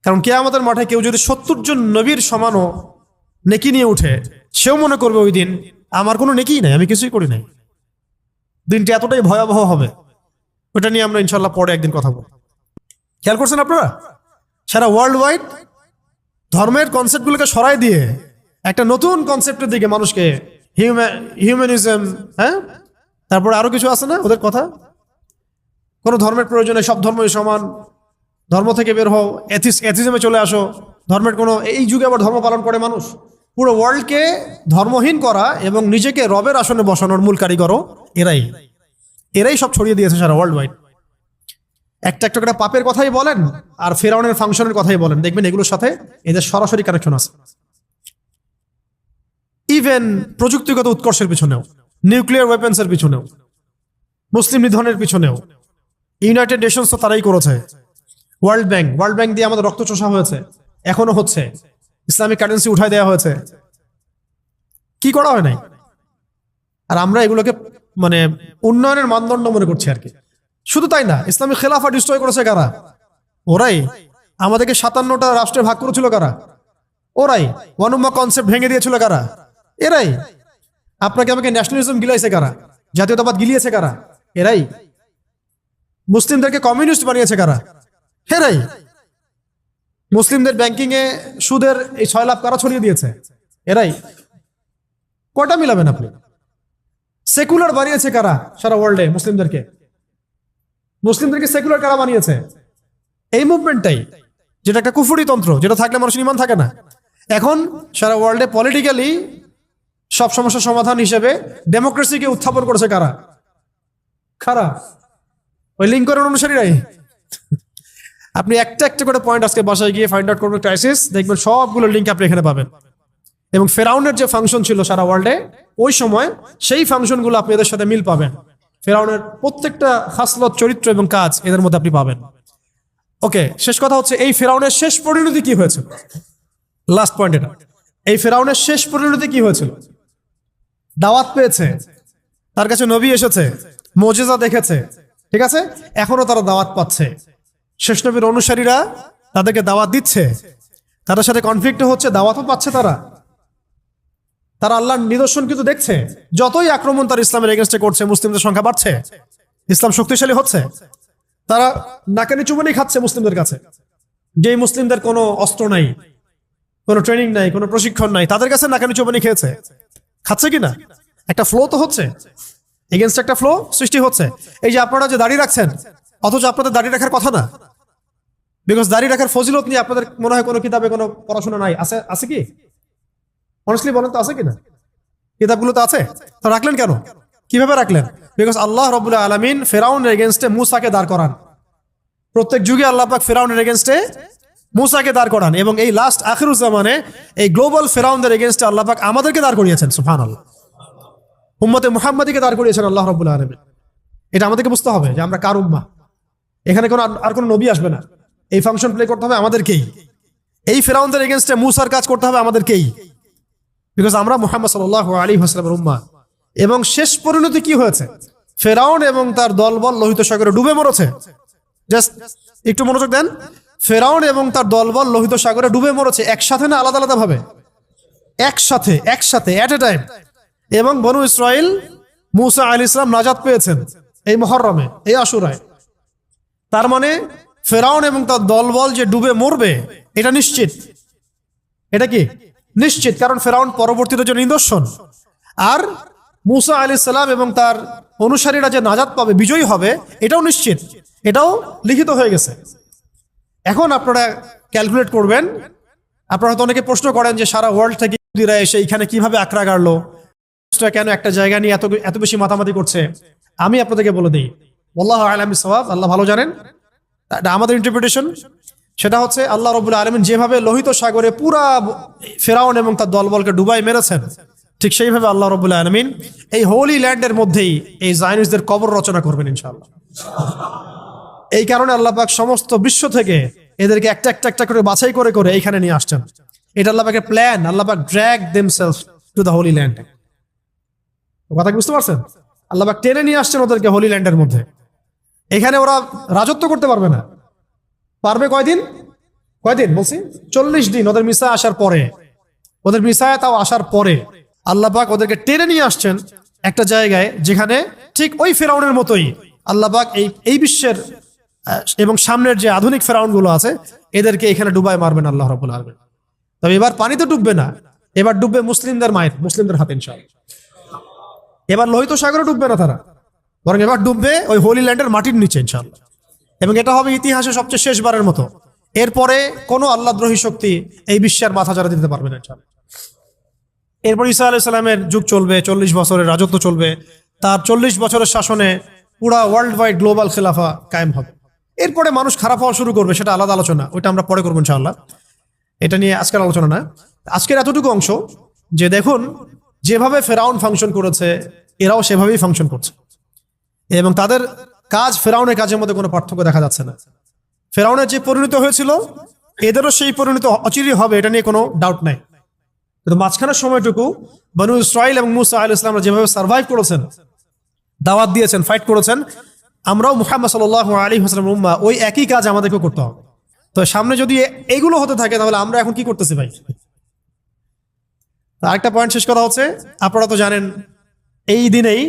কারণ কিয়ামতের মাঠে কেউ যদি 70 জন নবীর সমানও নেকি নিয়ে উঠে, সেও মনে করবে ওই দিন আমার কোনো নেকিই নাই, আমি কিছুই করি নাই। দিনটি এতটাই ভয়াবহ হবে, ওটা নিয়ে আমরা ইনশাল্লাহ পরে একদিন কথা বলব। খেয়াল করছেন আপনারা, সারা ওয়ার্ল্ড ওয়াইড ধর্মের কনসেপ্টগুলোকে সরাই দিয়ে একটা নতুন কনসেপ্টের দিকে মানুষকে, হিউম্যানিজম, হ্যাঁ, তারপরে আরো কিছু আছে না ওদের কথা, কোনো ধর্মের প্রয়োজনে সব ধর্মই সমান, ধর্ম থেকে বের হও, এথিজমে চলে আসো, ধর্মের কোনো, এই যুগে আবার ধর্ম পালন করে মানুষ। পুরো ওয়ার্ল্ডকে ধর্মহীন করা এবং নিজেকে রবের আসনে বসানোর মূল কারিগরও এরাই সব ছড়িয়ে দিয়েছে সারা ওয়ার্ল্ড ওয়াইড। একটা একটা করে পাপের কথাই বলেন আর ফেরাউনের ফাংশনের কথাই বলেন, দেখবেন এগুলোর সাথে এদের সরাসরি কানেকশন আছে। ইভেন প্রযুক্তিগত উৎকর্ষের পিছনেও, নিউক্লিয়ার ওয়েপন্সের পিছনেও, মুসলিম নিধনের পিছনেও ইউনাইটেড নেশনস তো তারাই করেছে। ওয়ার্ল্ড ব্যাংক দিয়ে আমাদের রক্ত চোষা হয়েছে, এখনো হচ্ছে। ইসলামিক কারেন্সি উঠাই দেওয়া হয়েছে, কি করা হয় নাই? আর আমরা এগুলোকে মানে উন্নয়নের মানদণ্ড মনে করছি আর কি। শুধু তাই না, ইসলামিক খেলাফা ডিস্ট্রয় করেছে কারা? ওরাই। আমাদেরকে 57টা রাষ্ট্রে ভাগ করেছিল কারা? ওরাই। ওয়ান উম্মাহ কনসেপ্ট ভেঙে দিয়েছিল কারা? এরাই। আপনাকে আমাকে ন্যাশনালিজম গিলাইছে কারা? জাতীয়তাবাদ গিলিয়েছে কারা? এরাই। মুসলিমদেরকে কমিউনিস্ট বানিয়েছে কারা? এরাই। মুসলিমদের ব্যাংকিং এ সুদের এই 6 লাখ কারা ছড়িয়ে দিয়েছে? এরাই। কয়টা মিলাবেন আপনি? সেকুলার বানিয়েছে কারা সারা ওয়ার্ল্ডে? মুসলিমদেরকে সেকুলার কারা বানিয়েছে? এই মুভমেন্টটাই, যেটা একটা কুফরি তন্ত্র, যেটা থাকলে মানুষের ঈমান থাকে না। এখন সারা ওয়ার্ল্ডে পলিটিক্যালি সব সমস্যার সমাধান হিসেবে ডেমোক্রেসিকে উত্থাপন করেছে কারা? ওই লিঙ্কনের অনুসারীরাই। আপনি একটা একটা করে পয়েন্ট আজকে বাসায় গিয়ে ফাইন্ড আউট করবেন, ক্রাইসিস, দেখবেন সবগুলো লিঙ্ক আপনি এখানে পাবেন। এবং ফেরাউনের যে ফাংশন ছিল সারা ওয়ার্ল্ডে ওই সময়, সেই ফাংশনগুলো আপনি এদের সাথে মিল পাবেন। ফেরাউনের প্রত্যেকটা খাসলত, চরিত্র এবং কাজ এদের মধ্যে আপনি পাবেন। ওকে, শেষ কথা হচ্ছে এই ফেরাউনের শেষ পরিণতি কি হয়েছিল? লাস্ট পয়েন্ট এটা। এই ফেরাউনের শেষ পরিণতি কি হয়েছিল? দাওয়াত পেয়েছে, তার কাছে নবী এসেছে, মুজিজা দেখেছে, ঠিক আছে, এখনো তারা দাওয়াত পাচ্ছে। শেষ নবীর অনুসারীরা তাদেরকে দাওয়াত দিচ্ছে, তাদের সাথে কনফ্লিক্ট হচ্ছে, দাওয়াতও পাচ্ছে তারা আল্লাহর নিদর্শন কিন্তু দেখছে। যতই আক্রমণ তার ইসলামের এগেনস্টে করছে, মুসলিমদের সংখ্যা বাড়ছে, ইসলাম শক্তিশালী হচ্ছে। তারা নাকানি চুবানি খাচ্ছে মুসলিমদের কাছে, যেই মুসলিমদের কোনো অস্ত্র নাই, কোনো ট্রেনিং নাই, কোনো প্রশিক্ষণ নাই, তাদের কাছে নাকানি চুবানি খেয়েছে। খাচ্ছে কিনা? একটা ফ্লো তো হচ্ছে, এগেনস্ট একটা ফ্লো সৃষ্টি হচ্ছে। এই যে আপনারা যে দাড়ি রাখছেন, অথচ আপনাদের দাড়ি রাখার কথা না, বিকজ দাড়ি রাখার ফজিলত নিয়ে আপনাদের মনে হয় কোনো কিতাবে কোনো পড়াশোনা নাই। আছে কি? অনেস্টলি বলেন তো, আছে কিনা? কিতাবগুলো তো আছে, তো রাখলেন কেন? কিভাবে রাখলেন? বিকজ আল্লাহ রাব্বুল আলামিন ফেরাউনের এগেনস্টে মুসাকে দাঁড় করান। প্রত্যেক যুগে আল্লাহ পাক ফেরাউনের এগেনস্টে মুসাকে দাঁড় করান, এবং এই লাস্ট আখিরুজ জামানে এই গ্লোবাল ফেরাউনদের এগেনস্টে আল্লাহ পাক আমাদেরকে দাঁড় করিয়েছেন। সুবহানাল্লাহ। উম্মতে মুহাম্মাদীকে দাঁড় করিয়েছেন আল্লাহ রাব্বুল আলামিন। এটা আমাদেরকে বুঝতে হবে যে আমরা কার উম্মাহ। এখানে আর কোনো নবী আসবে না, এই ফাংশন প্লে করতে হবে আমাদেরকেই। এই ফেরাউনদের এগেনস্টে মুসার কাজ করতে হবে আমাদেরকেই, বিকজ আমরা মুহাম্মদ সাল্লাল্লাহু আলাইহি ওয়াসাল্লামের উম্মাহ। এবং শেষ পরিণতি কি হয়েছে? ফেরাউন এবং তার দলবল লোহিত সাগরে ডুবে মরেছে। জাস্ট একটু মনোযোগ দেন। ফেরাউন এবং তার দলবল লোহিত সাগরে ডুবে মরেছে, একসাথে না আলাদা আলাদা ভাবে? একসাথে এট এ টাইম। এবং বনু ইসরাইল, মুসা আলাইহিস সালাম নাজাত পেয়েছেন এই মুহররমে, এই আশুরায়। তার মানে ফেরাউন এবং তার দলবল যে ডুবে মরবে এটা নিশ্চিত। এটা কি নিশ্চিত? কারণ ফেরাউন পরবর্তীতে যে নিদর্শন, আর মুসা আলাইহিস সালাম এবং তার অনুসারীরা যে নাজাত পাবে, বিজয়ী হবে, এটাও নিশ্চিত, এটাও লিখিত হয়ে গেছে। এখন আপনারা ক্যালকুলেট করবেন। আপনারা হয়তো অনেকে প্রশ্ন করেন যে সারা ওয়ার্ল্ড থেকে ইহুদিরা এসে এখানে কিভাবে আক্রা গাড়লো, কেন একটা জায়গা নিয়ে এত বেশি মাতামাতি করছে। আমি আপনাদেরকে বলে দিই, আল্লাহু আ'লাম বিস-সাওয়াব, আল্লাহ ভালো জানেন। এটা আমাদের ইন্টারপ্রিটেশন। সেটা হচ্ছে আল্লাহ রাব্বুল আলামিন যেভাবে লোহিত সাগরে পুরা ফেরাউন এবং তার দলবলকে ডুবাই মেরেছেন, ঠিক সেইভাবে আল্লাহ রাব্বুল আলামিন এই হোলি ল্যান্ডের মধ্যেই এই জায়নিস্টদের কবর রচনা করবেন ইনশাআল্লাহ। এই কারণে আল্লাহ পাক সমস্ত বিশ্ব থেকে এদেরকে একটা করে বাছাই করে করে এইখানে নিয়ে আসছেন। এটা আল্লাহ পাকের প্ল্যান। আল্লাহ পাক drag themselves to the holy land. কথা কি বুঝতে পারছেন? আল্লাহ পাক টেনে নিয়ে আসছেন ওদেরকে হোলি ল্যান্ডের মধ্যে। এখানে ওরা রাজত্ব করতে পারবে না। পারবে কয়দিন বলছি? 40 দিন। ওদের মিসা আসার পরে, ওদের মিসায় তাও আসার পরে আল্লাহ পাক ওদেরকে টেনে নিয়ে আসছেন একটা জায়গায় যেখানে ঠিক ওই ফেরাউনের মতোই আল্লাহ পাক এই বিশ্বের এবং সামনের যে আধুনিক ফেরাউনগুলো আছে এদেরকে এখানে ডুবাই মারবেন আল্লাহ রাব্বুল আলামিন। তবে এবার পানিতে ডুববে না, এবার ডুববে মুসলিমদের হাতে ইনশাআল্লাহ। এবার লোহিত সাগরে ডুববে না তারা, বরং এবার ডুববে ওই হোলি ল্যান্ডের মাটির নিচে ইনশাআল্লাহ। এবং এটা হবে ইতিহাসে সবচেয়ে শেষবারের মতো। এরপরে কোনো আল্লাহদ্রোহী শক্তি এই বিশ্বের মাথা চাড়া দিতে পারবে না ইনশাআল্লাহ। এরপর ঈসা আলাইহিস সালামের যুগ চলবে, 40 বছরের রাজত্ব চলবে। তার 40 বছরের শাসনে পুরা ওয়ার্ল্ড ওয়াইড গ্লোবাল খেলাফা কায়েম হবে। এরপরে মানুষ খারাপ হওয়া শুরু করবে, সেটা আলাদা আলোচনা, ওইটা আমরা পরে করবো ইনশাআল্লাহ। এটা নিয়ে আজকের আলোচনা না। আজকের এতটুকু অংশ যে দেখুন যেভাবে ফেরাউন ফাংশন করেছে এরাও সেভাবেই ফাংশন করছে, এবং তাদের কাজ ফেরাউনের কাজের মধ্যে কোনো পার্থক্য দেখা যাচ্ছে না। ফেরাউনের যে পরিণত হয়েছিল এদেরও সেই পরিণত অচিরেই হবে, এটা নিয়ে কোনো ডাউট নাই। কিন্তু মাঝখানের সময়টুকু বনু ইসরাইল এবং মুসা আলাইহিস সালাম যেভাবে সার্ভাইভ করেছেন, দাওয়াত দিয়েছেন, ফাইট করেছেন, আমরাও মুহাম্মদ সাল্লাল্লাহু আলাইহি ওয়াসাল্লামের উম্মাহ, ওই একই কাজ আমাদেরকেও করতে হবে। তো সামনে যদি এইগুলো হতে থাকে তাহলে আমরা এখন কি করতেছি ভাই? আরেকটা পয়েন্ট শেষ করা হচ্ছে, আপনারা তো জানেন এই দিনেই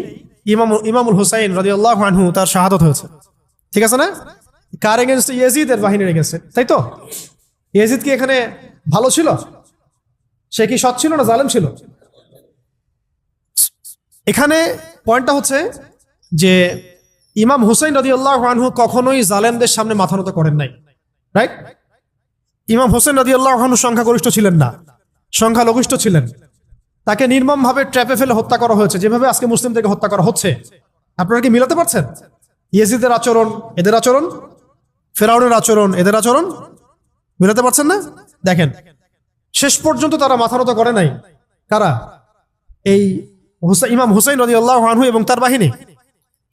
ইমামুল হুসাইন রাদিয়াল্লাহু আনহু তার শাহাদাত হয়েছে, ঠিক আছে না? কার এগেনস্টে? ইয়াজিদের বাহিনীর এগেনস্টে, তাই তো? ইয়াজিদ কি এখানে ভালো ছিল? সে কি সৎ ছিল না জালেম ছিল? এখানে পয়েন্টটা হচ্ছে যে ইমাম হুসাইন রাদিয়াল্লাহু আনহু কখনোই জালেমদের সামনে মাথা নত করেন নাই, রাইট? ইমাম হোসেন রাদিয়াল্লাহু আনহু সংখ্যাগরিষ্ঠ ছিলেন না, সংখ্যালঘিষ্ঠ ছিলেন। তাকে নির্মমভাবে ট্র্যাপে ফেলে হত্যা করা হয়েছে, যেভাবে আজকে মুসলিমদেরকে হত্যা করা হচ্ছে। আপনারা কি মিলাতে পারছেন? ইয়াজিদের আচরণ এদের আচরণ, ফেরাউনের আচরণ এদের আচরণ, মিলাতে পারছেন না? দেখেন শেষ পর্যন্ত তারা মাথা নত করে নাই। কারা? এই ইমাম হুসাইন রাদিয়াল্লাহু আনহু এবং তার বাহিনী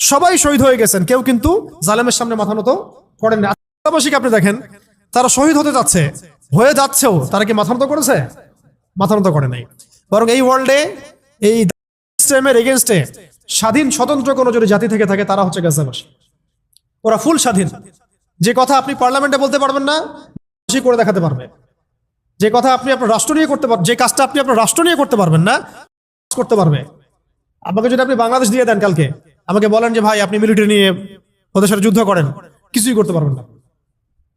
সবাই শহীদ হয়ে গেছেন, কেউ কিন্তু জালেমের সামনে মাথা নত করেন না। আশপাশে আপনি দেখেন তারা শহীদ হতে যাচ্ছে, হয়ে যাচ্ছেও, তারা কি মাথা নত করেছে? মাথা নত করে নাই। বরং এই ওয়ার্ল্ডে এই সিস্টেমের এগেনস্টে স্বাধীন স্বতন্ত্র কোনো যদি জাতি থেকে থাকে তারা হচ্ছে গাজাবাসী। ওরা ফুল স্বাধীন। যে কথা আপনি পার্লামেন্টে বলতে পারবেন না, করে দেখাতে পারবে। যে কথা আপনি আপনার রাষ্ট্র নিয়ে করতে পারবেন, যে কাজটা আপনি আপনার রাষ্ট্র নিয়ে করতে পারবেন না, করতে পারবে। আমাকে যদি আপনি বাংলাদেশ দিয়ে দেন কালকে, আমাকে বলেন যে ভাই আপনি মিলিটারি নিয়ে ওদের সাথে যুদ্ধ করেন, কিছুই করতে পারবেন না,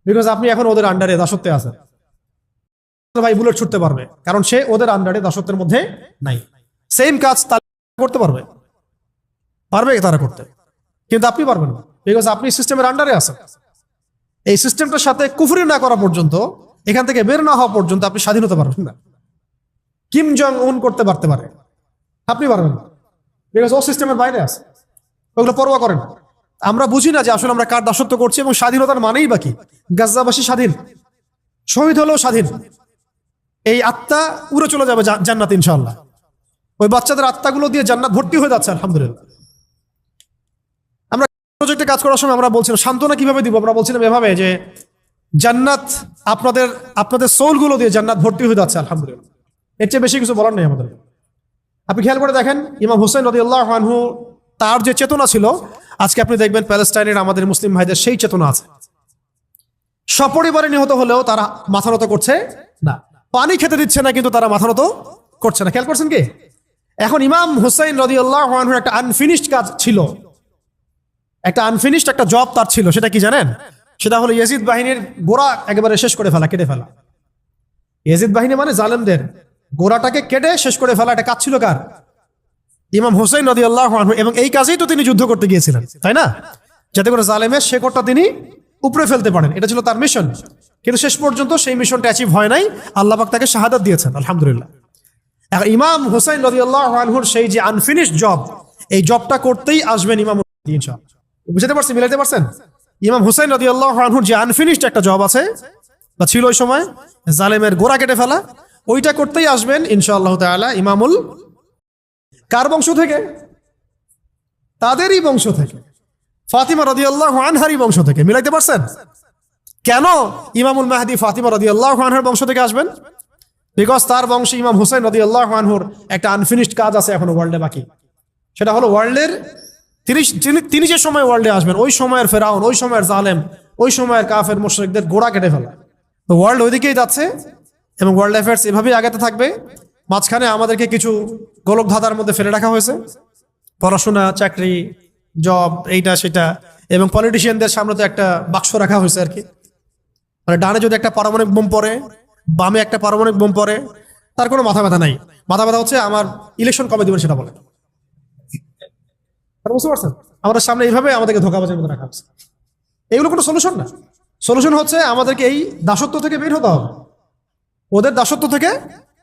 বিকজ আপনি এখন ওদের আন্ডারে দাসত্বে আছেন। ভাই বুলেট ছুটতে পারবে, কারণ সে ওদের আন্ডারে দাসত্বের মধ্যে নাই। সেম কাজ তারা করতে পারবে তারা করতে, কিন্তু আপনি পারবেন না, বিকজ আপনি সিস্টেমের আন্ডারে আছেন। এই সিস্টেমটার সাথে কুফরি না করা পর্যন্ত, এখান থেকে বের না হওয়া পর্যন্ত আপনি স্বাধীন হতে পারবেন না। কিম জং উন করতে পারতে পারে, আপনি পারবেন না, বিকজ ও সিস্টেমের বাইরে আছে। ওগুলো পরোয়া করেন। আমরা বুঝি না যে আসলে আমরা কার দাসত্ব করছি, এবং স্বাধীনতার মানেই বাকি। গাজাবাসী স্বাধীন, শহীদ হলেও স্বাধীন, এই আত্মা উড়ে চলে যাবে জান্নাত ইনশাআল্লাহ। ওই বাচ্চাদের আত্মাগুলো দিয়ে জান্নাত ভর্তি হয়ে যাচ্ছে আলহামদুলিল্লাহ। আমরা প্রজেক্টে কাজ করার সময় আমরা বলছিলাম সান্ত্বনা কিভাবে দিব, আমরা বলছিলাম এভাবে যে জান্নাত আপনাদের আপনাদের সোলগুলো দিয়ে জান্নাত ভর্তি হয়ে যাচ্ছে আলহামদুলিল্লাহ। এর চেয়ে বেশি কিছু বলার নেই আমাদের। আপনি খেয়াল করে দেখেন ইমাম হুসাইন রাদিয়াল্লাহু আনহু তার যে চেতনা ছিল, আজকে আপনি দেখবেন প্যালেস্টাইনের আমাদের মুসলিম ভাইদের সেই চেতনা আছে। সপরিবারে নিহত হলেও তারা মাথা নত করছে না, পানি খেতে দিচ্ছে না কিন্তু তারা মাথা নত করছে না। খেয়াল করছেন কি? এখন ইমাম হুসাইন রাদিয়াল্লাহু আনহুর একটা আনফিনিশড কাজ ছিল, একটা আনফিনিশড একটা জব তার ছিল। সেটা কি জানেন? সেটা হলো ইয়াজিদ বাহিনীর গোড়া একেবারে শেষ করে ফেলা, কেটে ফেলা। ইয়াজিদ বাহিনী মানে জালেমদের গোড়াটাকে কেটে শেষ করে ফেলা, একটা কাজ ছিল কার? ইমাম হুসাইন রাদিয়াল্লাহু আনহু। এবং এই কাজেই তো তিনি যুদ্ধ করতে গিয়েছিলেন, তাই না? যাতে করে জালেমের শেকড়টা তিনি উপরে ফেলতে পারেন, এটা ছিল তার মিশন। কিন্তু শেষ পর্যন্ত সেই মিশনটা অ্যাচিভ হয় নাই, আল্লাহ পাক তাকে শাহাদাত দিয়েছেন আলহামদুলিল্লাহ। এখন ইমাম হুসাইন রাদিয়াল্লাহু আনহুর সেই যে আনফিনিশড জব, এই জবটা করতেই আসবেন ইমাম ইনশাআল্লাহ। বুঝতে পারছেন, মিলাইতে পারছেন? ইমাম হুসাইন রাদিয়াল্লাহু আনহুর যে আনফিনিশড একটা জব আছে বা ছিল ওই সময়, জালেমের গোড়া কেটে ফেলা, ওইটা করতেই আসবেন ইনশাআল্লাহ তাআলা ইমামুল। কার বংশ থেকে? তাদেরই বংশ থেকে, ফাতিমা রাদিয়াল্লাহু আনহারই বংশ থেকে। মিলাইতে পারছেন? কেন ইমামুল মাহদি ফাতিমা রাদিয়াল্লাহু আনহার বংশ থেকে আসবেন? বিকজ তার বংশে ইমাম হুসাইন রাদিয়াল্লাহু আনহুর একটা আনফিনিশড কাজ আছে এখনো ওয়ার্ল্ডে বাকি। সেটা হলো ওয়ার্ল্ডের তিনি যে সময় ওয়ার্ল্ডে আসবেন, ওই সময়ের ফেরাউন, ওই সময়ের জালেম, ওই সময়ের কাফের মুশরিকদের গোড়া কেটে ফেলা। তো ওয়ার্ল্ড ওইদিকেই যাচ্ছে এবং ওয়ার্ল্ড অ্যাফেয়ার্স এভাবেই আগাতে থাকবে। মাঝখানে আমাদেরকে কিছু গোলক ধাঁধার মধ্যে ফেলে রাখা হয়েছে, পড়াশোনা, চাকরি, জব, এইটা সেটা, এবং পলিটিশিয়ানদের সামনে তো একটা বাক্স রাখা হয়েছে আর কি। মানে ডানে যদি একটা পারমাণবিক বোম পড়ে, বামে একটা পারমাণবিক বোম পড়ে, তার কোনো মাথা ব্যথা নাই। মাথা ব্যথা হচ্ছে আমার ইলেকশন কবে দিবেন সেটা বলে। বুঝতে পারছেন? আমাদের সামনে এইভাবে আমাদেরকে ধোঁকাবাজের মধ্যে রাখা হচ্ছে। এগুলো কোনো সলিউশন না। সলিউশন হচ্ছে আমাদেরকে এই দাসত্ব থেকে বের হতে হবে, ওদের দাসত্ব থেকে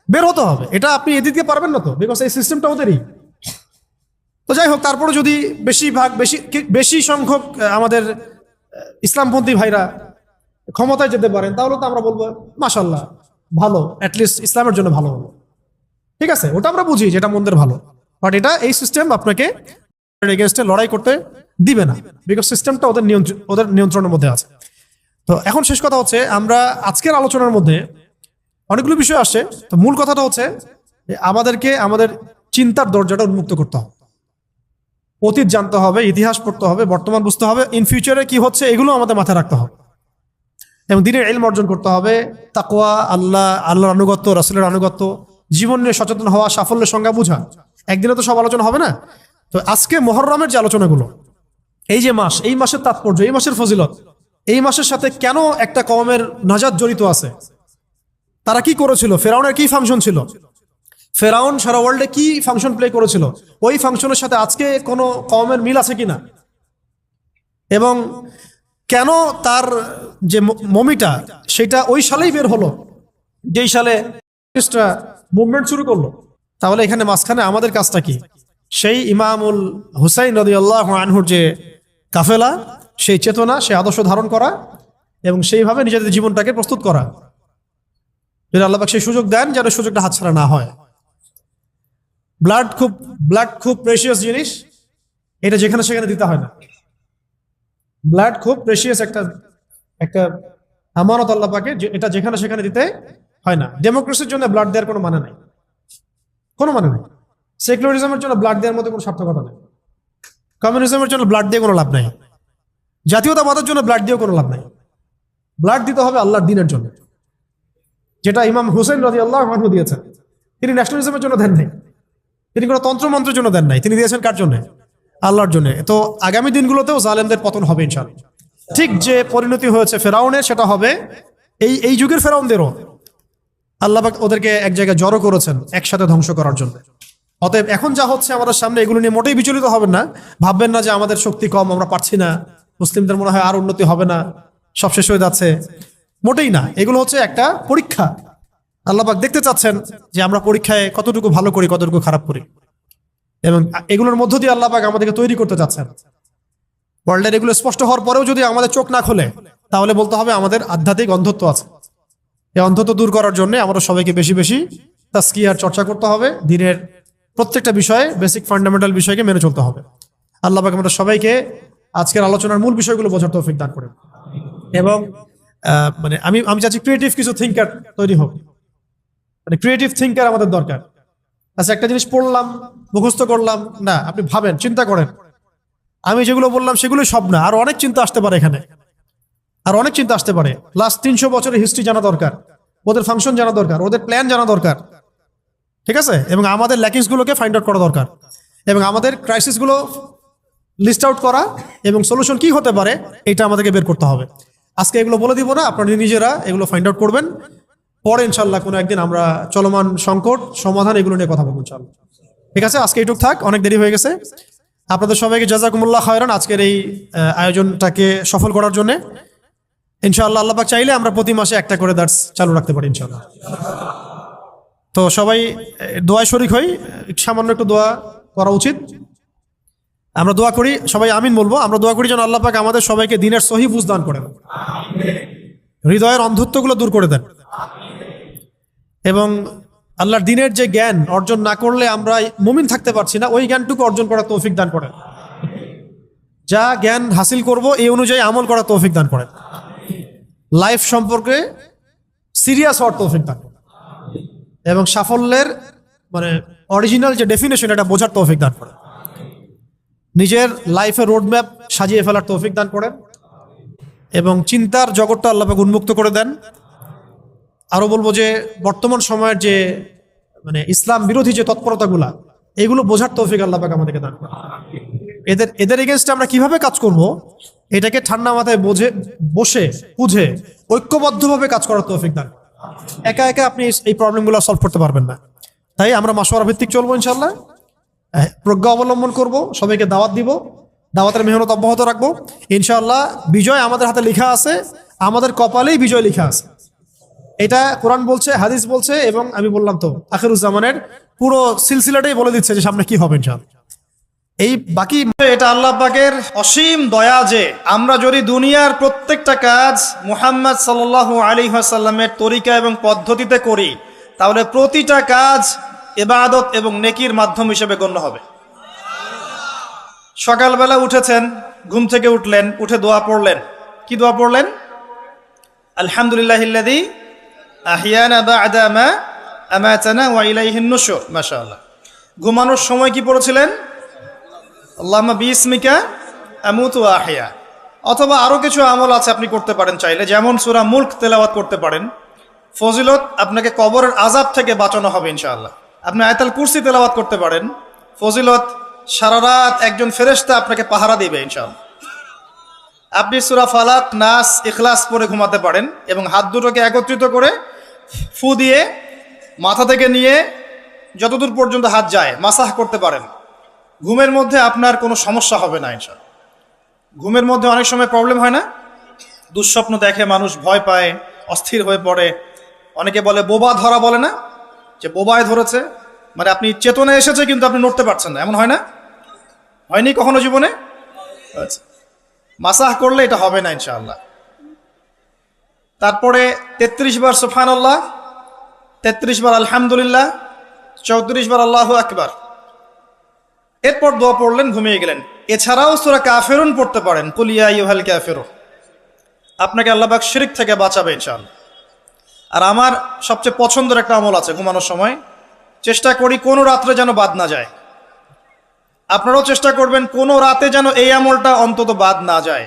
বের হতে হবে। এটা আপনি এদিকে পারবেন না তো, বিকজ এই সিস্টেমটা ওদেরই। তো যাই হোক, তারপরে যদি বেশি সংখ্যক আমাদের ইসলামপন্থী ভাইরা ক্ষমতায় যেতে পারেন, তাহলে তো আমরা বলবো মাশাআল্লাহ, ভালো, অ্যাটলিস্ট ইসলামের জন্য ভালো হলো। ঠিক আছে, ওটা আমরা বুঝি যেটা মন্দের ভালো, বাট এটা এই সিস্টেম আপনাকে এগেইনস্টে লড়াই করতে দিবে না, বিকজ সিস্টেমটা ওদের নিয়ন্ত্রণের মধ্যে আছে। তো এখন শেষ কথা হচ্ছে, আমরা আজকের আলোচনার মধ্যে অনেকগুলো বিষয় আসছে। তো মূল কথাটা হচ্ছে যে আমাদেরকে আমাদের চিন্তার দরজাটা উন্মুক্ত করতে হবে, অতীত জানতে হবে, ইতিহাস পড়তে হবে, বর্তমান বুঝতে হবে, ইন ফিউচারে কি হচ্ছে এগুলো আমাদের মাথায় রাখতে হবে, এবং দিনের ইলম অর্জন করতে হবে। তাকওয়া, আল্লাহর আনুগত্য, রাসূলের আনুগত্য, জীবন নিয়ে সচেতন হওয়া, সাফল্যের সংজ্ঞা বোঝা। একদিনে তো সব আলোচনা হবে না। তো আজকে মুহররমের যে আলোচনাগুলো, এই যে মাস, এই মাসের তাৎপর্য, এই মাসের ফজিলত, এই মাসের সাথে কেন একটা কওমের নাজাত জড়িত আছে, তারা কি করেছিল, ফেরাউনের কি ফাংশন ছিল, ফেরাউন সারা ওয়ার্ল্ডে কি ফাংশন প্লে করেছিল, ওই ফাংশনের সাথে আজকে কোনো কওমের মিল আছে কিনা, এবং কেন তার যে মমিটা সেটা ওই সালেই বের হলো যেই সালে মুভমেন্ট শুরু করলো। তাহলে এখানে মাঝখানে আমাদের কাজটা কি? সেই ইমামুল হুসাইন রাদিয়াল্লাহু আনহুর যে কাফেলা, সেই চেতনা, সেই আদর্শ ধারণ করা এবং সেইভাবে নিজেদের জীবনটাকে প্রস্তুত করা। যদি আল্লাহ পাক সেই সুযোগ দেন, যেন সুযোগটা হাতছাড়া না হয়। ব্লাড খুব প্রেশিয়াস জিনিস, এটা যেখানে সেখানে দিতে হয় না। ব্লাড খুব প্রেশিয়াস একটা আমানত আল্লাহ পাকে, এটা যেখানে সেখানে দিতে হয় না। ডেমোক্রেসির জন্য ব্লাড দেওয়ার কোনো মানে নাই, কোনো মানে নেই। সেকুলারিজমের জন্য ব্লাড দেওয়ার মধ্যে কোনো সার্থকতা নেই। কমিউনিজমের জন্য ব্লাড দিয়ে কোনো লাভ নাই। জাতীয়তাবাদের জন্য ব্লাড দিয়েও কোনো লাভ নাই। ব্লাড দিতে হবে আল্লাহর দ্বীনের জন্য, যেটা ইমাম হুসাইন রাদিয়াল্লাহু আনহু দিয়েছেন। তিনি ন্যাশনালিজমের জন্য দেন নাই, তিনি কোনো তন্ত্রমন্ত্রের জন্য দেন নাই, তিনি দিয়েছেন কার জন্য? আল্লাহর জন্য। তো আগামী দিনগুলোতেও জালেমদের পতন হবে ইনশাআল্লাহ। ঠিক যে পরিণতি হয়েছে ফেরাউনের, সেটা হবে এই যুগের ফেরাউনদেরও। আল্লাহ পাক ওদেরকে এক জায়গায় জড়ো করেছেন একসাথে ধ্বংস করার জন্য। অতএব এখন যা হচ্ছে আমাদের সামনে, এগুলো নিয়ে মোটেই বিচলিত হবেন না। ভাববেন না যে আমাদের শক্তি কম, আমরা পারছি না, মুসলিমদের মনে হয় আর উন্নতি হবে না, সব শেষ হয়ে যাচ্ছে। মোটেই না, এগুলো হচ্ছে একটা পরীক্ষা। আল্লাহ পাক দেখতে চাচ্ছেন যে আমরা পরীক্ষায় কতটুকু ভালো করি, কতটুকু খারাপ করি, এবং এগুলোর মধ্য দিয়ে আল্লাহ পাক আমাদেরকে তৈরি করতে চাচ্ছেন। ওয়ার্ল্ডের এগুলো স্পষ্ট হওয়ার পরেও যদি আমাদের চোখ না খোলে, তাহলে বলতে হবে আমাদের আধ্যাত্মিক অন্ধত্ব আছে। এই অন্ধত্ব দূর করার জন্য আমরা সবাইকে বেশি বেশি তাজকিয়ার চর্চা করতে হবে, দ্বীনের প্রত্যেকটা বিষয়ে বেসিক ফান্ডামেন্টাল বিষয়কে মেনে চলতে হবে। আল্লাহ পাক আমাদের সবাইকে আজকের আলোচনার মূল বিষয়গুলো বোঝার তৌফিক দান করেন। এবং মানে আমি চাচ্ছি ক্রিয়েটিভ কিছু থিঙ্কার তৈরি হোক, মানে ক্রিয়েটিভ থিঙ্কার আমাদের দরকার। আচ্ছা, একটা জিনিস পড়লাম, মুখস্থ করলাম না, আপনি ভাবেন, চিন্তা করেন। আমি যেগুলো বললাম সেগুলোই সব না, আর অনেক চিন্তা আসতে পারে এখানে, আর অনেক চিন্তা আসতে পারে। লাস্ট 300 বছরের হিস্ট্রি জানা দরকার, ওদের ফাংশন জানা দরকার, ওদের প্ল্যান জানা দরকার, ঠিক আছে? এবং আমাদের ল্যাকিংস গুলোকে ফাইন্ড আউট করা দরকার, এবং আমাদের ক্রাইসিস গুলো লিস্ট আউট করা এবং সলিউশন কি হতে পারে এটা আমাদেরকে বের করতে হবে। আজকে এগুলো বলে দিব না, আপনারা নিজেরা এগুলো ফাইন্ড আউট করবেন। পরে ইনশাল্লাহ কোনো একদিন আমরা চলমান সংকট সমাধান এগুলো নিয়ে কথা বলবো ইনশাল্লাহ। ঠিক আছে, আজকে এইটুক থাক, অনেক দেরি হয়ে গেছে। আপনাদের সবাইকে জাযাকুমুল্লাহ খায়রান আজকের এই আয়োজনটাকে সফল করার জন্য। ইনশাআল্লাহ আল্লাহ পাক চাইলে আমরা প্রতি মাসে একটা করে দার্স চালু রাখতে পারি ইনশাআল্লাহ। তো সবাই দোয়ায় শরীক হই, সামান্য একটু দোয়া করা উচিত। আমরা দোয়া করি, সবাই আমিন বলবো। আমরা দোয়া করি যেন আল্লাহ পাক আমাদের সবাইকে দ্বীনের সহি বুঝ দান করেন, হৃদয়ের অন্ধত্বগুলো দূর করে দেন, এবং আল্লাহর দ্বীনের যে জ্ঞান অর্জন না করলে আমরা মুমিন থাকতে পারছি না, ওই জ্ঞানটুকু অর্জন করার তৌফিক দান করেন। যা জ্ঞান হাসিল করব এই অনুযায়ী আমল করার তৌফিক দান করেন। লাইফ সম্পর্কে সিরিয়াস হওয়ার তৌফিক দান করেন, এবং সাফল্যের মানে অরিজিনাল যে ডেফিনেশন এটা বোঝার তৌফিক দান করেন। নিজের লাইফের রোডম্যাপ সাজিয়ে ফেলার তৌফিক দান করেন, এবং চিন্তার জগৎটা আল্লাহ পাক উন্মুক্ত করে দেন। আরো বলবো যে বর্তমান সময়ের যে মানে ইসলাম বিরোধী যে তৎপরতাগুলা, এগুলো বোঝার তৌফিক আল্লাহ পাক আমাদেরকে দান করেন। এদের এগেনস্টে আমরা কিভাবে কাজ করব এটাকে ঠান্ডা মাথায় বসে বুঝে ঐক্যবদ্ধভাবে কাজ করার তৌফিক দান। একা একা আপনি এই প্রবলেমগুলো সলভ করতে পারবেন না। তাই আমরা মাশওয়ারা ভিত্তিক চলবো ইনশাআল্লাহ, প্রজ্ঞা অবলম্বন করব, সবাইকে দাওয়াত দিব, দাওয়াতের মেহনত অব্যাহত রাখবো। ইনশাআল্লাহ বিজয় আমাদের হাতে লেখা আছে, আমাদের কপালেই বিজয় লেখা আছে। এটা কোরআন বলছে, হাদিস বলছে, এবং আমি বললাম তো আখিরুজ্জামানের পুরো সিলসিলাটাই বলে দিচ্ছে যে সামনে কি হবে ইনশাআল্লাহ। এই বাকি এটা আল্লাহ পাকের অসীম দয়া যে আমরা যদি দুনিয়ার প্রত্যেকটা কাজ মুহাম্মদ সাল্লাল্লাহু আলাইহি ওয়াসাল্লামের তরিকা এবং পদ্ধতিতে করি, তাহলে প্রতিটা কাজ ইবাদত এবং নেকির মাধ্যম হিসেবে গণ্য হবে। সকালবেলা উঠেছেন, ঘুম থেকে উঠলেন, উঠে দোয়া পড়লেন। কি দোয়া পড়লেন? আলহামদুলিল্লাহিল্লাযী আহিয়ানা বা'দা মা আমাতানা ওয়া ইলাইহিন নুশুর। মাশাআল্লাহ। ঘুমানোর সময় কি পড়েছিলেন? আল্লাহুম্মা বিসমিকা আমুতু ওয়া আহইয়া। অথবা আরো কিছু আমল আছে আপনি করতে পারেন চাইলে, যেমন সূরা মুলক তেলাওয়াত করতে পারেন। ফজিলত, আপনাকে কবরের আযাব থেকে বাঁচানো হবে ইনশাআল্লাহ। আপনি আয়াতুল কুরসি তেলাওয়াত করতে পারেন। ফজিলত, সারা রাত একজন ফেরেশতা আপনাকে পাহারা দিবে ইনশাআল্লাহ। আপনি সূরা ফালাক, নাস, ইখলাস পড়ে ঘুমাতে পারেন, এবং হাত দুটোকে একত্রিত করে ফু দিয়ে মাথা থেকে নিয়ে যতদূর পর্যন্ত হাত যায় মাসাহ করতে পারেন। ঘুমের মধ্যে আপনার কোনো সমস্যা হবে না ইনশাআল্লাহ। ঘুমের মধ্যে অনেক সময় প্রবলেম হয় না? দুঃস্বপ্ন দেখে মানুষ, ভয় পায়, অস্থির হয়ে পড়ে। অনেকে বলে বোবা ধরা, বলে না যে বোবায় ধরেছে, মানে আপনি চেতনা এসেছে কিন্তু আপনি নড়তে পারছেন না, এমন হয় না? হয়নি কখনো জীবনে? আচ্ছা, মাসাহ করলে এটা হবে না ইনশাআল্লাহ। তারপরে 33 বার সুবহানাল্লাহ, 33 বার আলহামদুলিল্লাহ, 34 বার আল্লাহু আকবার। এরপর দোয়া পড়লেন, ঘুমিয়ে গেলেন। এছাড়াও সূরা কাফিরুন পড়তে পারেন, কুল ইয়া আইয়ুহাল কাফিরুন। আপনাকে আল্লাহ পাক শিরক থেকে বাঁচাবে ইনশাআল্লাহ। আর আমার সবচেয়ে পছন্দের একটা আমল আছে ঘুমানোর সময়, চেষ্টা করি কোনো রাত্রে যেন বাদ না যায়। আপনারাও চেষ্টা করবেন কোনো রাতে যেন এই আমলটা অন্তত বাদ না যায়।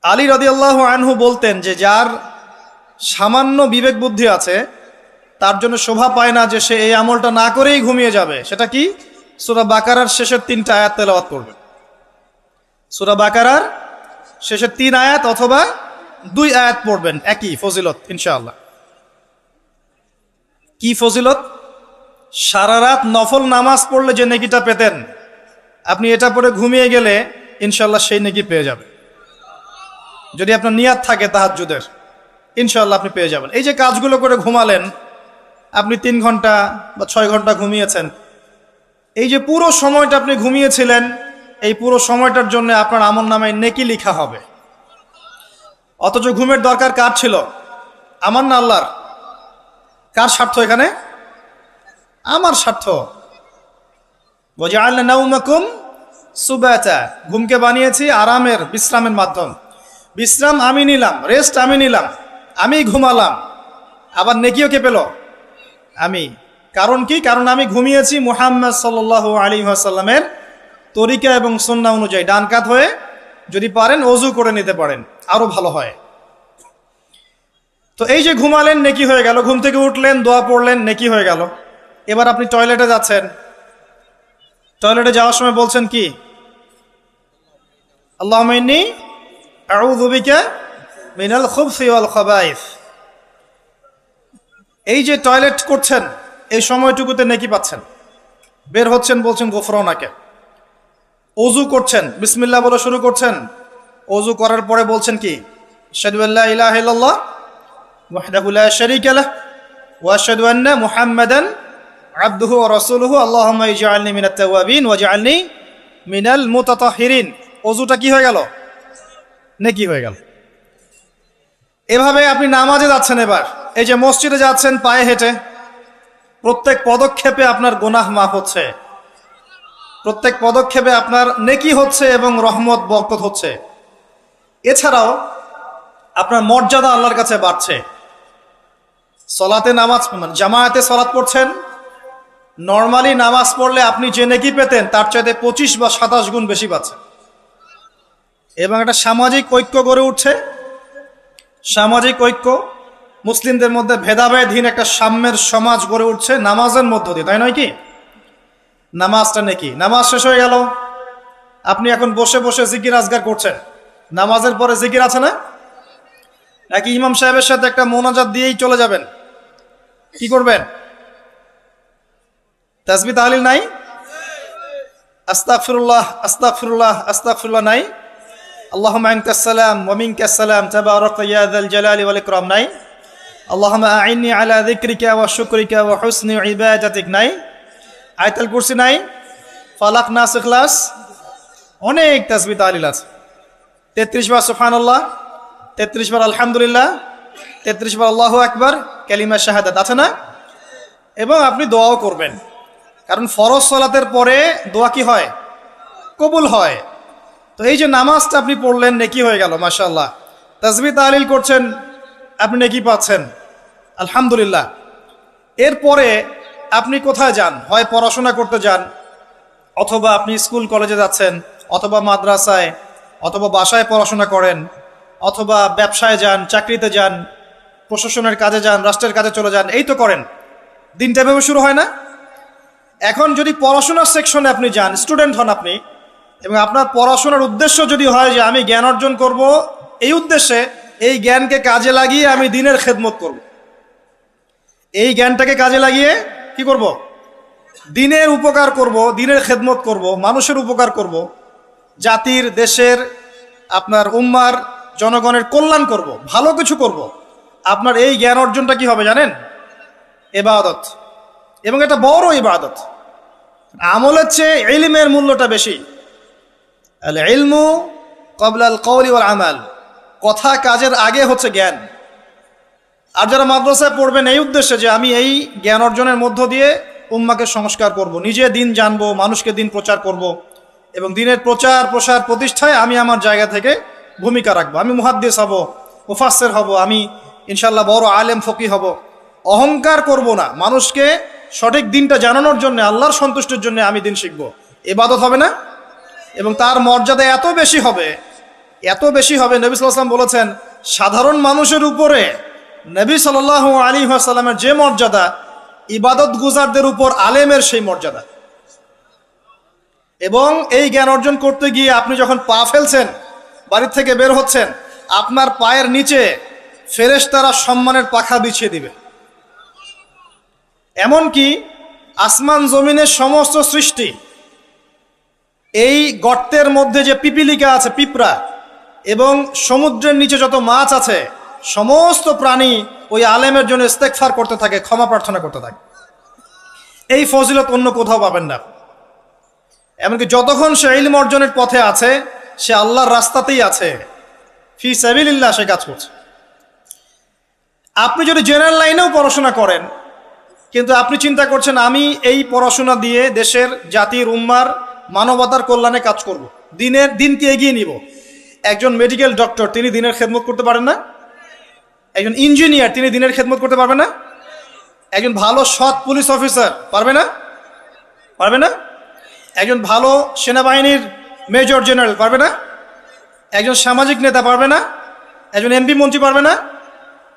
আলী রাদিয়াল্লাহু আনহু বলতেন যে যার সামান্য বিবেক বুদ্ধি আছে তার জন্য শোভা পায় না যে সে এই আমলটা না করেই ঘুমিয়ে যাবে। সেটা কি? সূরা বাকারার শেষের 3টা আয়াত তেলাওয়াত করবে। সূরা বাকারার শেষের 3 আয়াত অথবা 2 আয়াত পড়বেন, একই ফজিলত ইনশাআল্লাহ। কি ফজিলত? সারা রাত নফল নামাজ পড়লে যে নেকিটা পেতেন, আপনি এটা পড়ে ঘুমিয়ে গেলে ইনশাআল্লাহ সেই নেকি পেয়ে যাবেন। যদি আপনার নিয়াত থাকে তাহাজ্জুদের, ইনশাআল্লাহ আপনি পেয়ে যাবেন। এই যে কাজগুলো করে ঘুমালেন, আপনি 3 ঘন্টা বা 6 ঘন্টা ঘুমিয়েছেন, এই যে পুরো সময়টা আপনি ঘুমিয়েছিলেন, এই পুরো সময়টার জন্য আপনার আমলনামায় নেকি লেখা হবে। অথচ ঘুমের দরকার কার ছিল? আমার না আল্লাহর? কার স্বার্থ এখানে? আমার স্বার্থ। ওয়াজআলনা নাওমাকুম সুবাতা, ঘুমকে বানিয়েছি আরামের, বিশ্রামের মাধ্যম। বিশ্রাম আমি নিলাম, রেস্ট আমি নিলাম, আমি ঘুমালাম, আবার নেকিও কে পেল? আমি। কারণ কি? কারণ আমি ঘুমিয়েছি মুহাম্মদ সাল্লাল্লাহু আলাইহি ওয়াসাল্লামের তরিকা এবং সুন্নাহ অনুযায়ী। ডান কাত হয়ে যদি পারেন ওযু করে নিতে পারেন, আরো ভালো হয়। তো এই যে ঘুমালেন, নেকি হয়ে গেল। ঘুম থেকে উঠলেন, দোয়া পড়লেন, নেকি হয়ে গেল। এবার আপনি টয়লেটে যাচ্ছেন, টয়লেটে যাওয়ার সময় বলছেন কি? আল্লাহুম্মা ইন্নী আউযু বিকা মিনাল খুবসি ওয়াল খাবাইস। এই যে টয়লেট করছেন, এই সময়টুকুতে নেকি পাচ্ছেন। বের হচ্ছেন, বলছেন গফরানাকে। ওযু করছেন, বিসমিল্লাহ বলে শুরু করছেন। ওযু করার পরে বলছেন কি? আশহাদু আল্লা ইলাহা ইল্লাল্লাহ ওয়াহদাহু লা শারীকা লাহ ওয়া আশহাদু আন্না মুহাম্মাদান আবদুহু ওয়া রাসূলুহু আল্লাহুম্মা ইজআলনি মিনাত তাওয়াবিন ওয়াজআলনি মিনাল মুতাতাহহিরিন। ওযুটা কি হয়ে গেল? নেকি হয়ে গেল। এভাবে আপনি নামাজে যাচ্ছেন। এবার এই যে মসজিদে যাচ্ছেন পায়ে হেঁটে, প্রত্যেক পদক্ষেপে আপনার গুনাহ মাফ হচ্ছে, প্রত্যেক পদক্ষেপে আপনার নেকি হচ্ছে এবং রহমত বরকত হচ্ছে। এছাড়াও আপনার মর্যাদা আল্লাহর কাছে বাড়ছে। সলাতে নামাজ, মানে জামায়াতে সলাত পড়ছেন, নর্মালি নামাজ পড়লে আপনি যে নেকি পেতেন তার চাইতে 25 বা 27 গুণ বেশি পাচ্ছেন। এবং একটা সামাজিক ঐক্য গড়ে উঠছে। সামাজিক ঐক্য, মুসলিমদের মধ্যে ভেদাভেদহীন একটা সাম্যের সমাজ গড়ে উঠছে নামাজের মধ্য দিয়ে, তাই নয় কি? নামাজটা নেকি। নামাজ শেষ হয়ে গেল, আপনি এখন বসে বসে জিকির আজগার করছেন। নামাজের পরে জিকির আছে না? নাকি ইমাম সাহেবের সাথে একটা মোনাজাত দিয়েই চলে যাবেন? কি করবেন? তাসবিহ তাহলিল নাই? আস্তাগফিরুল্লাহ আস্তাগফিরুল্লাহ আস্তাগফিরুল্লাহ নাই? আল্লাহুম্মা আনতাস সালাম ওয়া মিনকাস সালাম তাবারাকতা ইয়া যাল জালালি ওয়াল ইকরাম নাই? আল্লাহুম্মা আইন্নি আলা যিকরিকা ওয়া শুকরিকা ওয়া হুসনি ইবাদাতিক নাই? আয়াতুল কুরসি নাই? ফালাক নাস ইখলাস, অনেক তাসবিহ তাহলিল আছে। 33 বার সুবহানাল্লাহ, 33 বার আলহামদুলিল্লাহ, 33 বার আল্লাহু আকবার, কালিমা শাহাদাত আছে না? এবং আপনি দোয়াও করবেন, কারণ ফরজ সালাতের পরে দোয়া কি হয়? কবুল হয়। তো এই যে নামাজটা আপনি পড়লেন, নেকি হয়ে গেল মাশাআল্লাহ। তাসবিহ তাহলিল করছেন, আপনি নেকি পাচ্ছেন, আলহামদুলিল্লাহ। এরপরে আপনি কোথায় যান? হয় পড়াশোনা করতে যান, অথবা আপনি স্কুল কলেজে যাচ্ছেন, অথবা মাদ্রাসায়, অথবা বাসায় পড়াশোনা করেন, অথবা ব্যবসায় যান, চাকরিতে যান, প্রশাসনের কাজে যান, রাষ্ট্রের কাজে চলে যান, এই তো করেন। দিনটা এভাবে শুরু হয় না? এখন যদি পড়াশোনার সেকশনে আপনি যান, স্টুডেন্ট হন আপনি, এবং আপনার পড়াশোনার উদ্দেশ্য যদি হয় যে আমি জ্ঞান অর্জন করব, এই উদ্দেশ্যে এই জ্ঞানকে কাজে লাগিয়ে আমি দ্বীনের খেদমত করব, এই জ্ঞানটাকে কাজে লাগিয়ে কি করব? দ্বীনের উপকার করব, দ্বীনের খেদমত করব, মানুষের উপকার করব, জাতির, দেশের, আপনার উম্মার, জনগণের কল্যাণ করব, ভালো কিছু করব। আপনার এই জ্ঞান অর্জনটা কি হবে জানেন? ইবাদত, এবং এটা বড় ইবাদত। আমলের চেয়ে ইলমের মূল্যটা বেশি। আল ইলমু ক্বাবলা আল কওলি ওয়াল আমাল, কথা কাজের আগে হচ্ছে জ্ঞান। আর যারা মাদ্রাসায় পড়বেন এই উদ্দেশ্যে যে আমি এই জ্ঞান অর্জনের মধ্য দিয়ে উম্মাকে সংস্কার করব, নিজে দিন জানবো, মানুষকে দিন প্রচার করব, এবং দিনের প্রচার প্রসার প্রতিষ্ঠায় আমি আমার জায়গা থেকে ভূমিকা রাখবো। আমি মুহাদ্দিস হব, মুফাসসির হব, আমি ইনশাল্লাহ বড় আলেম ফকি হব। অহংকার করব না, মানুষকে সঠিক দিনটা জানানোর জন্য, আল্লাহর সন্তুষ্টির জন্য আমি দিন শিখবো। ইবাদত হবে না? এবং তার মর্যাদা এত বেশি হবে, এত বেশি হবে। নবী সাল্লাল্লাহু আলাইহি ওয়াসাল্লাম বলেছেন, সাধারণ মানুষের উপরে নবী সাল্লাল্লাহু আলাইহি ওয়াসাল্লামের যে মর্যাদা, ইবাদত গুজারদের উপর আলেমের সেই মর্যাদা। এবং এই জ্ঞান অর্জন করতে গিয়ে আপনি যখন পা ফেলছেন, বাড়ির থেকে বের হচ্ছেন, আপনার পায়ের নিচে ফেরেশতারা সম্মানের পাখা বিছিয়ে দিবে। এমনকি আসমান জমিনের সমস্ত সৃষ্টি, এই গর্তের মধ্যে যে পিপিলিকা আছে, পিঁপড়া, এবং সমুদ্রের নিচে যত মাছ আছে, সমস্ত প্রাণী ওই আলেমের জন্য ইস্তেগফার করতে থাকে, ক্ষমা প্রার্থনা করতে থাকে। এই ফজিলত অন্য কোথাও পাবেন না। এমনকি যতক্ষণ সে ইলম অর্জনের পথে আছে, সে আল্লাহর রাস্তাতেই আছে, ফি সাবিলিল্লাহ সে কাজ করছে। আপনি যদি জেনারেল লাইনেও পড়াশোনা করেন, কিন্তু আপনি চিন্তা করছেন আমি এই পড়াশোনা দিয়ে দেশের, জাতির, উম্মার, মানবতার কল্যাণে কাজ করব, দিনকে এগিয়ে নিব। একজন মেডিকেল ডক্টর তিনি দিনের খেদমত করতে পারেন না? একজন ইঞ্জিনিয়ার তিনি দিনের খেদমত করতে পারবেন না? একজন ভালো সৎ পুলিশ অফিসার পারবে না? পারবে না? একজন ভালো সেনাবাহিনীর মেজর জেনারেল পারবে না? একজন সামাজিক নেতা পারবে না? একজন এমপি মন্ত্রী পারবে না?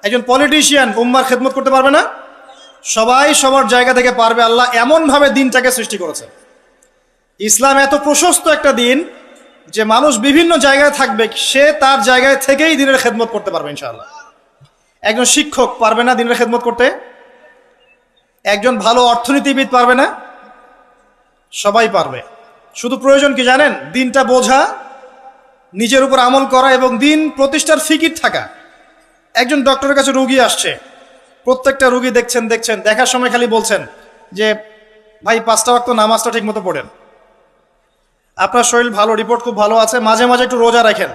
একজন পলিটিশিয়ান উম্মার খেদমত করতে পারবে না? সবাই সবার জায়গা থেকে পারবে। আল্লাহ এমনভাবে দিনটাকে সৃষ্টি করেছে। ইসলাম এত প্রশস্ত একটা দিন যে মানুষ বিভিন্ন জায়গায় থাকবে, সে তার জায়গায় থেকেই দিনের খেদমত করতে পারবে ইনশাআল্লাহ। একজন শিক্ষক পারবে না দিনের খেদমত করতে? একজন ভালো অর্থনীতিবিদ পারবে না? সবাই পারবে। শুধু প্রয়োজন কি জানেন? দিনটা বোঝা, নিজের উপর আমল করা এবং দিন প্রতিষ্ঠার ফিকির থাকা। একজন ডক্টরের কাছে রুগী আসছে, প্রত্যেকটা রুগী দেখছেন, দেখার সময় খালি বলছেন যে ভাই 5টা ওয়াক্ত নামাজটা ঠিক মতো পড়েন, আপনার শরীর ভালো, রিপোর্ট খুব ভালো আছে, মাঝে মাঝে একটু রোজা রাখেন।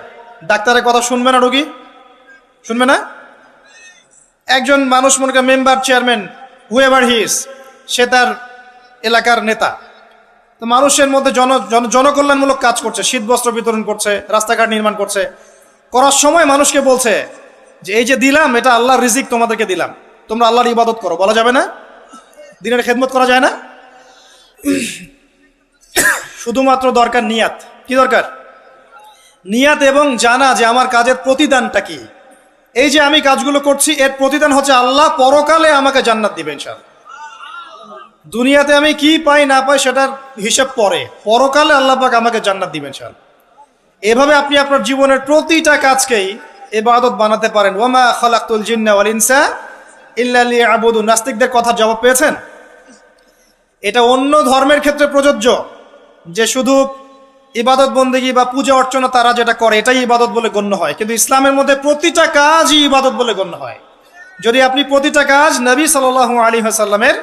ডাক্তারের কথা শুনবে না রুগী? শুনবে না? একজন মানুষ মনে করেন member, chairman, whoever he is, সে তার এলাকার নেতা, তো মানুষের মধ্যে জনকল্যাণমূলক কাজ করছে, শীতবস্ত্র বিতরণ করছে, রাস্তাঘাট নির্মাণ করছে, করার সময় মানুষকে বলছে যে এই যে দিলাম এটা আল্লাহর রিজিক, তোমাদেরকে দিলাম, তোমরা আল্লাহর ইবাদত করো। বলা যাবে না? দিনের খেদমত করা যায় না? শুধুমাত্র দরকার নিয়াত। কি দরকার? নিয়াত এবং জানা যে আমার কাজের প্রতিদানটা কি। এই যে আমি কাজগুলো করছি এর প্রতিদান হচ্ছে আল্লাহ পরকালে আমাকে জান্নাত দিবে ইনশাআল্লাহ। দুনিয়াতে আমি কি পাই না পাই সেটার হিসাব পরে, পরকালে আল্লাহ পাক আমাকে জান্নাত দিবেন ইনশাআল্লাহ। এভাবে আপনি আপনার জীবনের প্রতিটা কাজকেই ইবাদত বানাতে পারেন। ওয়ামা খালাকতুল জিন্না ওয়াল ইনসা ইল্লা লিয়াবুদুন। নাস্তিকদের কথা জবাব পেয়েছেন? এটা অন্য ধর্মের ক্ষেত্রে প্রযোজ্য যে শুধু ইবাদত বন্দেগী বা পূজা অর্চনা তারা যেটা করে এটাই ইবাদত বলে গণ্য হয়, কিন্তু ইসলামের মধ্যে প্রতিটা কাজই ইবাদত বলে গণ্য হয় যদি আপনি প্রতিটা কাজ নবী সাল্লাল্লাহু আলাইহি ওয়াসাল্লামের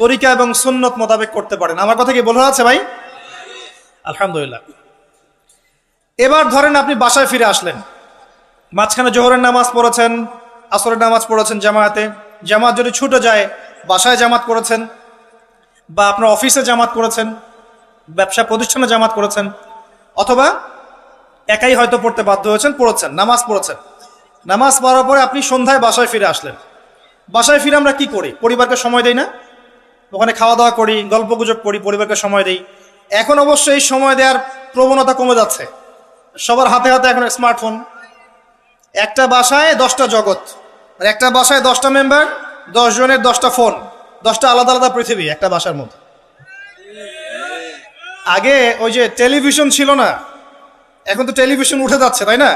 তরিকা এবং সুন্নত মোতাবেক করতে পারেন। আমার কথা কি বোঝা যাচ্ছে ভাই? আলহামদুলিল্লাহ। এবার ধরেন আপনি বাসায় ফিরে আসলেন, মাঝখানে জোহরের নামাজ পড়েছেন, আসরের নামাজ পড়েছেন জামাতে, জামাত যদি ছুটে যায় বাসায় জামাত করেছেন, বা আপনার অফিসে জামাত করেছেন, ব্যবসা প্রতিষ্ঠানে জামাত করেছেন, অথবা একাই হয়তো পড়তে বাধ্য হয়েছেন, পড়েছেন, নামাজ পড়েছেন। নামাজ পড়ার পরে আপনি সন্ধ্যায় বাসায় ফিরে আসলেন। বাসায় ফিরে আমরা কি করি? পরিবারকে সময় দেই না? ওখানে খাওয়া দাওয়া করি, গল্প গুজব করি, পরিবারকে সময় দেই। এখন অবশ্য এই সময় দেওয়ার প্রবণতা কমে যাচ্ছে, সবার হাতে হাতে এখন স্মার্টফোন। একটা বাসায় 10টা জগৎ, আর একটা বাসায় 10টা মেম্বার, 10 জনের 10টা ফোন, 10টা আলাদা আলাদা পৃথিবী একটা বাসার মধ্যে। আগে ওই যে টেলিভিশন ছিল না, এখন তো টেলিভিশন উঠে যাচ্ছে, তাই না?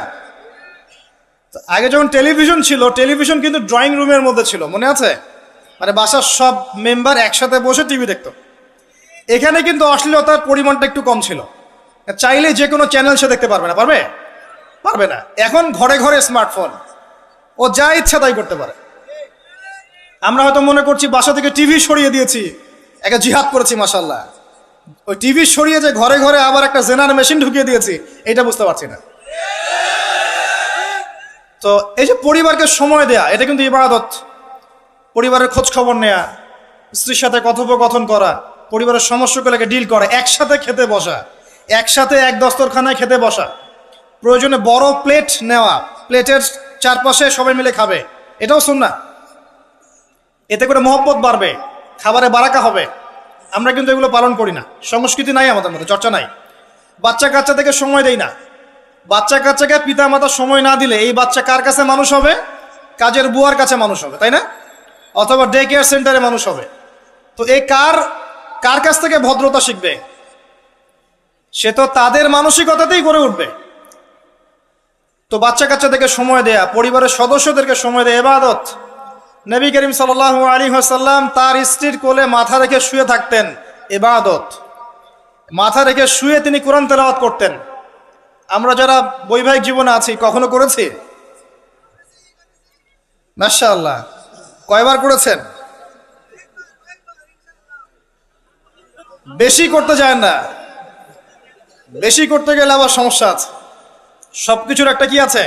আগে যখন টেলিভিশন ছিল, টেলিভিশন কিন্তু ড্রয়িং রুমের মধ্যে ছিল, মনে আছে? মানে বাসার সব মেম্বার একসাথে বসে টিভি দেখতো। এখানে কিন্তু অশ্লীলতার পরিমাণটা একটু কম ছিল, চাইলে যে কোনো চ্যানেল সে দেখতে পারবে না। পারবে? পারবে না। এখন ঘরে ঘরে স্মার্টফোন, ও যা ইচ্ছা তাই করতে পারে। আমরা হয়তো মনে করছি বাসা থেকে টিভি সরিয়ে দিয়েছি, একটা জিহাদ করেছি, মাশাআল্লাহ। ওই টিভি সরিয়ে যে ঘরে ঘরে আবার একটা জেনার মেশিন ঢুকিয়ে দিয়েছি, এটা বুঝতে পারছি না। তো এই যে পরিবারকে সময় দেয়া, এটা কিন্তু ইবাদত। পরিবারের খোঁজ খবর নেয়া, স্ত্রীর সাথে কথোপকথন করা, পরিবারের সমস্যাগুলোকে ডিল করা, একসাথে খেতে বসা, একসাথে এক দস্তরখানায় খেতে বসা, প্রয়োজনে বড় প্লেট নেওয়া, প্লেটের চারপাশে সবাই মিলে খাবে, এটাও সুন্নাহ। এতে করে মহব্বত বাড়বে, খাবারে বারাকা হবে। আমরা কিন্তু এগুলো পালন করি না, সংস্কৃতি নাই আমাদের মধ্যে, চর্চা নাই। বাচ্চা কাচ্চা থেকে সময় দেই না। বাচ্চা কাচ্চাকে পিতা মাতা সময় না দিলে এই বাচ্চা কার কাছে মানুষ হবে? কাজের বুয়ার কাছে মানুষ হবে, তাই না? অথবা ডে কেয়ার সেন্টারে মানুষ হবে। তো এই কার কাছ থেকে ভদ্রতা শিখবে? সে তো তাদের মানসিকতাতেই গড়ে উঠবে। তো বাচ্চা কাচ্চাদেরকে সময় দেয়া, পরিবারের সদস্যদেরকে সময় দেয়া ইবাদত। নবী করিম সাল্লাল্লাহু আলাইহি ওয়াসাল্লাম তার স্ত্রীর কোলে মাথা রেখে শুয়ে থাকতেন, ইবাদত। মাথা রেখে শুয়ে তিনি কোরআন তেলাওয়াত করতেন। আমরা যারা বৈবাহিক জীবনে আছি কখনো করেছি? মাশাআল্লাহ। কয়বার করেছেন? বেশি করতে যায় না, বেশি করতে গেলে আবার সমস্যা আছে। সবকিছুর একটা কি আছে?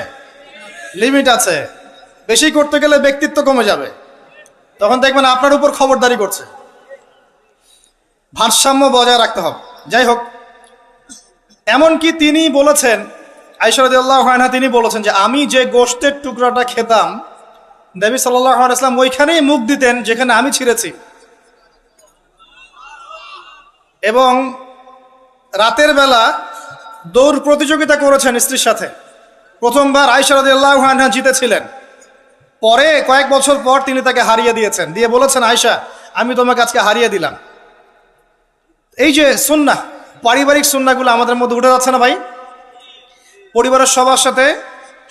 লিমিট আছে। বেশি করতে গেলে ব্যক্তিত্ব কমে যাবে। তখন দেখবেন আপনার উপর খবরদারি করছে। ভারসাম্য বজায় রাখতে হবে। যাই হোক, এমনকি তিনি বলেছেন, আয়েশা রাদিয়াল্লাহু আনহা তিনি বলেছেন যে আমি যে গোশতের টুকরাটা খেতাম, নবী সাল্লাল্লাহু আলাইহি ওয়াসাল্লাম ওইখানেই মুখ দিতেন যেখানে আমি ছিঁড়েছি। এবং রাতের বেলা দৌড় প্রতিযোগিতা করেছেন স্ত্রীর সাথে। প্রথমবার আয়েশা রাদিয়াল্লাহু আনহা জিতেছিলেন, পরে কয়েক বছর পর তিনি তাকে হারিয়ে দিয়েছেন, দিয়ে বলেছেন, আয়েশা আমি তোমাকে আজকে হারিয়ে দিলাম। এই যে সুন্নাহ, পারিবারিক সুন্নাহগুলো আমাদের মধ্যে উঠে যাচ্ছে না ভাই? পরিবারের সবার সাথে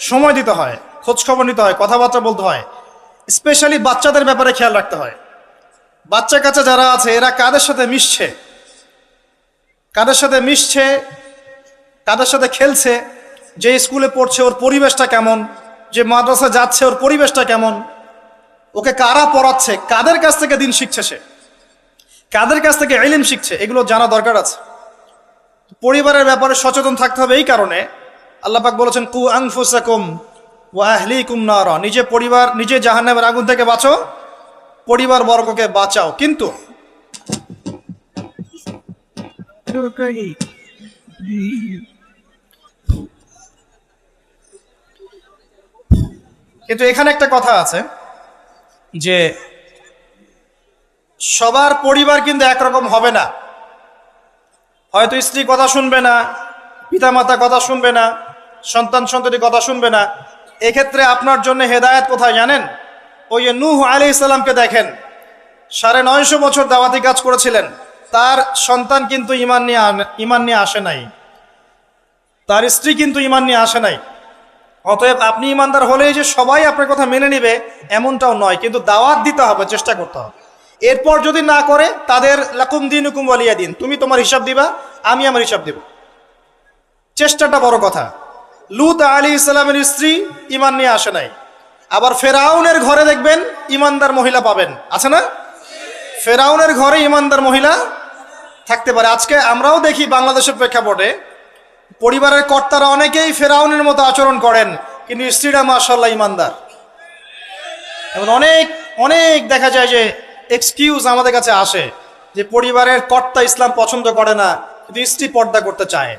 সময় দিতে হয়, খোঁজ খবর নিতে হয়, কথাবার্তা বলতে হয়, স্পেশালি বাচ্চাদের ব্যাপারে খেয়াল রাখতে হয়। বাচ্চা কাচ্চা যারা আছে এরা কাদের সাথে মিশছে, কাদের সাথে মিশছে, কাদের সাথে খেলছে, যে স্কুলে পড়ছে ওর পরিবেশটা কেমন, যে মাদ্রাসা যাচ্ছে ওর পরিবেশটা কেমন, ওকে কারা পড়াচ্ছে, কাদের কাছ থেকে দিন শিখছে, সে কাদের কাছ থেকে ইলম শিখছে, এগুলো জানা দরকার আছে। পরিবারের ব্যাপারে সচেতন থাকতে হবে। এই কারণে আল্লাহ পাক বলেছেন, কু আনফুসাকুম ওয়া আহলিকুম নারা, নিজে পরিবার, নিজে জাহান্নামের আগুন থেকে বাঁচো, পরিবার বর্গকে বাঁচাও। কিন্তু এখানে একটা কথা আছে যে সবার পরিবার কিন্তু একরকম হবে না। হয়তো স্ত্রী কথা শুনবে না, পিতামাতা কথা শুনবে না, সন্তান সন্ততি কথা শুনবে না। এক্ষেত্রে আপনার জন্য হেদায়েত কোথায় জানেন? ওই যে নূহ আলাইহিস সালামকে দেখেন, 950 বছর দাওয়াতি কাজ করেছিলেন, তার সন্তান কিন্তু ঈমান নিয়ে আসে নাই, তার স্ত্রী কিন্তু ঈমান নিয়ে আসে নাই। অতএব আপনি ঈমানদার হলেই যে সবাই আপনার কথা মেনে নেবে এমনটাও নয়, কিন্তু দাওয়াত দিতে হবে, চেষ্টা করতে হবে। এরপর যদি না করে, তাদের লাকুম দিনুকুম ওয়ালিয়া দিন, তুমি তোমার হিসাব দিবা, আমি আমার হিসাব দিব। চেষ্টাটা বড় কথা। লূত আলাইহিস সালামের স্ত্রী ঈমান নিয়ে আসে নাই। আবার ফেরাউনের ঘরে দেখবেন ঈমানদার মহিলা পাবেন, আছে না? ফেরাউনের ঘরে ঈমানদার মহিলা থাকতে পারে। আজকে আমরাও দেখি বাংলাদেশের প্রেক্ষাপটে পরিবারের কর্তারা অনেকেই ফেরাউনের মতো আচরণ করেন, কিন্তু স্ত্রীরা মাশাআল্লাহ ঈমানদার। এবং অনেক অনেক দেখা যায় যে এক্সকিউজ আমাদের কাছে আসে যে পরিবারের কর্তা ইসলাম পছন্দ করে না, কিন্তু স্ত্রী পর্দা করতে চায়,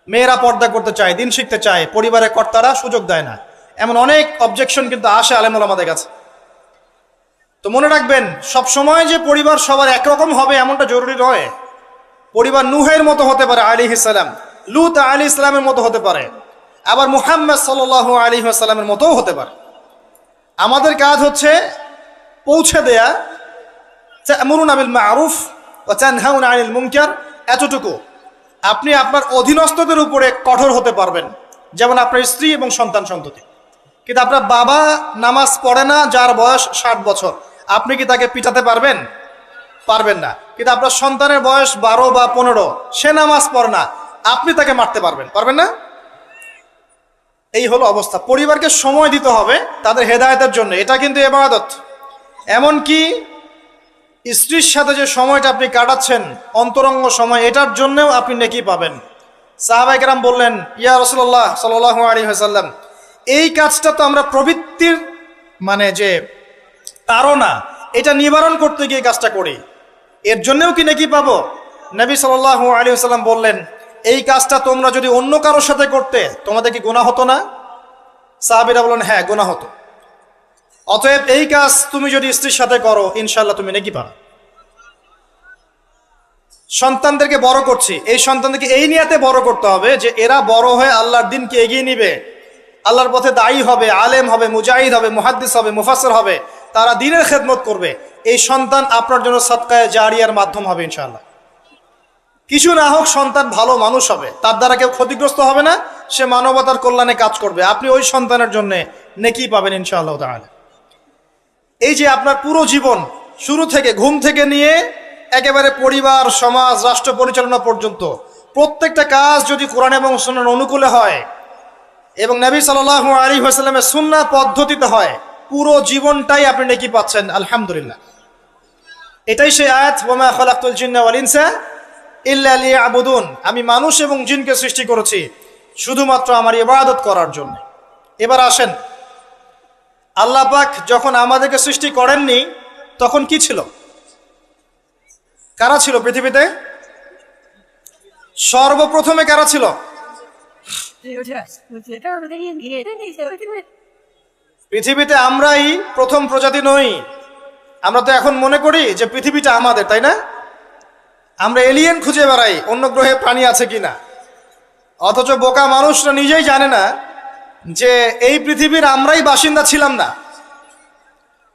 মেয়েরা পর্দা করতে চায়, দিন শিখতে চায়, পরিবারের কর্তারা সুযোগ দেয় না। এমন অনেক অবজেকশন কিন্তু আসে আলেম ওলামাদের কাছে। তো মনে রাখবেন, সব সময় যে পরিবার সবার একরকম হবে এমনটা জরুরি নয়। পরিবার নূহের মতো হতে পারে আলাইহিস সালাম, লূত আলাইহিস সালামের মতো হতে পারে, আবার মুহাম্মদ সাল্লাল্লাহু আলাইহি ওয়াসাল্লামের মতোও হতে পারে। আমাদের কাজ হচ্ছে পৌঁছে দেয়া, তা'মুরুনা বিল মা'রুফ ওয়া তানহাউনা আনিল মুনকার, এতটুকু। আপনি আপনার অধীনস্থদের উপরে কঠোর হতে পারবেন, যেমন আপনার স্ত্রী এবং সন্তান সন্ততি। কিন্তু আপনার বাবা নামাজ পড়ে না, যার বয়স 60 বছর, আপনি কি তাকে পিটাতে পারবেন? পারবেন না। কিন্তু আপনার সন্তানের বয়স 12 বা 15, সে নামাজ পড়ে না, আপনি তাকে মারতে পারবেন? পারবেন না। এই হলো অবস্থা। পরিবারকে সময় দিতে হবে তাদের হেদায়েতের জন্য, এটা কিন্তু ইবাদত। এমনকি স্ত্রীর সাথে যে সময়টা আপনি কাটাচ্ছেন, অন্তরঙ্গ সময়, এটার জন্যও আপনি নেকি পাবেন। সাহাবায়ে কেরাম বললেন, ইয়া রাসূলুল্লাহ সাল্লাল্লাহু আলাইহি ওয়াসাল্লাম, এই কাজটা তো আমরা প্রবৃত্তির মানে যে তাড়না, এটা নিবারণ করতে গিয়ে কাজটা করি, এর জন্যও কি নেকি পাবো? নবী সাল্লাল্লাহু আলাইহি ওয়াসাল্লাম বললেন, এই কাজটা তোমরা যদি অন্য কারোর সাথে করতে তোমাদের কি গুনাহ হতো না? সাহাবীরা বললেন, হ্যাঁ গুনাহ হতো। অতএব এই কাজ তুমি যদি স্ত্রীর সাথে করো, ইনশাআল্লাহ তুমি নেকি পাবে। সন্তানদেরকে বড় করছি, এই সন্তানদেরকে এই নিয়াতে বড় করতে হবে যে এরা বড় হয়ে আল্লাহর দিনকে এগিয়ে নিবে, আল্লাহর পথে দায়ী হবে, আলেম হবে, মুজাহিদ হবে, মুহাদ্দিস হবে, মুফাসসির হবে, তারা দ্বীনের খেদমত করবে। এই সন্তান আপনার জন্য সাদকায়ে জারিয়ার মাধ্যম হবে ইনশাআল্লাহ। কিছু না হোক, সন্তান ভালো মানুষ হবে, তার দ্বারা কেউ ক্ষতিগ্রস্ত হবে না, সে মানবতার কল্যাণে কাজ করবে, আপনি ওই সন্তানের জন্য নেকি পাবেন ইনশাআল্লাহ তাআলা। এই যে আপনার পুরো জীবন, শুরু থেকে ঘুম থেকে নিয়ে একেবারে পরিবার, সমাজ, রাষ্ট্র পরিচালনা পর্যন্ত প্রত্যেকটা কাজ যদি কোরআন এবং সুন্নাহর অনুকূলে হয় এবং নবী সাল্লাল্লাহু আলাইহি ওয়াসাল্লামের সুন্নাহ পদ্ধতিতে হয়, পুরো জীবনটাই আপনি নেকি পাচ্ছেন, আলহামদুলিল্লাহ। এটাই সেই আয়াত, ওয়া মা খালাকতুল জিন্না ওয়াল ইনসা ইল্লা লিয়াবুদুন, আমি মানুষ এবং জিনকে সৃষ্টি করেছি শুধুমাত্র আমার ইবাদত করার জন্য। এবার আসেন, আল্লাহ পাক যখন আমাদেরকে সৃষ্টি করেননি তখন কি ছিল? কারা ছিল পৃথিবীতে? সর্বপ্রথমে কারা ছিল? পৃথিবীতে আমরাই প্রথম প্রজাতি নই। আমরা তো এখন মনে করি যে পৃথিবীটা আমাদের, তাই না? আমরা এলিয়েন খুঁজে বেড়াই অন্য গ্রহে প্রাণী আছে কিনা, অথচ বোকা মানুষরা নিজেই জানে না যে এই পৃথিবীর আমরাই বাসিন্দা ছিলাম না।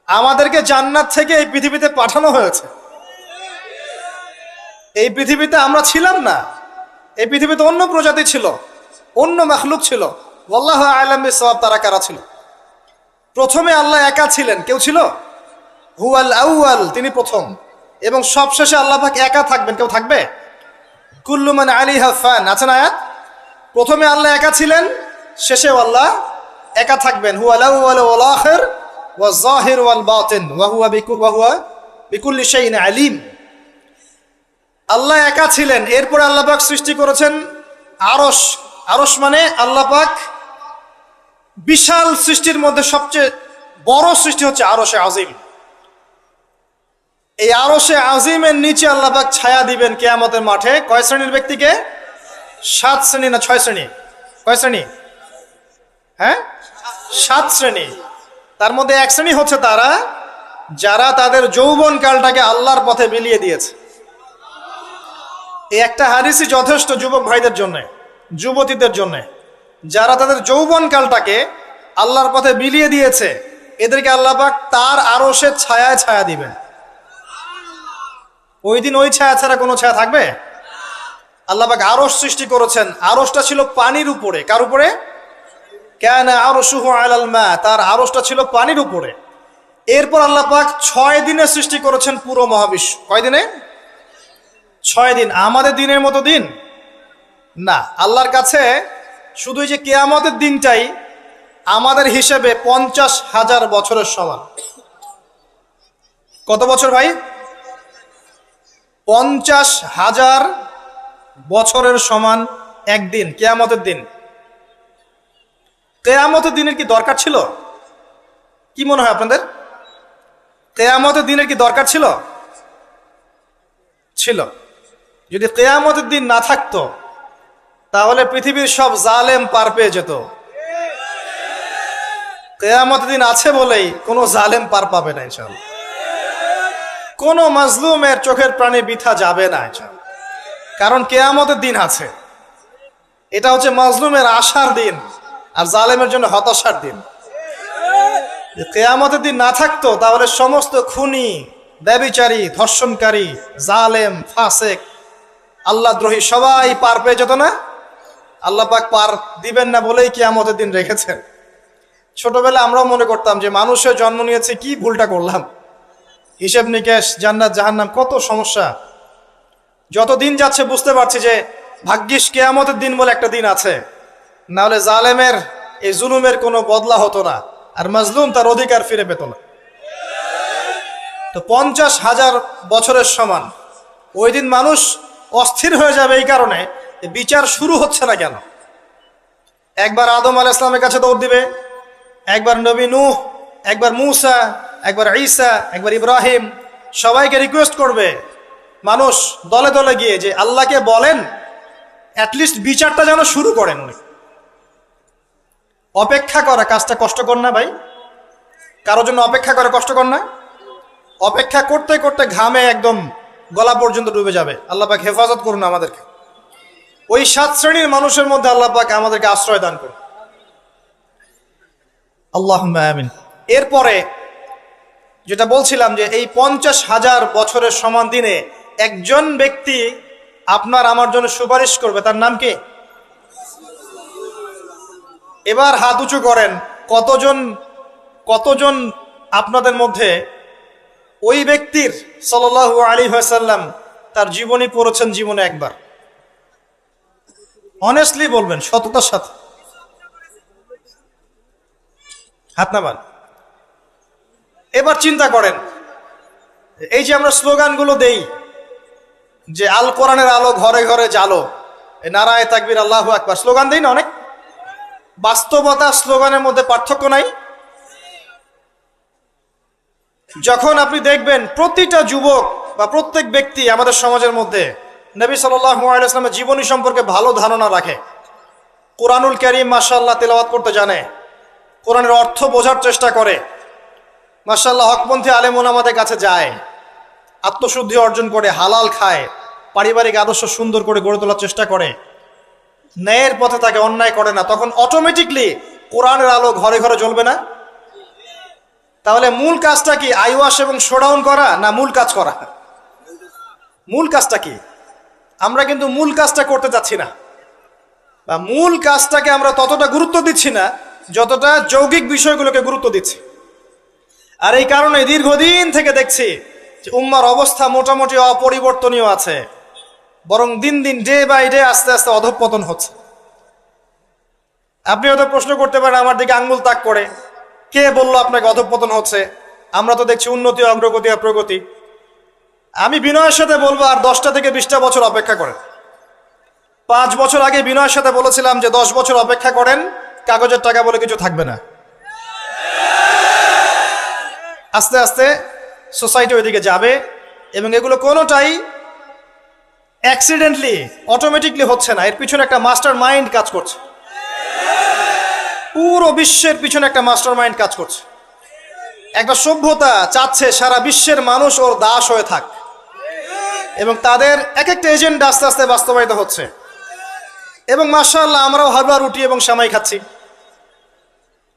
আমাদেরকে জান্নাত থেকে এই পৃথিবীতে পাঠানো হয়েছে। এই পৃথিবীতে আমরা ছিলাম না, এই পৃথিবীতে অন্য প্রজাতি ছিল, অন্য মাখলুক ছিল। আল্লাহু আ'লাম বিসওয়াব, তারা কারা ছিল? প্রথমে আল্লাহ একা ছিলেন, কেউ ছিল? হুয়াল আউয়াল, তিনি প্রথম, এবং সবশেষে আল্লাহ পাক একা থাকবেন, কেউ থাকবে? কুল্লু মান আলাইহা ফান, আছে না আয়াত? প্রথমে আল্লাহ একা ছিলেন, শেষেও আল্লাহ একা থাকবেন। হুয়াল আউয়াল ওয়াল আখির ওয়াজ যাহির ওয়াল বাতিন ওয়া হুয়া বিকুল্লি শাইইন আলিম। আল্লাহ একা ছিলেন, এরপরে আল্লাহ পাক সৃষ্টি করেছেন আরশ। আরশ মানে আল্লাহ পাক বিশাল সৃষ্টির মধ্যে সবচেয়ে বড় সৃষ্টি হচ্ছে আরশে আজিম। এই আরশে আজিমের নিচে আল্লাহ পাক ছায়া দিবেন কিয়ামতের মাঠে। কয় শ্রেণীর ব্যক্তিকে? 7 শ্রেণী না 6 শ্রেণী? কয় শ্রেণী? হ্যাঁ, 7 শ্রেণী। তার মধ্যে 1 শ্রেণী হচ্ছে তারা যারা তাদের যৌবন কালটাকে আল্লাহর পথে বিলিয়ে দিয়েছে। এই একটা হাদিসই যথেষ্ট যুবক ভাইদের জন্য, যুবতীদের জন্য, যারা তাদের যৌবন কালটাকে আল্লাহর পথে বিলিয়ে দিয়েছে, এদেরকে আল্লাহ পাক তার আরশের ছায়ায় ছায়া দিবেন। ওই দিন ওই ছায়া ছাড়া কোনো ছায়া থাকবে? আল্লাহ পাক আরশ সৃষ্টি করেছেন, আরশটা ছিল পানির উপরে। কার উপরে? কানা আরশুহু আলাল মা, তার আরশটা ছিল পানির উপরে। এরপর আল্লাহ পাক 6 দিনে সৃষ্টি করেছেন পুরো মহাবিশ্ব। কয় দিনে? 6 দিন। আমাদের দিনের মতো দিন না, আল্লাহর কাছে শুধু এই যে কিয়ামতের দিনটাই আমাদের হিসেবে 50,000 বছরের সমান। কত বছর ভাই? 50,000 বছরের সমান একদিন, কিয়ামতের দিন। কিয়ামতের দিনের কি দরকার ছিল? কি মনে হয় আপনাদের? কিয়ামতের দিনের কি দরকার ছিল? ছিল। যদি কিয়ামতের দিন না থাকতো তাহলে পৃথিবীর সব জালেম পার পেয়ে যেত। কিয়ামতের দিন আছে বলেই কোনো জালেম পার পাবে না ইনশাআল্লাহ। কোনো মাজলুমের চোখের প্রাণে বৃথা যাবে না ইনশাআল্লাহ, কারণ কিয়ামতের দিন আছে। এটা হচ্ছে মাজলুমের আশার দিন আর জালেমের জন্য হতাশার দিন। কিয়ামতের দিন না থাকতো তাহলে সমস্ত খুনি, ব্যভিচারী, ধর্ষণকারী, জালেম, ফাসেক, আল্লাহদ্রোহী সবাই পার পেয়ে যেত না। আল্লাহ পাক পার দিবেন না বলেই কিয়ামতের দিন রেখেছেন। ছোটবেলায় আমরাও মনে করতাম যে মানুষের জন্ম নিয়েছে, কি ভুলটা করলাম, হিসেব নিকেশ, জান্নাত জাহান্নাম, কত সমস্যা। যত দিন যাচ্ছে বুঝতে পারছি যে ভাগ্যিস কিয়ামতের দিন বলে একটা দিন আছে, না হলে জালেমের এই জুলুমের কোনো বদলা হতো না, আর মাজলুম তার অধিকার ফিরে পেত না। তো 50,000 বছরের সমান ওই দিন মানুষ অস্থির হয়ে যাবে এই কারণে বিচার শুরু হচ্ছে না কেন। একবার আদম আলাইহিস সালামের কাছে দৌড় দিবে, একবার নবী নূহ, একবার মূসা, একবার ঈসা, একবার ইব্রাহিম, সবাইকে রিকোয়েস্ট করবে মানুষ দলে দলে গিয়ে যে আল্লাহকে বলেন অ্যাটলিস্ট বিচারটা যেন শুরু করেন উনি। অপেক্ষা করা কাজটা কষ্টকর না ভাই? কারোর জন্য অপেক্ষা করা কষ্টকর না? অপেক্ষা করতে করতে ঘামে একদম গলা পর্যন্ত ডুবে যাবে। আল্লাহ পাক হেফাজত করুন আমাদেরকে। ওই 7 শ্রেণীর মানুষের মধ্যে আল্লাহ পাক আমাদেরকে আশ্রয় দান করুন, আল্লাহুম্মা আমিন। এরপরে যেটা বলছিলাম যে এই 50,000 বছরের সমান দিনে একজন ব্যক্তি আপনার আমার জন্য সুপারিশ করবে, তার নাম কি? এবার হাত উঁচু করেন, কতজন আপনাদের মধ্যে ওই ব্যক্তির সাল্লাল্লাহু আলাইহি ওয়াসাল্লাম তার জীবনী পড়েছেন জীবনে একবার? অনেস্টলি বলবেন, সততার সাথে। হাত নামান। এবার চিন্তা করেন, এই যে আমরা স্লোগানগুলো দেই যে আল কোরআনের আলো ঘরে ঘরে জালো, নারায়ে তাকবীর, আল্লাহু আকবার, স্লোগান দেই না অনেক? বাস্তবতা স্লোগানের মধ্যে পার্থক্য নাই? যখন আপনি দেখবেন প্রতিটা যুবক বা প্রত্যেক ব্যক্তি আমাদের সমাজের মধ্যে নবী সাল্লাল্লাহু আলাইহি ওয়াসাল্লামের জীবনী সম্পর্কে ভালো ধারণা রাখে, কোরআনুল কারীম মাশাআল্লাহ তেলাওয়াত করতে জানে, কোরআনের অর্থ বোঝার চেষ্টা করে, মাশাআল্লাহ হকপন্থী আলেম ওলামাদের কাছে যায়, আত্মশুদ্ধি অর্জন করে, হালাল খায়, পারিবারিক আদর্শ সুন্দর করে গড়ে তোলার চেষ্টা করে, ন্যায়ের পথে তাকে অন্যায় করে না, তখন অটোমেটিকলি কোরআনের আলো ঘরে ঘরে জ্বলবে না? তাহলে মূল কাজটা কি আইওয়াশ এবং শোডাউন করা, না মূল কাজ করা? মূল কাজটা কি? আমরা কিন্তু মূল কাজটা করতে যাচ্ছি না, বা মূল কাজটাকে আমরা ততটা গুরুত্ব দিচ্ছি না যতটা যৌগিক বিষয়গুলোকে গুরুত্ব দিচ্ছি। আর এই কারণে দীর্ঘদিন থেকে দেখছি যে উম্মার অবস্থা মোটামুটি অপরিবর্তনীয় আছে, বরং দিন দিন ডে বাই ডে আস্তে আস্তে অধঃপতন হচ্ছে। আপনি হয়তো প্রশ্ন করতে পারেন আমার দিকে আঙ্গুল তাক করে, কে বললো আপনাকে অধঃপতন হচ্ছে? আমরা তো দেখছি উন্নতি, অগ্রগতি আর প্রগতি। আমি বিনয়ের সাথে বলবো আর 10টা থেকে 20টা বছর অপেক্ষা করেন। 5 বছর আগে বিনয়ের সাথে বলেছিলাম যে 10 বছর অপেক্ষা করেন, কাগজের টাকা বলে কিছু থাকবে না। আস্তে আস্তে সোসাইটি ওইদিকে যাবে, এবং এগুলো কোনোটাই অ্যাক্সিডেন্টলি অটোমেটিকলি হচ্ছে না, এর পিছনে একটা মাস্টার মাইন্ড কাজ করছে। পুরো বিশ্বের পিছনে একটা মাস্টার মাইন্ড কাজ করছে। একটা সভ্যতা চাচ্ছে সারা বিশ্বের মানুষ ওর দাস হয়ে থাক, এবং তাদের এক একটা এজেন্ডা আস্তে আস্তে বাস্তবায়িত হচ্ছে। এবং মাশাআল্লাহ আমরাও হালুয়া রুটি এবং সামাই খাচ্ছি,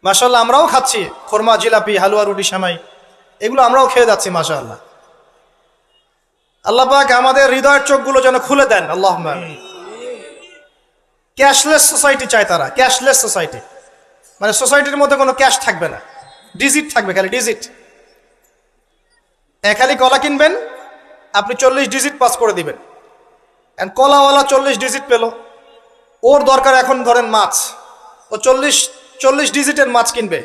মাশাআল্লাহ আমরাও খাচ্ছি খোরমা, জিলাপি, হালুয়া রুটি, সামাই, এগুলো আমরাও খেয়ে যাচ্ছি মাশাআল্লাহ। আল্লাহ পাক আমাদের হৃদয়ের চোখগুলো যেন খুলে দেন, আল্লাহুম্মা আমিন। ক্যাশলেস সোসাইটি চায় তারা, ক্যাশলেস সোসাইটি, মানে সোসাইটির মধ্যে কোনো ক্যাশ থাকবে না, ডিজিট থাকবে, খালি ডিজিট। খালি কলা কিনবেন, আপনি 40 ডিজিট পাস করে দিবেন, এন্ড কলাওয়ালা 40 ডিজিট পেল, ওর দরকার এখন ধরেন মাছ, ও 40 ডিজিটের মাছ কিনবে।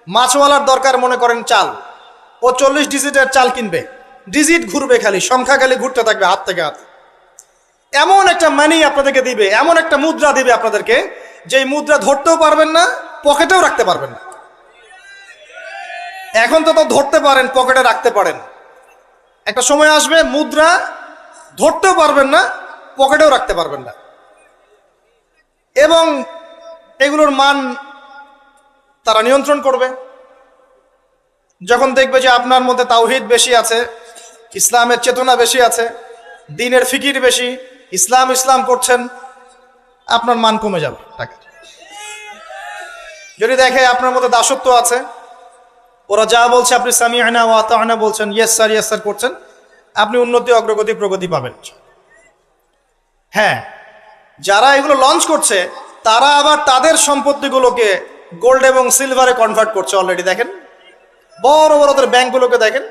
মাছওয়ালার দরকার মনে করেন চাল, ও 40 ডিজিটের চাল কিনবে। ডিজিট ঘুরবে, খালি সংখ্যা খালি ঘুরতে থাকবে হাত থেকে হাত। এমন একটা মানি আপনাদেরকে দিবে, এমন একটা মুদ্রা দিবে আপনাদেরকে, যে মুদ্রা ধরতেও পারবেন না, পকেটেও রাখতে পারবেন না। এখন তো ধরতে পারেন, পকেটে রাখতে পারেন, একটা সময় আসবে মুদ্রা ধরতেও পারবেন না, পকেটেও রাখতে পারবেন না। এবং এগুলোর মান তারা নিয়ন্ত্রণ করবে। যখন দেখবে যে আপনার মধ্যে তাওহীদ বেশি আছে, ইসলামের চেতনা বেশি আছে, দ্বীনের ফিকির বেশি, ইসলাম ইসলাম করছেন, আপনার মান কমে যাবে টাকা। যদি দেখে আপনার মধ্যে দাসত্ব আছে, ওরা যা বলছে আপনি সামি'না ওয়া আতা'না বলছেন, ইয়েস স্যার করছেন, আপনি উন্নতি, অগ্রগতি, প্রগতি পাবেন। হ্যাঁ, যারা এগুলো লঞ্চ করছে তারা আবার তাদের সম্পত্তিগুলোকে গোল্ড এবং সিলভারে কনভার্ট করছে অলরেডি। দেখেন বড় বড় ওদের ব্যাংকগুলোকে দেখেন,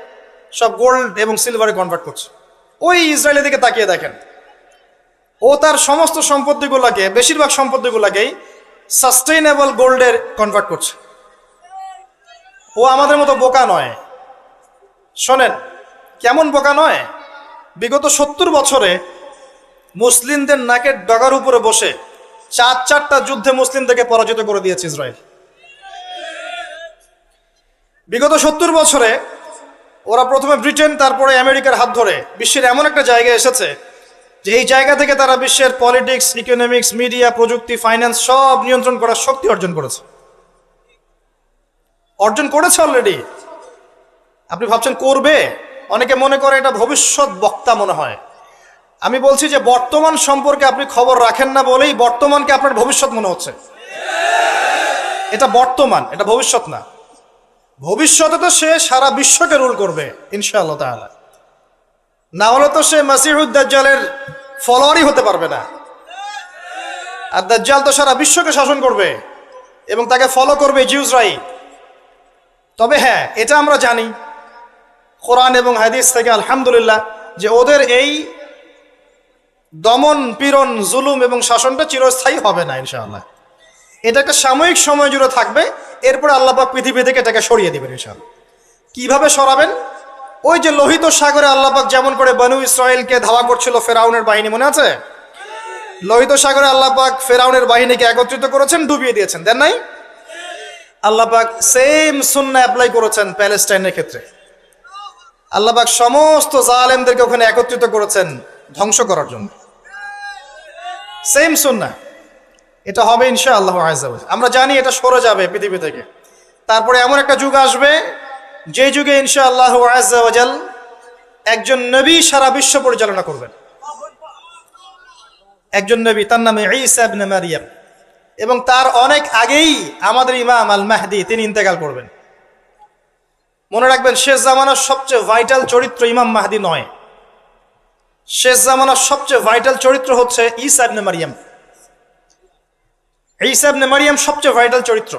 সব গোল্ড এবং সিলভারে কনভার্ট করছে। ওই ইসরায়েলের দিকে তাকিয়ে দেখেন, ও তার সমস্ত সম্পত্তিগুলোকে, বেশিরভাগ সম্পত্তিগুলোকেই সাস্টেইনেবল গোল্ডের কনভার্ট করছে। ও আমাদের মতো বোকা নয়। শোনেন কেমন বোকা নয়, বিগত 70 বছরে মুসলিমদের নাকের ডগার উপরে বসে 4টা যুদ্ধে মুসলিমদেরকে পরাজিত করে দিয়েছে ইসরায়েল। বিগত 70 বছরে ওরা প্রথমে ব্রিটেন, তারপরে আমেরিকার হাত ধরে বিশ্বের এমন একটা জায়গায় এসেছে যে এই জায়গা থেকে তারা বিশ্বের পলিটিক্স, ইকোনমিক্স, মিডিয়া, প্রযুক্তি, ফাইন্যান্স সব নিয়ন্ত্রণ করার শক্তি অর্জন করেছে অলরেডি। আপনি ভাবছেন করবে? অনেকে মনে করে এটা ভবিষ্যৎ বক্তা মনে হয়। আমি বলছি যে বর্তমান সম্পর্কে আপনি খবর রাখেন না বলেই বর্তমানকে আপনার ভবিষ্যৎ মনে হচ্ছে। এটা বর্তমান, এটা ভবিষ্যৎ না। ভবিষ্যতে তো সে সারা বিশ্বকে রুল করবে ইনশাআল্লাহ তাআলা, না হলে তো সে মাসিহুদ দাজ্জালের ফলোয়ারই হতে পারবে না। আর দাজ্জাল তো সারা বিশ্বকে শাসন করবে এবং তাকে ফলো করবে জিউসরাই। তবে হ্যাঁ, এটা আমরা জানি কোরআন এবং হাদিস থেকে আলহামদুলিল্লাহ যে ওদের এই দমন, পীড়ন, জুলুম এবং শাসনটা চিরস্থায়ী হবে না ইনশাআল্লাহ। এটা একটা সাময়িক সময় জুড়ে থাকবে, এরপরে আল্লাহ পাক পৃথিবী থেকে এটাকে সরিয়ে দিবেন ইনশাআল্লাহ। কিভাবে সরাবেন? ওই যে লোহিত সাগরে আল্লাহ পাক যেমন করে বনু ইসরায়েলকে ধাওয়া করছিল ফেরাউনের বাহিনী, মনে আছে? লোহিত সাগরে আল্লাহ পাক ফেরাউনের বাহিনীকে একত্রিত করেছেন, ডুবিয়ে দিয়েছেন, দেন নাই? আল্লাহ পাক সেম সুন্নাহ অ্যাপ্লাই করেছেন প্যালেস্টাইনের ক্ষেত্রে। আল্লাহ পাক সমস্ত জালেমদেরকে ওখানে একত্রিত করেছেন ধ্বংস করার জন্য। সেম সুন্নাহ, এটা হবে ইনশাআল্লাহ আযজা ওয়া জাল। আমরা জানি এটা সরে যাবে পৃথিবী থেকে, তারপরে এমন একটা যুগ আসবে যে যুগে ইনশাআল্লাহ আযজা ওয়া জাল একজন নবী সারা বিশ্ব পরিচালনা করবেন। একজন নবী, তার নামে ঈসা ইবনে মারইয়াম, এবং তার অনেক আগেই আমাদের ইমাম আল মাহদি তিনি ইন্তেকাল করবেন। মনে রাখবেন, শেষ জামানার সবচেয়ে ভাইটাল চরিত্র ইমাম মাহদি নয়, শেষ জামানার সবচেয়ে ভাইটাল চরিত্র হচ্ছে ঈসা ইবনে মারইয়াম। ঈসা ইবনে মারইয়াম সবচেয়ে ভাইটাল চরিত্র,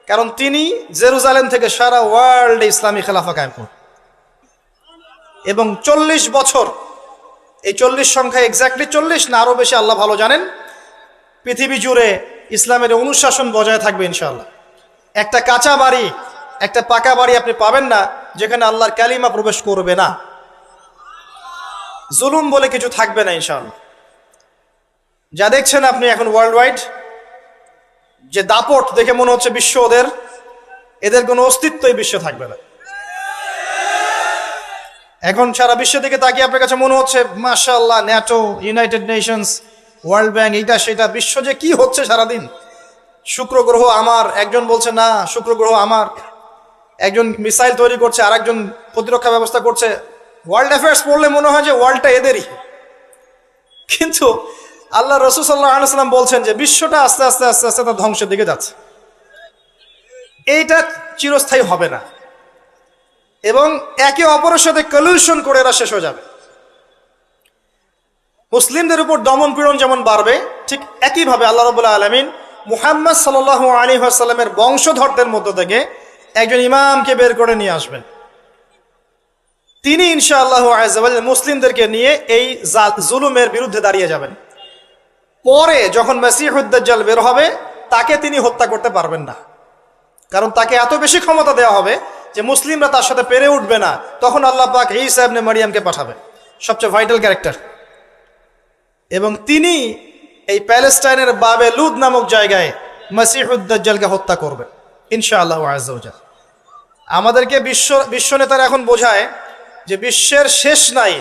কারণ তিনি জেরুজালেম থেকে সারা ওয়ার্ল্ডে ইসলামী খেলাফা কায়েম করেন এবং 40 বছর, এই 40 সংখ্যা এক্স্যাক্টলি 40 না আরো বেশি আল্লাহ ভালো জানেন, পৃথিবী জুড়ে ইসলামের অনুশাসন বজায় থাকবে ইনশাআল্লাহ। একটা কাঁচা বাড়ি, একটা পাকা বাড়ি আপনি পাবেন না যেখানে আল্লাহর কালিমা প্রবেশ করবে না, জুলুম বলে কিছু থাকবে না ইনশাআল্লাহ। যা দেখছেন আপনি এখন ওয়ার্ল্ড ওয়াইড যে দাপট, দেখে মনে হচ্ছে বিশ্ব এদের কোনো অস্তিত্বই বিশ্বে থাকবে না। এখন সারা বিশ্ব থেকে তাকিয়ে আপনার কাছে মনে হচ্ছে মাশাআল্লাহ, NATO, United Nations, world bank, এইটা সেটা, বিশ্ব যে কি হচ্ছে সারাদিন। শুক্র গ্রহ আমার, একজন বলছে না শুক্র গ্রহ আমার, একজন মিসাইল তৈরি করছে, আর একজন প্রতিরক্ষা ব্যবস্থা করছে। ওয়ার্ল্ড অ্যাফেয়ার্স পড়লে মনে হয় যে ওয়ার্ল্ডটা এদেরই, কিন্তু আল্লাহ রাসূল সাল্লাল্লাহু আলাইহি ওয়াসাল্লাম বলছেন যে বিশ্বটা আস্তে আস্তে আস্তে আস্তে তার ধ্বংসের দিকে যাচ্ছে, এইটা চিরস্থায়ী হবে না, এবং একে অপরের সাথে কলিউশন করে এরা শেষ হয়ে যাবে। মুসলিমদের উপর দমন পীড়ন যেমন বাড়বে, ঠিক একইভাবে আল্লাহ রাব্বুল আলামিন মুহাম্মদ সাল্লাল্লাহু আলাইহি ওয়াসাল্লামের বংশধরদের মধ্য থেকে একজন ইমামকে বের করে নিয়ে আসবেন। তিনি ইনশাআল্লাহ আযজা ওয়া জাল মুসলিমদেরকে নিয়ে এই জুলুমের বিরুদ্ধে দাঁড়িয়ে যাবেন। পরে যখন মাসিহুদ দাজ্জাল বের হবে, তাকে তিনি হত্যা করতে পারবেন না, কারণ তাকে এত বেশি ক্ষমতা দেওয়া হবে যে মুসলিমরা তার সাথে পেরে উঠবে না। তখন আল্লাহ পাক ঈসা ইবনে মারইয়ামকে পাঠাবেন, সবচেয়ে ভাইটাল ক্যারেক্টার, এবং তিনি এই প্যালেস্টাইনের বাবে লুদ নামক জায়গায় মাসিহুদ দাজ্জালকে হত্যা করবেন ইনশাআল্লাহ আযজা ওয়া জাল। আমাদেরকে বিশ্ব নেতারা এখন বোঝায় যে বিশ্বের শেষ নাই,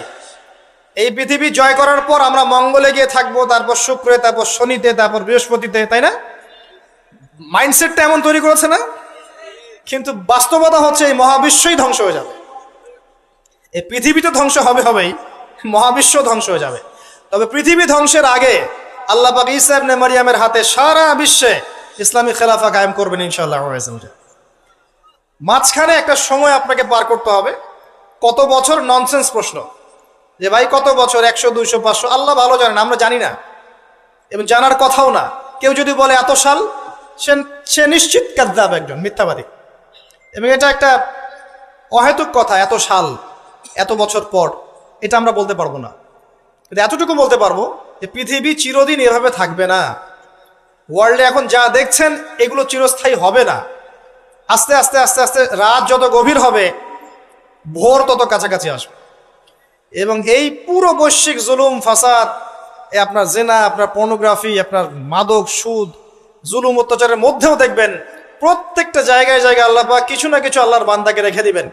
এই পৃথিবী জয় করার পর আমরা মঙ্গলে গিয়ে থাকবো, তারপর শুক্রে, তারপর শনিতে, তারপর বৃহস্পতিতে, তাই না? মাইন্ডসেটটা এমন তৈরি করেছে না? কিন্তু বাস্তবতা হচ্ছে এই মহাবিশ্বই ধ্বংস হয়ে যাবে। এই পৃথিবী তো ধ্বংস হবেই, মহাবিশ্ব ধ্বংস হয়ে যাবে। তবে পৃথিবী ধ্বংসের আগে আল্লাহ পাক ঈসা ইবনে মারইয়ামের হাতে সারা বিশ্বে ইসলামী খেলাফা কায়েম করবেন ইনশাআল্লাহ। মাঝখানে একটা সময় আপনাকে পার করতে হবে। কত বছর? ননসেন্স প্রশ্ন, যে ভাই কত বছর, 100, 200, 500, আল্লাহ ভালো জানেন, আমরা জানি না এবং জানার কথাও না। কেউ যদি বলে এত সাল, সে নিশ্চিত কাযযাব, একজন মিথ্যাবাদী, এবং এটা একটা অহেতুক কথা। এত সাল, এত বছর পর, এটা আমরা বলতে পারবো না, কিন্তু এতটুকু বলতে পারবো যে পৃথিবী চিরদিন এভাবে থাকবে না। ওয়ার্ল্ডে এখন যা দেখছেন এগুলো চিরস্থায়ী হবে না। আস্তে আস্তে আস্তে আস্তে রাত যত গভীর হবে, ভোর তত কাছাকাছি আসবে, এবং এই পুরো বৈশ্বিক জুলুম ফাসাদ, আপনার জেনা, আপনার পর্নোগ্রাফি, আপনার মাদক, সুদ, জুলুম অত্যাচারের মধ্যেও দেখবেন প্রত্যেকটা জায়গায় জায়গায় আল্লাহ পাক কিছু না কিছু আল্লাহর বান্দাকে রেখে দিবেন,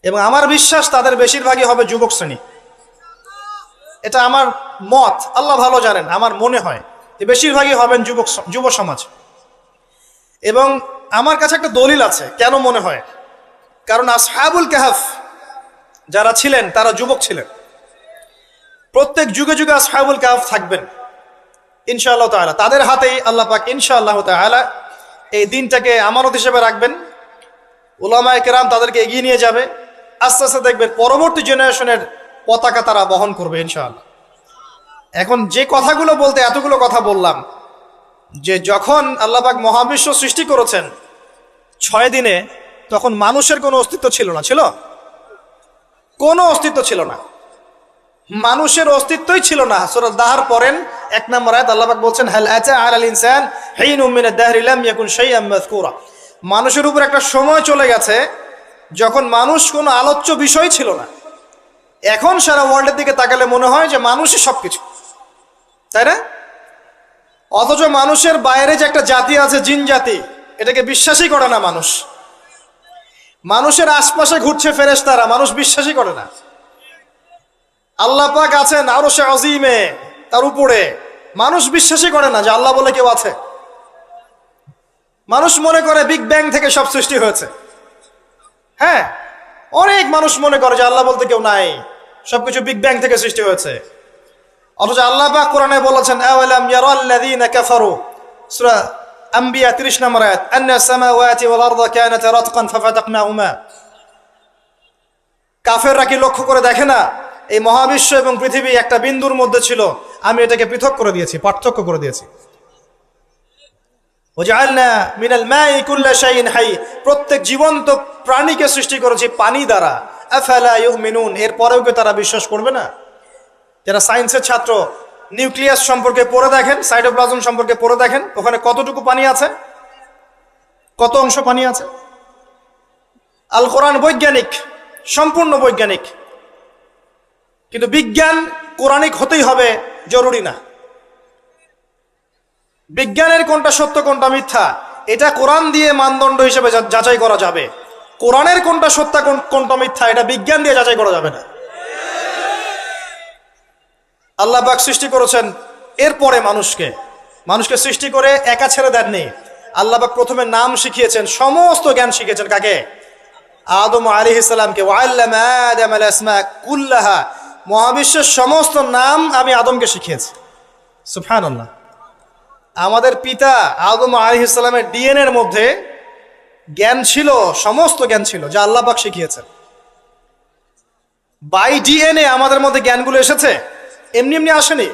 এবং আমার বিশ্বাস তাদের বেশিরভাগই হবে যুবক শ্রেণী। এটা আমার মত, আল্লাহ ভালো জানেন, আমার মনে হয় যে বেশিরভাগই হবেন যুব সমাজ। এবং আমার কাছে একটা দলিল আছে কেন মনে হয়, কারণ আসহাবুল কাহফ যারা ছিলেন তারা যুবক ছিলেন। প্রত্যেক যুগে যুগে আসহাবুল কাহফ থাকবেন ইনশাআল্লাহ তাআলা। তাদের হাতেই আল্লাহ পাক ইনশাআল্লাহ তাআলা এই দিনটাকে আমানত হিসেবে রাখবেন। উলামায়ে কেরাম তাদেরকে এগিয়ে নিয়ে যাবে, আস্তে আস্তে দেখবেন পরবর্তী জেনারেশনের পতাকা তারা বহন করবে ইনশাআল্লাহ। এখন যে কথাগুলো বলতে এতগুলো কথা বললাম, যে যখন আল্লাহ পাক মহাবিশ্ব সৃষ্টি করেছেন 6 দিনে, তখন মানুষের কোনো অস্তিত্ব ছিল না, ছিল? কোনো অস্তিত্ব ছিল না, মানুষের অস্তিত্বই ছিল না। সূরা দাহর পড়েন 1 নম্বর আয়াত, আল্লাহ পাক বলছেন হাল আতা আলাল ইনসান হিনুম মিনাদ দাহরি লাম ইয়াকুন শাইআম মাযকুরা। মানুষের উপর একটা সময় চলে গেছে যখন মানুষ কোনো আলোচ্য বিষয় ছিল না। এখন সারা ওয়ার্ল্ডের দিকে তাকালে মনে হয় যে মানুষই সবকিছু, তাই না? অথচ মানুষের বাইরে যে একটা জাতি আছে, জিন জাতি, এটাকে বিশ্বাসই করে না মানুষ। মানুষের আশপাশে ঘুরছে ফেরেশতারা, মানুষ বিশ্বাসই করে না। আল্লাহ পাক আছেন আরশে আজিমে, তার উপরে, মানুষ বিশ্বাসই করে না যে আল্লাহ বলে কেউ আছে। মানুষ মনে করে বিগ ব্যাং থেকে সব সৃষ্টি হয়েছে। হ্যাঁ, অনেক মানুষ মনে করে যে আল্লাহ বলতে কেউ নাই, সবকিছু বিগ ব্যাং থেকে সৃষ্টি হয়েছে। অথচ আল্লাহ পাক কোরআনে বলেছেন, আওয়ালাম ইয়ারাল্লাযীনা কাফারু, সূরা আম্বিয়া 30 নম্বর আয়াত, আন্না সামাওয়াতি ওয়াল আরদা কানাতা রাতকান ফাফাতাকনাহুমা। কাফেররা কি লক্ষ্য করে দেখে না এই মহাবিশ্ব এবং পৃথিবী একটা বিন্দুর মধ্যে ছিল, আমি এটাকে পৃথক করে দিয়েছি, পার্থক্য করে দিয়েছি। ওয়াজআলনা মিনাল মাই কুল্লা শাইইন হাই, প্রত্যেক জীবন্ত প্রাণীকে সৃষ্টি করেছি পানি দ্বারা। আফালা ইউমিনুন, এরপরেও কি তারা বিশ্বাস করবে না? যারা সায়েন্সের ছাত্র, নিউক্লিয়াস সম্পর্কে পড়ে দেখেন, সাইটোপ্লাজম সম্পর্কে পড়ে দেখেন, ওখানে কতটুকু পানি আছে, কত অংশ পানি আছে। আল কোরআন বৈজ্ঞানিক, সম্পূর্ণ বৈজ্ঞানিক, কিন্তু বিজ্ঞান কোরআনিক হতেই হবে জরুরি না। বিজ্ঞানের কোনটা সত্য কোনটা মিথ্যা এটা কোরআন দিয়ে মানদণ্ড হিসেবে যাচাই করা যাবে। কোরআনের কোনটা সত্য কোনটা মিথ্যা এটা বিজ্ঞান দিয়ে যাচাই করা যাবে না। আল্লাহ পাক সৃষ্টি করেছেন, এরপরে মানুষকে সৃষ্টি করে একা ছেড়ে দেননি। আল্লাহ পাক প্রথমে নাম শিখিয়েছেন, সমস্ত জ্ঞান শিখিয়েছেন কাকে? আদম আলাইহিস সালামকে। ওয়াল্লামা আদম আল আসমা কুল্লাহা, মহাবিশ্বের সমস্ত নাম আমি আদমকে শিখিয়েছি। সুবহানাল্লাহ। আমাদের পিতা আদম আলাইহিস সালামের ডিএনএ এর মধ্যে জ্ঞান ছিল, সমস্ত জ্ঞান ছিল যা আল্লাহ পাক শিখিয়েছেন। বাই ডিএনএ আমাদের মধ্যে জ্ঞানগুলো এসেছে, এমনি এমনি আসেনি।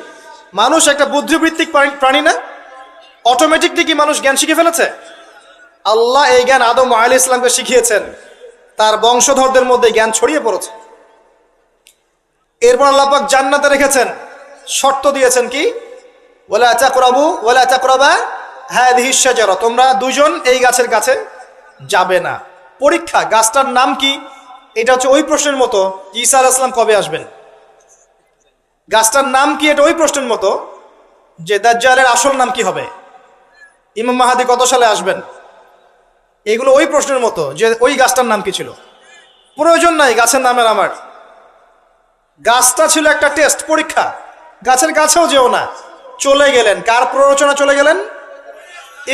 মানুষ একটা বুদ্ধিবৃত্তিক প্রাণী না? অটোমেটিকলি কি মানুষ জ্ঞান শিখে ফেলেছে? আল্লাহ এই জ্ঞান আদম আলাইহিস সালামকে শিখিয়েছেন, তার বংশধরদের মধ্যে জ্ঞান ছড়িয়ে পড়েছে। এরপর আল্লাহ পাক জান্নাতে রেখেছেন, শর্ত দিয়েছেন কি? ওয়ালা তাকরাবু ওয়ালা তাকরাবা হাযিহিশ শাজারা, তোমরা দুজন এই গাছের কাছে যাবে না। পরীক্ষা, গাছটার নাম কি? এটা হচ্ছে ওই প্রশ্নের মতো ঈসা আলাইহিস সালাম কবে আসবেন। গাছটার নাম কি? এটা ওই প্রশ্নের মতো যে দাজ্জালের আসল নাম কি হবে, ইমাম মাহদী কত সালে আসবেন। এগুলো ওই প্রশ্নের মতো যে ওই গাছটার নাম কি ছিল। প্রয়োজন নাই গাছের নামের আমার। গাছটা ছিল একটা টেস্ট, পরীক্ষা। গাছের কাছেও যেও না। চলে গেলেন, কার প্ররোচনা চলে গেলেন?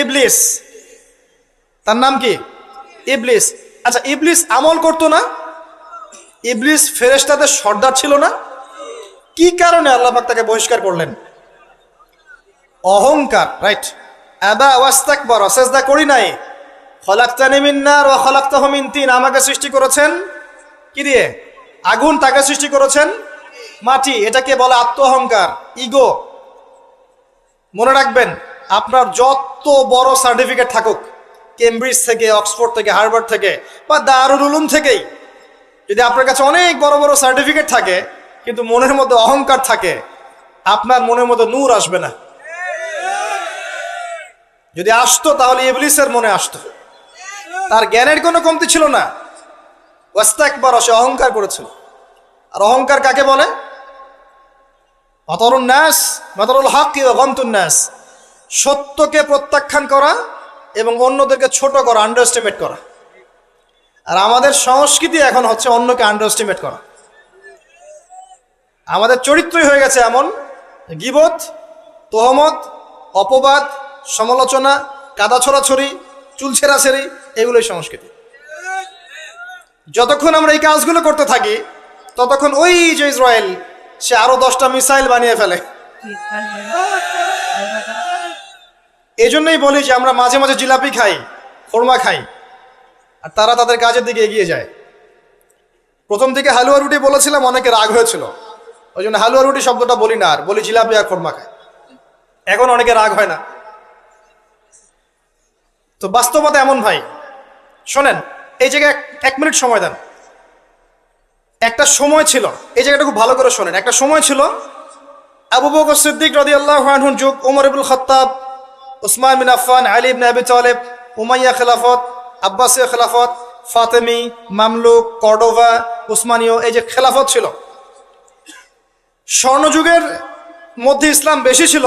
ইবলিস। তার নাম কি? ইবলিস। আচ্ছা, ইবলিস আমল করতো না? ইবলিস ফেরেশতাদের সর্দার ছিল না? কি কারণে আল্লাহ পাক তাকে বহিষ্কার করলেন? অহংকার, রাইট। আবা ওয়াস্তাকবার, সিজদা করি নাই। খলাকতানি মিন নার ওয়া খলাকতাহু মিন তিন, আমাকে সৃষ্টি করেছেন কি দিয়ে? আগুন। তাকে সৃষ্টি করেছেন মাটি। এটাকে বলে আত্ম অহংকার, ইগো। মনে রাখবেন, আপনার যত বড় সার্টিফিকেট থাকুক, কেমব্রিজ থেকে, অক্সফোর্ড থেকে, হার্ভার্ড থেকে বা দারুল উলুম থেকেই, যদি আপনার কাছে অনেক বড় বড় সার্টিফিকেট থাকে কিন্তু মনের মধ্যে অহংকার থাকে, আপনার মনের মধ্যে নূর আসবে না। যদি আসতো তাহলে ইবলিসের মনে আসতো। তার জ্ঞানের কোনো কমতি ছিল না। ওয়াস্তাকবার, সে অহংকার করেছিল। আর অহংকার কাকে বলে? মাতারুন নাস মাতারুল হক ওয়া গামতুন নাস, সত্যকে প্রত্যাখ্যান করা এবং অন্যদেরকে ছোট করা, আন্ডার এস্টিমেট করা। আর আমাদের সংস্কৃতি এখন হচ্ছে অন্যকে আন্ডার এস্টিমেট করা। আমাদের চরিত্রই হয়ে গেছে এমন, গীবত, তোহমত, অপবাদ, সমালোচনা, কাদা ছড়াছড়ি, চুল ছেঁড়াছেড়ি, এগুলোই সংস্কৃতি। যতক্ষণ আমরা এই কাজগুলো করতে থাকি ততক্ষণ ওই যে ইসরায়েল, সে আরো 10টা মিসাইল বানিয়ে ফেলে। এই জন্যই বলি যে আমরা মাঝে মাঝে জিলাপি খাই, খোরমা খাই, আর তারা তাদের কাজের দিকে এগিয়ে যায়। প্রথম দিকে হালুয়া রুটি বলেছিলাম, অনেকে রাগ হয়েছিল, ওই জন্য হালুয়া রুটি শব্দটা বলি না, আর বলি জিলাপি আর খোরমা খাই। এখন অনেকে রাগ হয় না। তো বাস্তবতা এমন ভাই, শোনেন, এই জায়গায় 1 মিনিট সময় দেন। একটা সময় ছিল, এই জায়গাটা খুব ভালো করে শোনেন। একটা সময় ছিল, আবু বকর সিদ্দিক রাদিয়াল্লাহু আনহুর যুগ, ওমর ইবনুল খাত্তাব, উসমান বিন আফফান, আলী ইবনে আবি তালেব, উমাইয়া খেলাফত, আব্বাসীয় খেলাফত, ফাতেমি, মামলুক, কর্ডোভা, উসমানীয়, এই যে খেলাফত ছিল। স্বর্ণযুগের মধ্যে ইসলাম বেশি ছিল,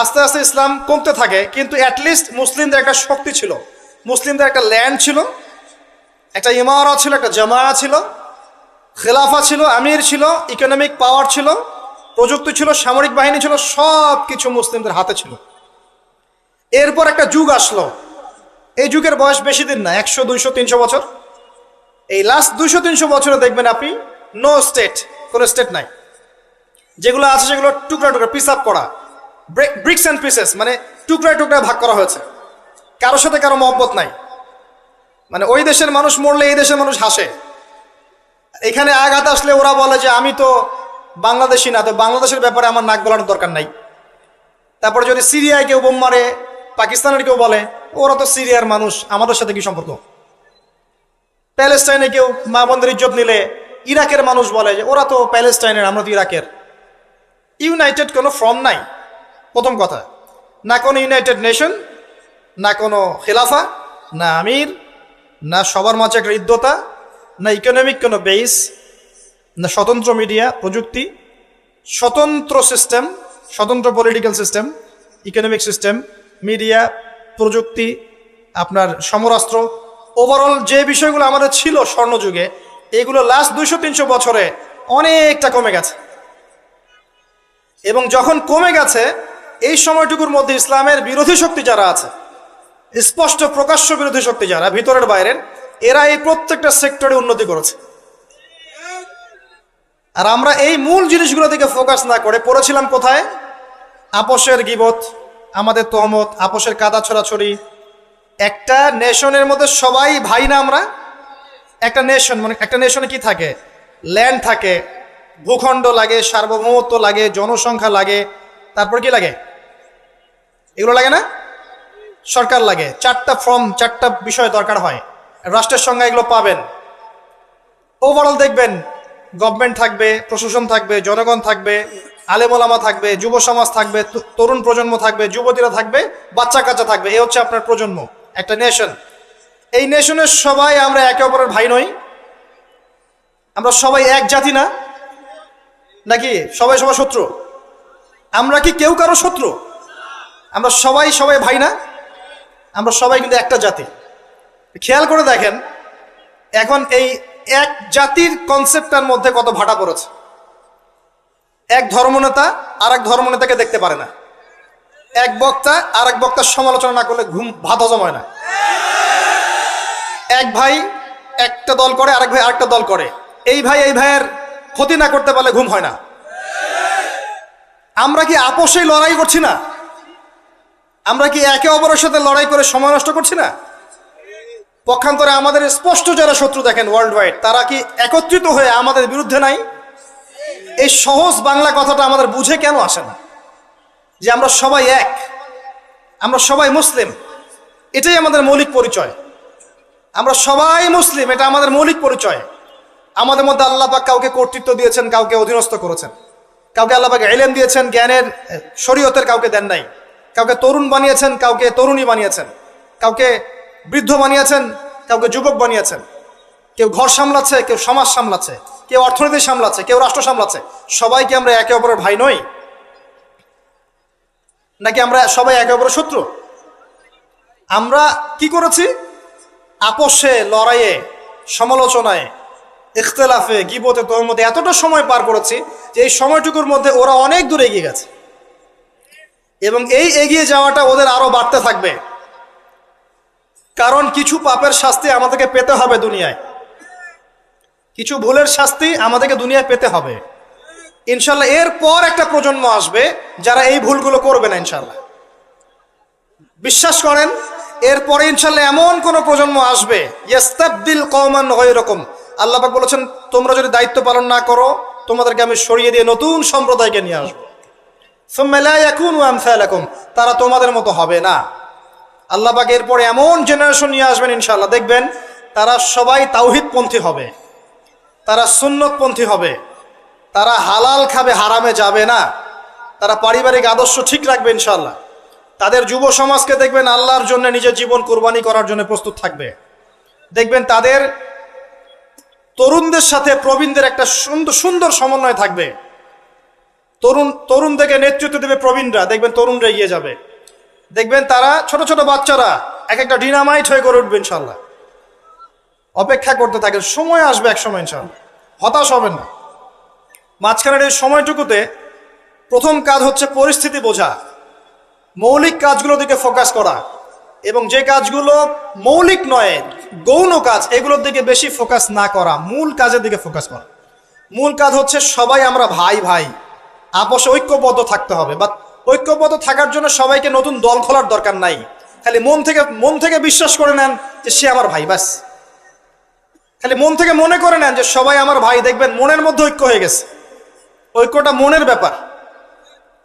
আস্তে আস্তে ইসলাম কমতে থাকে, কিন্তু অ্যাটলিস্ট মুসলিমদের একটা শক্তি ছিল, মুসলিমদের একটা ল্যান্ড ছিল, একটা ইমারা ছিল, একটা জামায়া ছিল, খেলাফা ছিল, আমির ছিল, ইকোনমিক পাওয়ার ছিল, প্রযুক্তি ছিল, সামরিক বাহিনী ছিল, সব কিছু মুসলিমদের হাতে ছিল। এরপর একটা যুগ আসলো, এই যুগের বয়স বেশি দিন না, 100, 200, 300 বছর। এই লাস্ট 200-300 বছরে দেখবেন আপনি নো স্টেট, কোনো স্টেট নাই। যেগুলো আছে সেগুলো টুকরা টুকরা পিস আপ করা, ব্রিক্স অ্যান্ড পিসেস, মানে টুকরায় টুকরায় ভাগ করা হয়েছে। কারোর সাথে কারো মহব্বত নাই, মানে ওই দেশের মানুষ মরলে এই দেশের মানুষ হাসে। এখানে আঘাত আসলে ওরা বলে যে আমি তো বাংলাদেশি না, তো বাংলাদেশের ব্যাপারে আমার নাক গলানোর দরকার নাই। তারপরে যদি সিরিয়ায় কেউ বোম মারে, পাকিস্তানের কেউ বলে ওরা তো সিরিয়ার মানুষ, আমাদের সাথে কি সম্পর্ক। প্যালেস্টাইনে কেউ মা বোনদের ইজ্জত নিলে ইরাকের মানুষ বলে যে ওরা তো প্যালেস্টাইনের, আমরা তো ইরাকের। ইউনাইটেড কোনো ফর্ম নাই, প্রথম কথা। না কোনো ইউনাইটেড নেশন, না কোনো খেলাফা, না আমির, না সবার মাঝে একটা হৃদ্যতা, না ইকোনমিক কোনো বেস, না স্বতন্ত্র মিডিয়া প্রযুক্তি, স্বতন্ত্র সিস্টেম, স্বতন্ত্র political system, economic system, media, প্রযুক্তি, আপনার সমরাস্ত্র, ওভারঅল যে বিষয়গুলো আমাদের ছিল স্বর্ণযুগে, এগুলো লাস্ট 200-300 বছরে অনেকটা কমে গেছে। এবং যখন কমে গেছে, এই সময়টুকুর মধ্যে ইসলামের বিরোধী শক্তি যারা আছে, স্পষ্ট প্রকাশ্য বিরোধী শক্তি যারা ভিতরের বাইরের, এরা এই প্রত্যেকটা সেক্টরে উন্নতি করেছে। আর আমরা এই মূল জিনিসগুলো দিকে ফোকাস না করে পড়েছিলাম কোথায়? আপোষের গীবত, আমাদের তহমত, আপোষের কাদা ছড়াছড়ি। একটা নেশনের মধ্যে সবাই ভাই না আমরা? একটা নেশন, মানে একটা নেশনে কি থাকে? ল্যান্ড থাকে, ভূখণ্ড লাগে, সার্বভৌমত্ব লাগে, জনসংখ্যা লাগে, তারপর কি লাগে? এগুলো লাগে না? সরকার লাগে। 4টা ফর্ম, 4টা বিষয় দরকার হয়। রাষ্ট্রের সঙ্গে এগুলো পাবেন। ওভারঅল দেখবেন গভর্নমেন্ট থাকবে, প্রশাসন থাকবে, জনগণ থাকবে, আলেমোলামা থাকবে, যুব সমাজ থাকবে, তরুণ প্রজন্ম থাকবে, যুবতীরা থাকবে, বাচ্চা কাচ্চা থাকবে। এই হচ্ছে আপনার প্রজন্ম, একটা নেশন। এই নেশনের সবাই আমরা একে অপরের ভাই নই? আমরা সবাই এক জাতি না? নাকি সবাই সবাই শত্রু? আমরা কি কেউ কারো শত্রু? আমরা সবাই সবাই ভাই না? আমরা সবাই কিন্তু একটা জাতি। খেয়াল করে দেখেন এখন এই এক জাতির কনসেপ্টটার মধ্যে কত ভাটা পড়েছে। এক ধর্মনেতা আর এক ধর্মনেতাকে দেখতে পারে না, এক বক্তা আর এক বক্তার সমালোচনা না করলে ভাত হজম হয় না, এক ভাই একটা দল করে, আরেক ভাই আরেকটা দল করে, এই ভাই এই ভাইয়ের ক্ষতি না করতে পারলে ঘুম হয় না। আমরা কি আপোষেই লড়াই করছি না? আমরা কি একে অপরের সাথে লড়াই করে সময় নষ্ট করছি না? পক্ষান্তরে আমাদের স্পষ্ট যারা শত্রু দেখেন ওয়ার্ল্ড ওয়াইড, তারা কি একত্রিত হয়ে আমাদের বিরুদ্ধে নাই? এই সহজ বাংলা কথাটা আমাদের বুঝে কেন আসে না যে আমরা সবাই এক, আমরা সবাই মুসলিম, এটাই আমাদের মৌলিক পরিচয়। আমরা সবাই মুসলিম, এটা আমাদের মৌলিক পরিচয়। আমাদের মধ্যে আল্লাহ পাক কাউকে কর্তৃত্ব দিয়েছেন, কাউকে অধীনস্থ করেছেন, কাউকে আল্লাহ পাক ইলম দিয়েছেন, জ্ঞানের শরীয়তের কাউকে দেন নাই, কাউকে তরুণ বানিয়েছেন, কাউকে তরুণী বানিয়েছেন, কাউকে বৃদ্ধ বানিয়েছেন, কাউকে যুবক বানিয়েছেন। কেউ ঘর সামলাচ্ছে, কেউ সমাজ সামলাচ্ছে, কেউ অর্থনীতি সামলাচ্ছে, কেউ রাষ্ট্র সামলাচ্ছে। সবাইকে আমরা একে অপরের ভাই নই? নাকি আমরা সবাই একে অপরের শত্রু? আমরা কি করেছি? আপোষে, লড়াইয়ে, সমালোচনায়, ইখতিলাফে, গীবতে, তহমতে এতটা সময় পার করেছি যে এই সময়টুকুর মধ্যে ওরা অনেক দূর এগিয়ে গেছে, এবং এই এগিয়ে যাওয়াটা ওদের আরো বাড়তে থাকবে। কারণ কিছু পাপের শাস্তি আমাদেরকে পেতে হবে দুনিয়ায়, কিছু ভুলের শাস্তি আমাদেরকে দুনিয়ায় পেতে হবে ইনশাল্লাহ। এরপর একটা প্রজন্ম আসবে যারা এই ভুলগুলো করবে না ইনশাল্লাহ। বিশ্বাস করেন, এরপরে ইনশাল্লাহ এমন কোন প্রজন্ম আসবে, ইস্তাবদিল কওমান গায়রাকুম। আল্লাহ পাক বলেছেন, তোমরা যদি দায়িত্ব পালন না করো, তোমাদেরকে আমি সরিয়ে দিয়ে নতুন সম্প্রদায়কে নিয়ে আসবো। সুম্মা লা ইয়াকুনু আমসালাকুম, তারা তোমাদের মতো হবে না। আল্লাহ পাক এরপরে এমন জেনারেশন নিয়ে আসবেন ইনশাআল্লাহ, দেখবেন তারা সবাই তাওহীদপন্থী হবে, তারা সুন্নতপন্থী হবে, তারা হালাল খাবে, হারামে যাবে না, তারা পারিবারিক আদর্শ ঠিক রাখবে ইনশাআল্লাহ। তাদের যুব সমাজকে দেখবেন আল্লাহর জন্য নিজের জীবন কোরবানি করার জন্য প্রস্তুত থাকবে। দেখবেন তাদের তরুণদের সাথে প্রবীণদের একটা সুন্দর সমন্বয় থাকবে। তরুণ থেকে নেতৃত্ব দেবে প্রবীণরা, দেখবেন তরুণরা এগিয়ে যাবে। দেখবেন তারা ছোট ছোট বাচ্চারা এক একটা ডিনামাইট হয়ে গড়ে উঠবে ইনশাল্লাহ। অপেক্ষা করতে থাকেন, সময় আসবে এক সময় ইনশাআল্লাহ, হতাশ হবেন না। মাঝখানের এই সময়টুকুতে প্রথম কাজ হচ্ছে পরিস্থিতি বোঝা, মৌলিক কাজগুলোর দিকে ফোকাস করা, এবং যে কাজগুলো মৌলিক নয়, গৌণ কাজ, এগুলোর দিকে বেশি ফোকাস না করা, মূল কাজের দিকে ফোকাস করা। মূল কাজ হচ্ছে সবাই আমরা ভাই ভাই, আপোষে ঐক্যবদ্ধ থাকতে হবে। বা ঐক্যবদ্ধ থাকার জন্য সবাইকে নতুন দল খোলার দরকার নাই, খালি মন থেকে বিশ্বাস করে নেন যে সে আমার ভাই, ব্যাস। খালি মন থেকে মনে করে নেন যে সবাই আমার ভাই, দেখবেন মনের মধ্যে ঐক্য হয়ে গেছে। ঐক্যটা মনের ব্যাপার,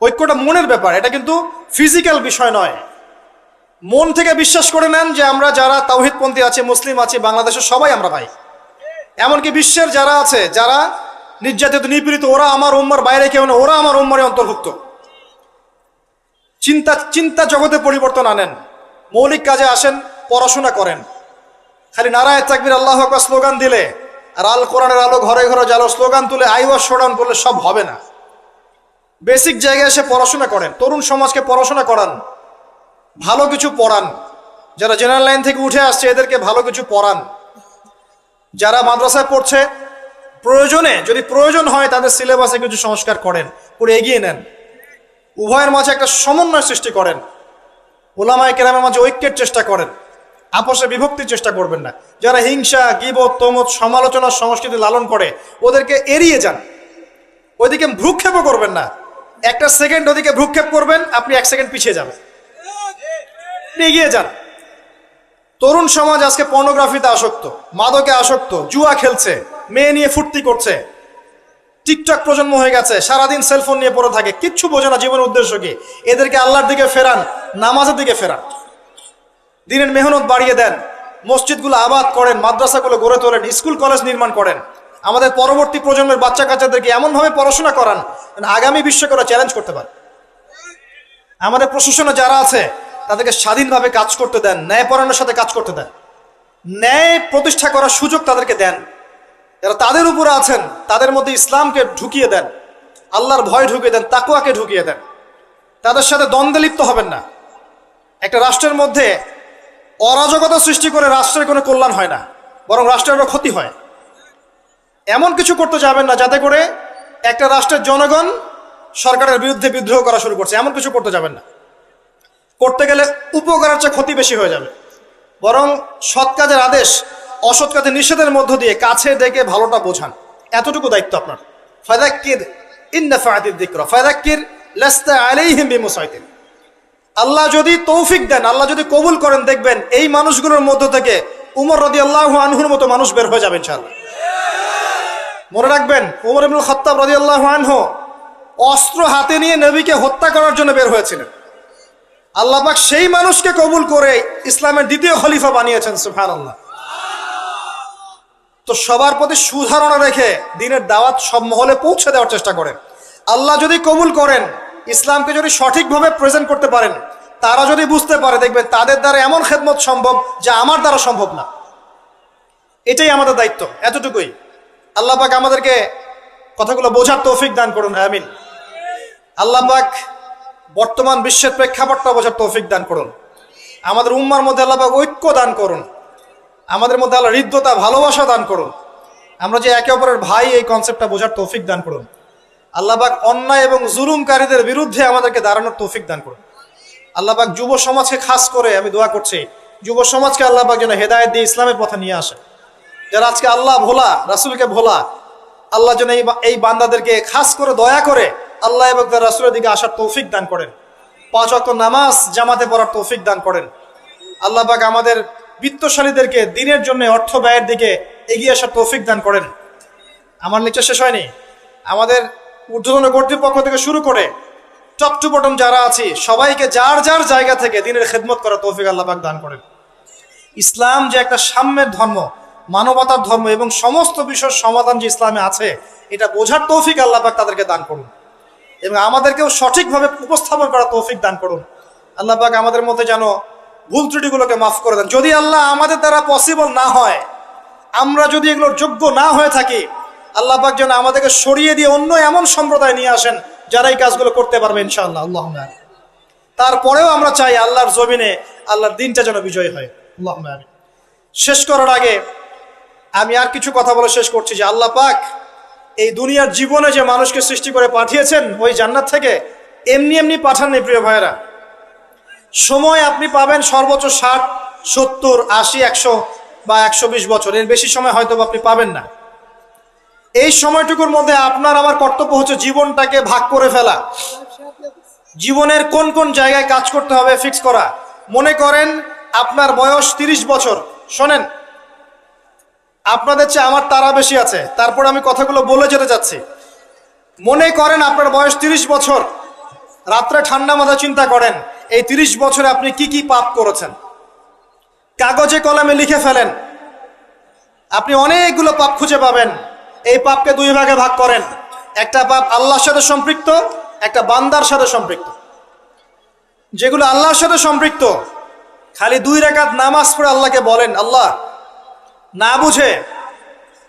ঐক্যটা মনের ব্যাপার, এটা কিন্তু ফিজিক্যাল বিষয় নয়। মন থেকে বিশ্বাস করে নেন যে আমরা যারা তাওহীদপন্থী আছে, মুসলিম আছে বাংলাদেশের, সবাই আমরা ভাই। এমনকি বিশ্বের যারা আছে, যারা নির্যাতিত নিপীড়িত, ওরা আমার উম্মার বাইরে কেউ না, ওরা আমার উম্মারে অন্তর্ভুক্ত। চিন্তা জগতে পরিবর্তন আনেন, মৌলিক কাজে আসেন, পড়াশোনা করেন। খালি নারায়ে তাকবীর আল্লাহু আকবার স্লোগান দিলে আর আল কোরআনের আলো ঘরে ঘরে জ্বালো স্লোগান তুলে আইওয়াজ শোডাউন করলে সব হবে না। বেসিক জায়গায় এসে পড়াশোনা করেন, তরুণ সমাজকে পড়াশোনা করান, ভালো কিছু পড়ান। যারা জেনারেল লাইন থেকে উঠে আসছে এদেরকে ভালো কিছু পড়ান। যারা মাদ্রাসায় পড়ছে, প্রয়োজনে যদি প্রয়োজন হয় তাদের সিলেবাসে কিছু সংস্কার করেন, করে এগিয়ে নেন। উভয়ের মাঝে একটা সমন্বয় সৃষ্টি করেন, উলামায়ে কেরামের মাঝে ঐক্যের চেষ্টা করেন, আপোষে বিভক্তির চেষ্টা করবেন না। যারা হিংসা, গীবত, তমত, সমালোচনার সংস্কৃতি লালন করে ওদেরকে এড়িয়ে যান, ওইদিকে ভ্রুক্ষেপও করবেন না। একটা সেকেন্ড ওদিকে ভ্রুক্ষেপ করবেন, আপনি এক সেকেন্ড পিছিয়ে যাবেন, এগিয়ে যান। তরুণ সমাজ আজকে পর্নোগ্রাফিতে আসক্ত, মাদকে আসক্ত, জুয়া খেলছে, মেয়ে নিয়ে ফুর্তি করছে, টিকটক প্রজন্ম হয়ে গেছে, সারাদিন সেলফোন নিয়ে পড়ে থাকে, কিচ্ছু বোঝে না জীবনের উদ্দেশ্য কি। এদেরকে আল্লাহর দিকে ফেরান, নামাজের দিকে ফেরান, দিনের মেহনত বাড়িয়ে দেন, মসজিদগুলো আবাদ করেন, মাদ্রাসাগুলো গড়ে তোলেন, স্কুল কলেজ নির্মাণ করেন। আমাদের পরবর্তী প্রজন্মের বাচ্চা কাচ্চাদেরকে এমনভাবে পড়াশোনা করান আগামী বিশ্বকে ওরা চ্যালেঞ্জ করতে পারে। আমাদের প্রশাসনে যারা আছে তাদেরকে স্বাধীনভাবে কাজ করতে দেন, ন্যায়পরায়ণের সাথে কাজ করতে দেন, ন্যায় প্রতিষ্ঠা করার সুযোগ তাদেরকে দেন। যারা তাদের উপরে আছেন তাদের মধ্যে ইসলামকে ঢুকিয়ে দেন, আল্লাহর ভয় ঢুকিয়ে দেন, তাকওয়াকে ঢুকিয়ে দেন। তাদের সাথে দ্বন্দ্বে লিপ্ত হবেন না। একটা রাষ্ট্রের মধ্যে অরাজকতা সৃষ্টি করে রাষ্ট্রের কোনো কল্যাণ হয় না, বরং রাষ্ট্রেরও ক্ষতি হয়। এমন কিছু করতে যাবেন না যাতে করে একটা রাষ্ট্রের জনগণ সরকারের বিরুদ্ধে বিদ্রোহ করা শুরু করছে, এমন কিছু করতে যাবেন না। করতে গেলে উপকারের চেয়ে ক্ষতি বেশি হয়ে যাবে। বরং সৎ কাজের আদেশ, অসৎ কাজের নিষেধের মধ্য দিয়ে কাছে ডেকে ভালোটা বোঝান, এতটুকু দায়িত্ব আপনার। ফাযাক্কির ইন নাফাআতিদ যিকরা ফাযাক্কির লাস্তা আলাইহিম বিমুসাইতির। আল্লাহ যদি তৌফিক দেন, আল্লাহ যদি কবুল করেন, দেখবেন এই মানুষগুলোর মধ্য থেকে উমর রাদিয়াল্লাহু আনহুর মতো মানুষ বের হয়ে যাবে ইনশাআল্লাহ। মনে রাখবেন, উমর ইবনুল খাত্তাব রাদিয়াল্লাহু আনহু অস্ত্র হাতে নিয়ে নবীকে হত্যা করার জন্য বের হয়েছিলেন। আল্লাহ পাক সেই মানুষকে কবুল করে ইসলামের দ্বিতীয় খলিফা বানিয়েছেন, সুবহানাল্লাহ। তো সবার প্রতি সুধারণা রেখে দিনের দাওয়াত সব মহলে পৌঁছে দেওয়ার চেষ্টা করেন। আল্লাহ যদি কবুল করেন, ইসলামকে যদি সঠিকভাবে প্রেজেন্ট করতে পারেন, তারা যদি বুঝতে পারে, দেখবেন তাদের দ্বারা এমন খেদমত সম্ভব যা আমার দ্বারা সম্ভব না। এটাই আমাদের দায়িত্ব, এতটুকুই। আল্লাহ পাক আমাদেরকে কথাগুলো বোঝার তৌফিক দান করুন, আমিন। আল্লাহ পাক বর্তমান বিশ্বের প্রেক্ষাপটটা বোঝার তৌফিক দান করুন। আমাদের উম্মার মধ্যে আল্লাহ পাক ঐক্য দান করুন, আমাদের মধ্যে আল্লাহ হৃদ্যতা, ভালোবাসা দান করুন। আমরা যে একে অপরের ভাই, এই কনসেপ্টটা বোঝার তৌফিক দান করুন। আল্লাহ পাক অন্যায় এবং জুলুমকারীদের বিরুদ্ধে আমাদেরকে দাঁড়ানোর তৌফিক দান করুন। আল্লাহ পাক যুব সমাজকে খাস করে আমি দোয়া করছি, যুব সমাজকে আল্লাহ পাক যেন হেদায়েত দিয়ে ইসলামের পথে নিয়ে আসে। যারা আজকে আল্লাহ ভোলা, রাসূলকে ভোলা, আল্লাহ যেন এই বান্দাদেরকে খাস করে দয়া করে আল্লাহ এবং তার রাসূলের দিকে আসার তৌফিক দান করেন। 5 ওয়াক্ত নামাজ জামাতে পড়ার তৌফিক দান করেন। আল্লাহ পাক আমাদের বিত্তশালীদেরকে দিনের জন্য অর্থ ব্যয়ের দিকে এগিয়ে আসার তৌফিক দান করেন। আমার লেকচার শেষ হয়নি। আমাদের ঊর্ধ্বতন কর্তৃপক্ষ থেকে শুরু করে টপ টু বটম যারা আছি, সবাইকে যার যার জায়গা থেকে দিনের খেদমত করার তৌফিক আল্লাহ পাক দান করেন। ইসলাম যে একটা সাম্যের ধর্ম, মানবতার ধর্ম এবং সমস্ত বিষয়ের সমাধান যে ইসলামে আছে, এটা বোঝার তৌফিক আল্লাহ পাক তাদেরকে দান করুন এবং আমাদেরকেও সঠিকভাবে উপস্থাপন করার তৌফিক দান করুন। আল্লাহ পাক আমাদের মধ্যে যেন ভুল ত্রুটিগুলোকে মাফ করে দেন। যদি আল্লাহ আমাদের দ্বারা পসিবল না হয়, আমরা যদি এগুলোর যোগ্য না হয়ে থাকি, আল্লাহ পাক যেন আমাদেরকে সরিয়ে দিয়ে অন্য এমন সম্প্রদায় নিয়ে আসেন যারা এই কাজগুলো করতে পারবে ইনশাআল্লাহ। আল্লাহুম্মা আমিন। তারপরেও আমরা চাই আল্লাহর জমিনে আল্লাহর দিনটা যেন বিজয় হয়। আল্লাহুম্মা আমিন। শেষ করার আগে আমি আর কিছু কথা বলে শেষ করছি যে আল্লাহ পাক এই দুনিয়ার জীবনে যে মানুষকে সৃষ্টি করে পাঠিয়েছেন ওই জান্নাত থেকে এমনি এমনি পাঠাননি প্রিয় ভাইয়েরা। সময় আপনি পাবেন সর্বোচ্চ 60, 70, 80, 100 বা 120 বছর, এর বেশি সময় হয়তো আপনি পাবেন না। এই সময়টুকুর মধ্যে আপনার আমার কর্তব্য হচ্ছে জীবনটাকে ভাগ করে ফেলা, জীবনের কোন কোন জায়গায় কাজ করতে হবে ফিক্স করা। মনে করেন আপনার বয়স 30 বছর, শোনেন আপনাদের চেয়ে আমার তারা বেশি আছে, তারপর আমি কথাগুলো বলে যেতে চাচ্ছি। মনে করেন আপনার বয়স 30 বছর, রাত্রে ঠান্ডা মাথায় চিন্তা করেন এই 30 বছরে আপনি কি কি পাপ করেছেন, কাগজে কলমে লিখে ফেলেন। আপনি অনেকগুলো পাপ খুঁজে পাবেন। এই পাপকে 2 ভাগে ভাগ করেন, একটা পাপ আল্লাহর সাথে সম্পৃক্ত, একটা বান্দার সাথে সম্পৃক্ত। যেগুলো আল্লাহর সাথে সম্পৃক্ত, খালি 2 রাকাত নামাজ পড়ে আল্লাহকে বলেন, আল্লাহ না বুঝে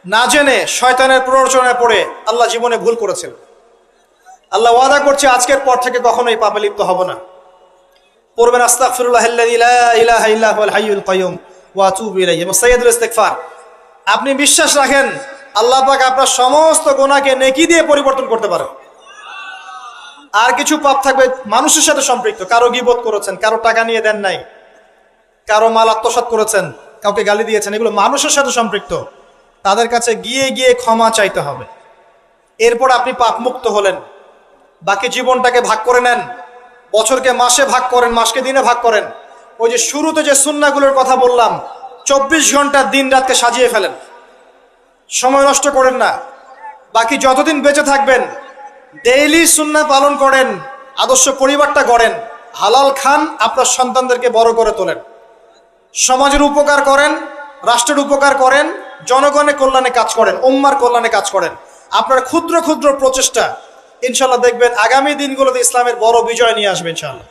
না জেনে শয়তানের প্ররোচনায় পড়ে আল্লাহ জীবনে ভুল করেছেন, আল্লাহ ওয়াদা করছে আজকের পর থেকে কখনোই পাপে লিপ্ত হব না। পড়বেন আস্তাগফিরুল্লাহাল্লাযী লা ইলাহা ইল্লা হুয়াল হাইয়ুল কাইয়্যুম ওয়া আতুবু ইলাইহি, এবং সাইয়্যিদুল ইস্তিগফার। আপনি বিশ্বাস রাখেন আল্লাহ পাক আপনার সমস্ত গুনাহকে নেকি দিয়ে পরিবর্তন করতে পারেন। আর কিছু পাপ থাকবে মানুষের সাথে সম্পৃক্ত, কারো গীবত করেছেন, কারো টাকা নিয়ে দেন নাই, কারো মাল আত্মসাৎ করেছেন, কাউকে গালি দিয়েছেন, এগুলো মানুষের সাথে সম্পৃক্ত। তাদের কাছে গিয়ে গিয়ে ক্ষমা চাইতে হবে। এরপর আপনি পাপ মুক্ত হলেন। বাকি জীবনটাকে ভাগ করে নেন, বছরকে মাসে ভাগ করেন, মাসকে দিনে ভাগ করেন। ওই যে শুরুতে যে সুন্নাহগুলোর কথা বললাম, 24 ঘন্টা দিন রাতকে সাজিয়ে ফেলেন, সময় নষ্ট করেন না। বাকি যতদিন বেঁচে থাকবেন ডেইলি সুন্নাহ পালন করেন, আদর্শ পরিবারটা গড়েন, হালাল খান, আপনার সন্তানদেরকে বড় করে তোলেন, সমাজের উপকার করেন, রাষ্ট্রের উপকার করেন, জনগণের কল্যাণে কাজ করেন, উম্মার কল্যাণে কাজ করেন। আপনার ক্ষুদ্র ক্ষুদ্র প্রচেষ্টা ইনশাল্লাহ দেখবেন আগামী দিনগুলোতে ইসলামের বড় বিজয় নিয়ে আসবে ইনশাল্লাহ।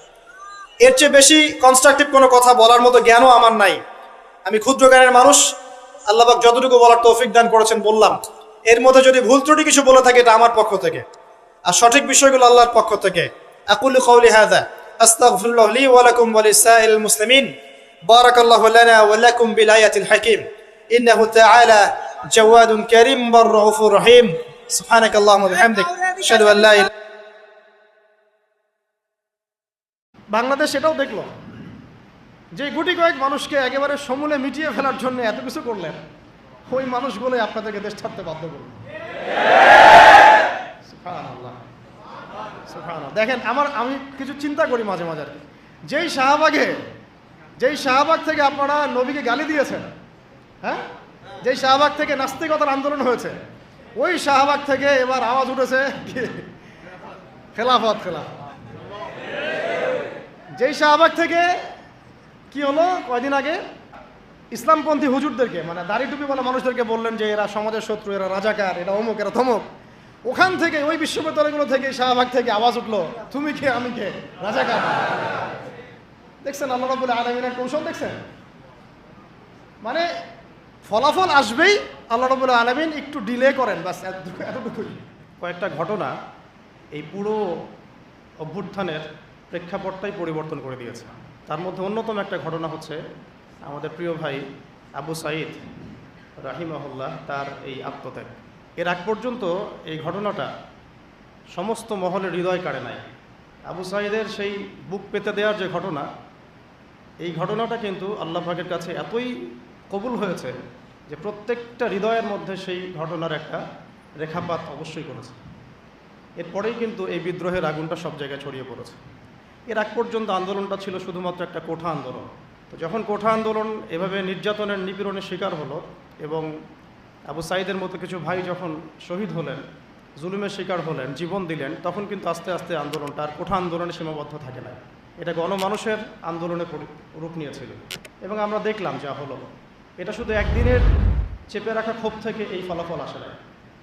এর চেয়ে বেশি কনস্ট্রাকটিভ কোনো কথা বলার মতো জ্ঞানও আমার নাই। আমি ক্ষুদ্র জ্ঞানের মানুষ, আল্লাহ পাক যতটুকু বলার তৌফিক দান করেছেন বললাম। এর মধ্যে যদি ভুল ত্রুটি কিছু বলে থাকে এটা আমার পক্ষ থেকে, আর সঠিক বিষয়গুলো আল্লাহর পক্ষ থেকে। আকুলু কওলি হাযা আস্তাগফিরুল্লাহ লি ওয়া লাকুম ওয়া লিসাইরিল মুসলিমিন। বারাকাল্লাহু লানা ওয়া লাকুম বিল আয়াতিল হাকীম। ইন্নাহু তাআলা জাওয়াদুন কারীম ওয়া রাউফুর রহিম। সুবহানাকাল্লাহুম্মা ওয়া বিহামদিক আশহাদু আল্লা ইলাহা। বাংলাদেশ এটাও দেখলো যে গুটি কয়েক মানুষকে একেবারে সমূলে মিটিয়ে ফেলার জন্য এত কিছু করলেন, ওই মানুষগুলোই আপনাদেরকে দেশ ছাড়তে বাধ্য করল। সুবহানাল্লাহ, সুবহানাল্লাহ। দেখেন আমি কিছু চিন্তা করি মাঝে মাঝে, যেই শাহবাগ থেকে আপনারা নবীকে গালি দিয়েছেন, হ্যাঁ, যেই শাহবাগ থেকে নাস্তিকতার আন্দোলন হয়েছে, ওই শাহবাগ থেকে এবার আওয়াজ উঠেছে খেলাফত। যেই শাহবাগ থেকে কি হলো কয়দিন আগে ইসলামপন্থী হুজুরদেরকে, মানে দাড়ি টুপি বলা মানুষদেরকে বললেন যে এরা সমাজের শত্রু, এরা রাজাকার, এরা অমুক, এরা থমুক। ওখান থেকে ওই বিশ্ববিদ্যালয়গুলো থেকে শাহবাগ থেকে আওয়াজ উঠলো তুমি কে আমি কে, রাজাকার। দেখছেন আল্লাহ রাব্বুল আলামিনের কৌশল দেখছেন? মানে ফলাফল আসবেই, আল্লাহ রাব্বুল আলামিন একটু ডিলে করেন, বাস এতটুকুই। কয়েকটা ঘটনা এই পুরো অভ্যুত্থানের প্রেক্ষাপটটাই পরিবর্তন করে দিয়েছে। তার মধ্যে অন্যতম একটা ঘটনা হচ্ছে আমাদের প্রিয় ভাই আবু সাঈদ রাহিমাহুল্লাহ, তার এই আত্মত্যাগ। এর আগ পর্যন্ত এই ঘটনাটা সমস্ত মহলের হৃদয় কাড়ে নাই। আবু সাঈদের সেই বুক পেতে দেওয়ার যে ঘটনা, এই ঘটনাটা কিন্তু আল্লাহ পাকের কাছে এতই কবুল হয়েছে যে প্রত্যেকটা হৃদয়ের মধ্যে সেই ঘটনার একটা রেখাপাত অবশ্যই করেছে। এরপরেই কিন্তু এই বিদ্রোহের আগুনটা সব জায়গায় ছড়িয়ে পড়েছে। এর আগ পর্যন্ত আন্দোলনটা ছিল শুধুমাত্র একটা কোঠা আন্দোলন। তো যখন কোঠা আন্দোলন এভাবে নির্যাতনের নিপীড়নের শিকার হলো এবং আবু সাঈদের মতো কিছু ভাই যখন শহীদ হলেন, জুলুমের শিকার হলেন, জীবন দিলেন, তখন কিন্তু আস্তে আস্তে আন্দোলনটা আর কোঠা আন্দোলনে সীমাবদ্ধ থাকে না, এটা গণমানুষের আন্দোলনে রূপ নিয়েছিল। এবং আমরা দেখলাম যা হলো, এটা শুধু একদিনের চেপে রাখা ক্ষোভ থেকে এই ফলাফল আসে না।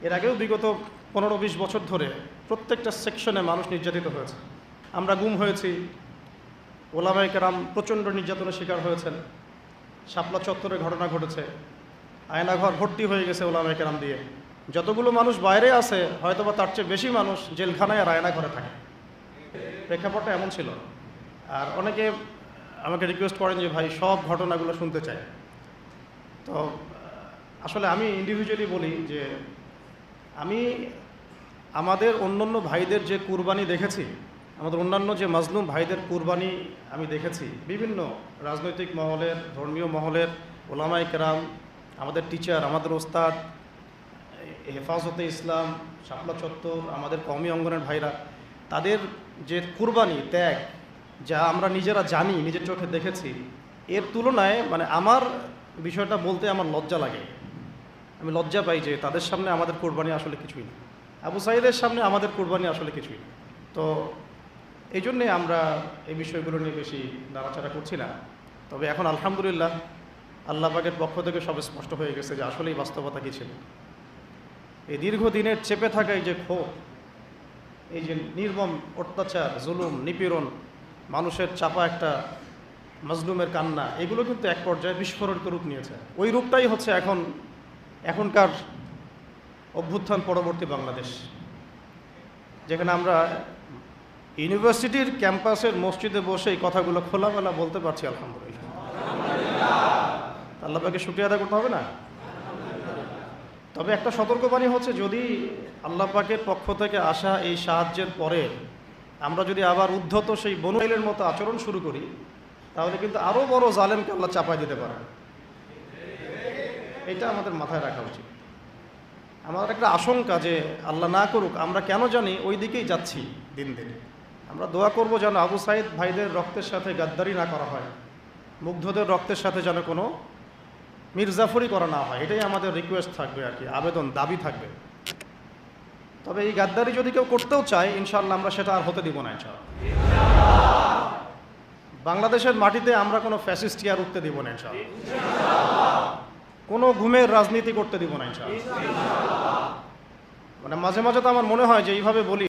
এর আগেও বিগত 15-20 বছর ধরে প্রত্যেকটা সেকশনে মানুষ নির্যাতিত হয়েছে। আমরা গুম হয়েছি, ওলামায়ে কেরাম প্রচণ্ড নির্যাতনের শিকার হয়েছেন, শাপলা চত্বরে ঘটনা ঘটেছে, আয়নাঘর ভর্তি হয়ে গেছে ওলামায়ে কেরাম দিয়ে। যতগুলো মানুষ বাইরে আছে হয়তোবা তার চেয়ে বেশি মানুষ জেলখানায় আর আয়নাঘরে থাকে। প্রেক্ষাপটটা এমন ছিল। আর অনেকে আমাকে রিকোয়েস্ট করেন যে ভাই সব ঘটনাগুলো শুনতে চায়। তো আসলে আমি ইন্ডিভিজুয়ালি বলি যে আমি আমাদের অন্যান্য ভাইদের যে কুরবানি দেখেছি, আমাদের অন্যান্য যে মাজলুম ভাইদের কুরবানি আমি দেখেছি, বিভিন্ন রাজনৈতিক মহলের, ধর্মীয় মহলের, ওলামায়ে কেরাম, আমাদের টিচার, আমাদের ওস্তাদ, হেফাজতে ইসলাম, শাপলা চত্বর, আমাদের কওমি অঙ্গনের ভাইরা, তাদের যে কুরবানি ত্যাগ, যা আমরা নিজেরা জানি, নিজের চোখে দেখেছি, এর তুলনায় মানে আমার বিষয়টা বলতে আমার লজ্জা লাগে। আমি লজ্জা পাই যে তাদের সামনে আমাদের কোরবানি আসলে কিছুই না, আবু সাঈদের সামনে আমাদের কোরবানি আসলে কিছুই না। তো এই জন্যে আমরা এই বিষয়গুলো নিয়ে বেশি নাড়াচাড়া করছি না। তবে এখন আলহামদুলিল্লাহ আল্লাহ পাকের পক্ষ থেকে সব স্পষ্ট হয়ে গেছে যে আসলেই বাস্তবতা কী ছিল। এই দীর্ঘদিনের চেপে থাকা এই যে ক্ষোভ, এই যে নির্মম অত্যাচার, জুলুম, নিপীড়ন, মানুষের চাপা একটা মাজলুমের কান্না, এগুলো কিন্তু এক পর্যায়ে বিস্ফোরণিত রূপ নিয়েছে। ওই রূপটাই হচ্ছে এখনকার অভ্যুত্থান পরবর্তী বাংলাদেশ, যেখানে আমরা ইউনিভার্সিটির ক্যাম্পাসের মসজিদে বসে এই কথাগুলো খোলামেলা বলতে পারছি আলহামদুলিল্লাহ। আল্লাহ পাকে শুকরিয়া আদায় করতে হবে না? তবে একটা সতর্কবাণী হচ্ছে, যদি আল্লাহ পাকের পক্ষ থেকে আসা এই সাহায্যের পরে আমরা যদি আবার উদ্ধত সেই বনু ইসরাঈলের মতো আচরণ শুরু করি, তাহলে কিন্তু আরও বড় জালেমকে আল্লাহ চাপায় দিতে পারে। এটা আমাদের মাথায় রাখা উচিত। আমাদের একটা আশঙ্কা যে আল্লাহ না করুক, আমরা কেন জানি ওই দিকেই যাচ্ছি দিন দিন। আমরা দোয়া করব যেন আবু সাঈদ ভাইদের রক্তের সাথে গাদ্দারি না করা হয়, মুগ্ধদের রক্তের সাথে যেন কোনো মির্জাফরি করা না হয়। এটাই আমাদের রিকোয়েস্ট থাকবে আর কি, আবেদন, দাবি থাকবে। তবে এই গাদ্দারি যদি কেউ করতেও চায়, ইনশাআল্লাহ আমরা সেটা আর হতে দিব না ইনশাআল্লাহ। বাংলাদেশের মাটিতে আমরা কোনো ফ্যাসিস্ট আর উঠতে দিব না ইনশাআল্লাহ। কোনো ঘুমের রাজনীতি করতে দিব না ইনশাআল্লাহ। মানে মাঝে মাঝে তো আমার মনে হয় যে এইভাবে বলি,